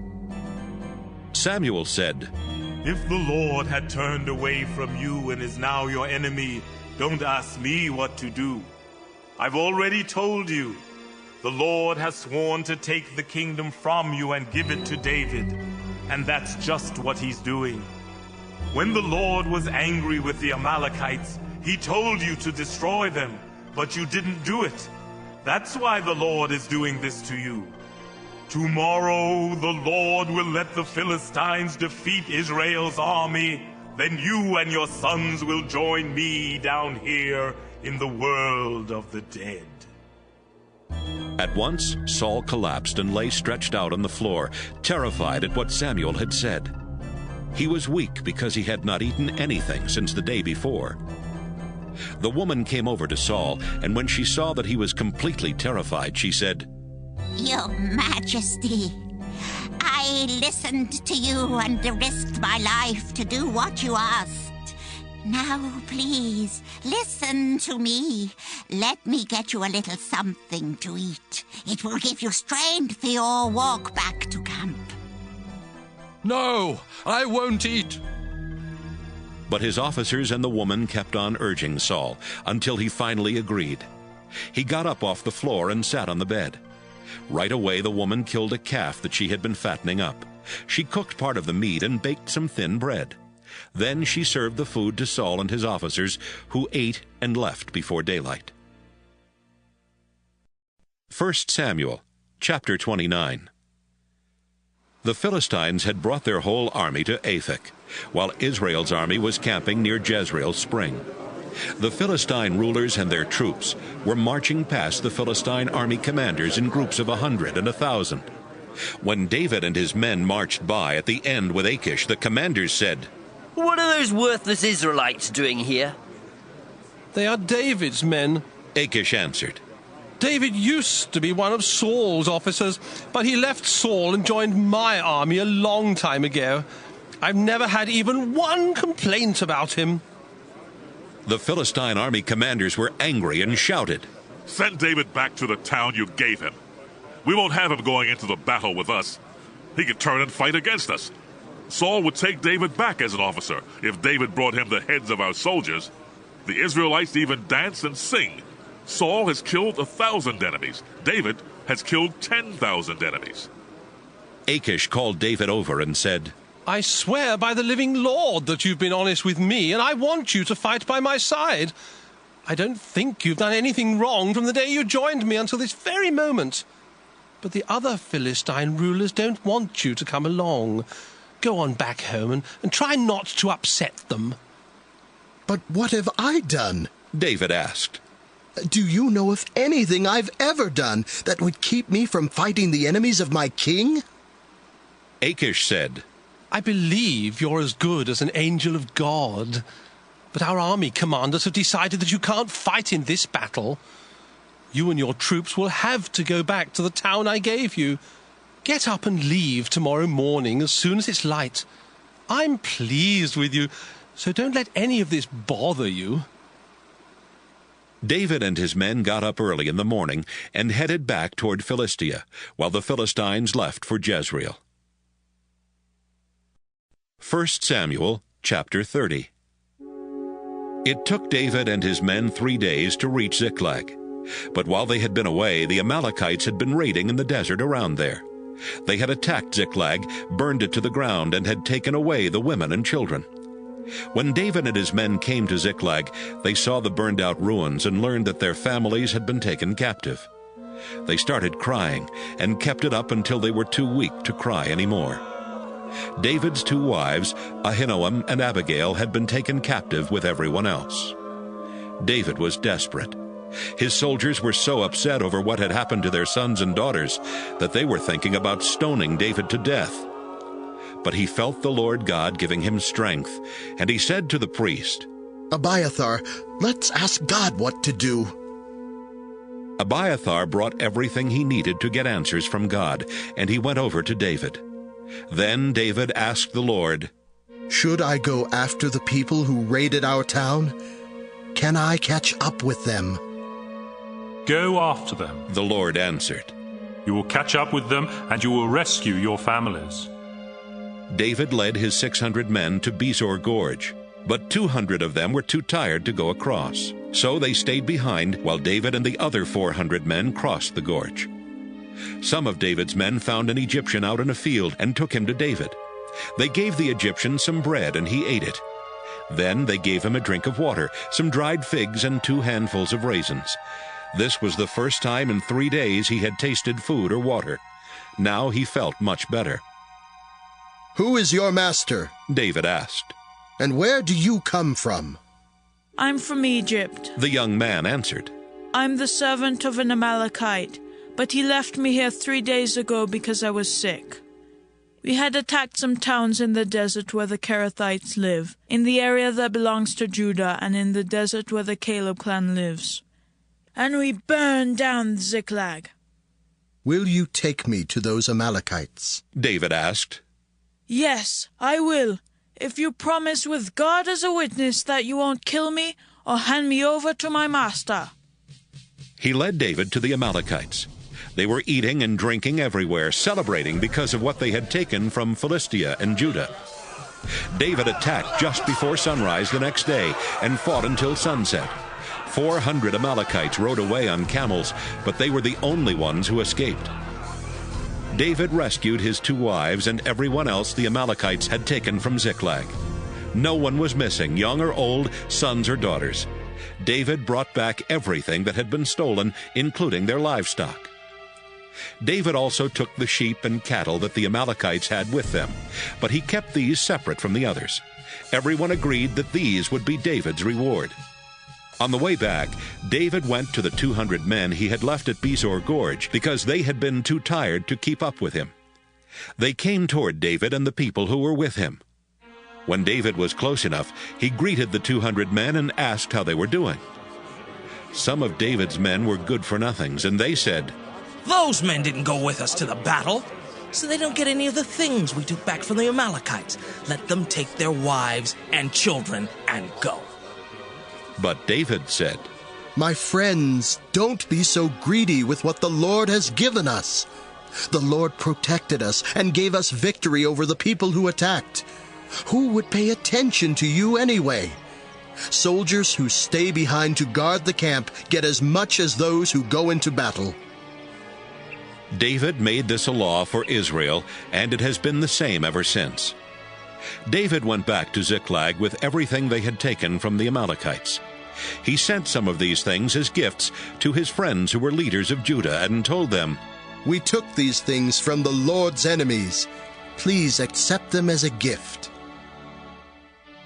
Samuel said, "If the Lord had turned away from you and is now your enemy, don't ask me what to do. I've already told you. The Lord has sworn to take the kingdom from you and give it to David, and that's just what he's doing. When the Lord was angry with the Amalekites, he told you to destroy them, but you didn't do it. That's why the Lord is doing this to you. Tomorrow the Lord will let the Philistines defeat Israel's army. Then you and your sons will join me down here in the world of the dead." At once, Saul collapsed and lay stretched out on the floor, terrified at what Samuel had said. He was weak because he had not eaten anything since the day before. The woman came over to Saul, and when she saw that he was completely terrified, she said, Your Majesty, I listened to you and risked my life to do what you asked. Now, please, listen to me. Let me get you a little something to eat. It will give you strength for your walk back to camp. No, I won't eat. But his officers and the woman kept on urging Saul until he finally agreed. He got up off the floor and sat on the bed. Right away, the woman killed a calf that she had been fattening up. She cooked part of the meat and baked some thin bread. Then she served the food to Saul and his officers, who ate and left before daylight. 1 Samuel, chapter 29. The Philistines had brought their whole army to Aphek, while Israel's army was camping near Jezreel Spring. The Philistine rulers and their troops were marching past the Philistine army commanders in groups of 100 and 1,000. When David and his men marched by at the end with Achish, the commanders said, What are those worthless Israelites doing here? They are David's men, Achish answered. David used to be one of Saul's officers, but he left Saul and joined my army a long time ago. I've never had even one complaint about him. The Philistine army commanders were angry and shouted, Send David back to the town you gave him. We won't have him going into the battle with us. He could turn and fight against us. Saul would take David back as an officer if David brought him the heads of our soldiers. The Israelites even dance and sing. Saul has killed 1,000 enemies. David has killed 10,000 enemies. Achish called David over and said, I swear by the living Lord that you've been honest with me, and I want you to fight by my side. I don't think you've done anything wrong from the day you joined me until this very moment. But the other Philistine rulers don't want you to come along. Go on back home and try not to upset them. But what have I done? David asked. Do you know of anything I've ever done that would keep me from fighting the enemies of my king? Achish said, I believe you're as good as an angel of God. But our army commanders have decided that you can't fight in this battle. You and your troops will have to go back to the town I gave you. Get up and leave tomorrow morning as soon as it's light. I'm pleased with you, so don't let any of this bother you. David and his men got up early in the morning and headed back toward Philistia, while the Philistines left for Jezreel. 1 Samuel, chapter 30. It took David and his men 3 days to reach Ziklag. But while they had been away, the Amalekites had been raiding in the desert around there. They had attacked Ziklag, burned it to the ground, and had taken away the women and children. When David and his men came to Ziklag, they saw the burned-out ruins and learned that their families had been taken captive. They started crying and kept it up until they were too weak to cry anymore. David's 2 wives, Ahinoam and Abigail, had been taken captive with everyone else. David was desperate. His soldiers were so upset over what had happened to their sons and daughters that they were thinking about stoning David to death. But he felt the Lord God giving him strength, and he said to the priest, Abiathar, let's ask God what to do. Abiathar brought everything he needed to get answers from God, and he went over to David. Then David asked the Lord, Should I go after the people who raided our town? Can I catch up with them? Go after them, the Lord answered. You will catch up with them, and you will rescue your families. David led his 600 men to Besor Gorge, but 200 of them were too tired to go across. So they stayed behind while David and the other 400 men crossed the gorge. Some of David's men found an Egyptian out in a field and took him to David. They gave the Egyptian some bread, and he ate it. Then they gave him a drink of water, some dried figs, and 2 handfuls of raisins. This was the first time in 3 days he had tasted food or water. Now he felt much better. Who is your master? David asked. And where do you come from? I'm from Egypt. The young man answered. I'm the servant of an Amalekite, but he left me here 3 days ago because I was sick. We had attacked some towns in the desert where the Kerethites live, in the area that belongs to Judah, and in the desert where the Caleb clan lives. And we burned down Ziklag. Will you take me to those Amalekites? David asked. Yes, I will, if you promise with God as a witness that you won't kill me or hand me over to my master. He led David to the Amalekites. They were eating and drinking everywhere, celebrating because of what they had taken from Philistia and Judah. David attacked just before sunrise the next day and fought until sunset. 400 Amalekites rode away on camels, but they were the only ones who escaped. David rescued his 2 wives and everyone else the Amalekites had taken from Ziklag. No one was missing, young or old, sons or daughters. David brought back everything that had been stolen, including their livestock. David also took the sheep and cattle that the Amalekites had with them, but he kept these separate from the others. Everyone agreed that these would be David's reward. On the way back, David went to the 200 men he had left at Besor Gorge because they had been too tired to keep up with him. They came toward David and the people who were with him. When David was close enough, he greeted the 200 men and asked how they were doing. Some of David's men were good-for-nothings, and they said, "Those men didn't go with us to the battle, so they don't get any of the things we took back from the Amalekites. Let them take their wives and children and go." But David said, "My friends, don't be so greedy with what the Lord has given us. The Lord protected us and gave us victory over the people who attacked. Who would pay attention to you anyway? Soldiers who stay behind to guard the camp get as much as those who go into battle." David made this a law for Israel, and it has been the same ever since. David went back to Ziklag with everything they had taken from the Amalekites. He sent some of these things as gifts to his friends who were leaders of Judah and told them, "We took these things from the Lord's enemies. Please accept them as a gift."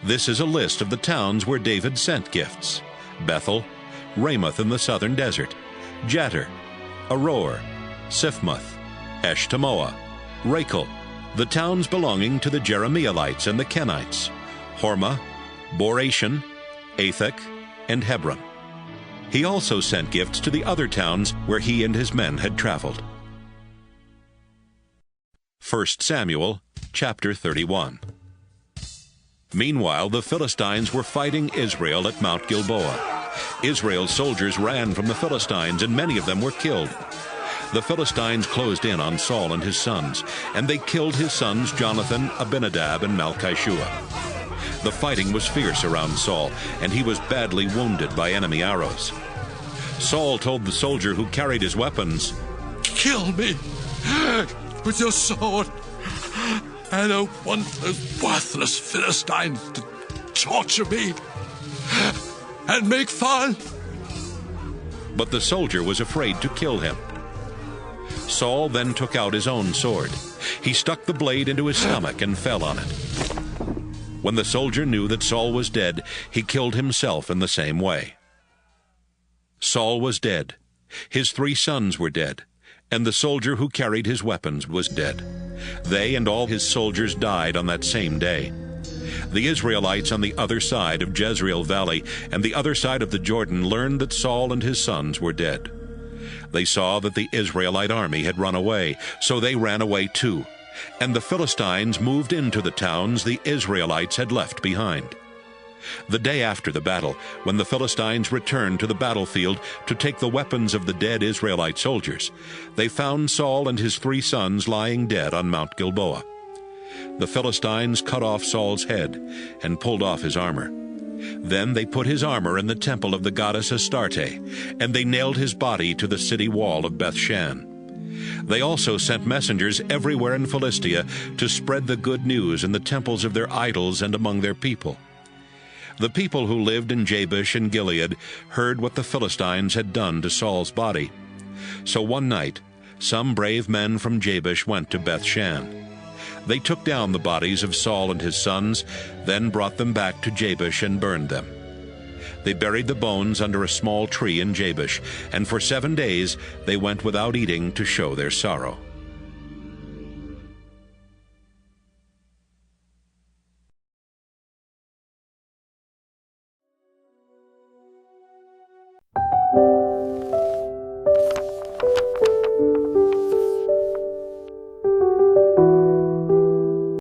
This is a list of the towns where David sent gifts: Bethel, Ramoth in the southern desert, Jatir, Aror, Siphmoth, Eshtemoa, Rachel, the towns belonging to the Jerahmeelites and the Kenites, Hormah, Boration, Athek, and Hebron. He also sent gifts to the other towns where he and his men had traveled. 1 Samuel chapter 31. Meanwhile, the Philistines were fighting Israel at Mount Gilboa. Israel's soldiers ran from the Philistines, and many of them were killed. The Philistines closed in on Saul and his sons, and they killed his sons Jonathan, Abinadab, and Malchishua. The fighting was fierce around Saul, and he was badly wounded by enemy arrows. Saul told the soldier who carried his weapons, "Kill me with your sword. I don't want those worthless Philistines to torture me and make fun." But the soldier was afraid to kill him. Saul then took out his own sword. He stuck the blade into his stomach and fell on it. When the soldier knew that Saul was dead, he killed himself in the same way. Saul was dead. His 3 sons were dead, and the soldier who carried his weapons was dead. They and all his soldiers died on that same day. The Israelites on the other side of Jezreel Valley and the other side of the Jordan learned that Saul and his sons were dead. They saw that the Israelite army had run away, so they ran away too, and the Philistines moved into the towns the Israelites had left behind. The day after the battle, when the Philistines returned to the battlefield to take the weapons of the dead Israelite soldiers, they found Saul and his 3 sons lying dead on Mount Gilboa. The Philistines cut off Saul's head and pulled off his armor. Then they put his armor in the temple of the goddess Astarte, and they nailed his body to the city wall of Bethshan. They also sent messengers everywhere in Philistia to spread the good news in the temples of their idols and among their people. The people who lived in Jabesh and Gilead heard what the Philistines had done to Saul's body. So one night, some brave men from Jabesh went to Bethshan. They took down the bodies of Saul and his sons, then brought them back to Jabesh and burned them. They buried the bones under a small tree in Jabesh, and for 7 days they went without eating to show their sorrow.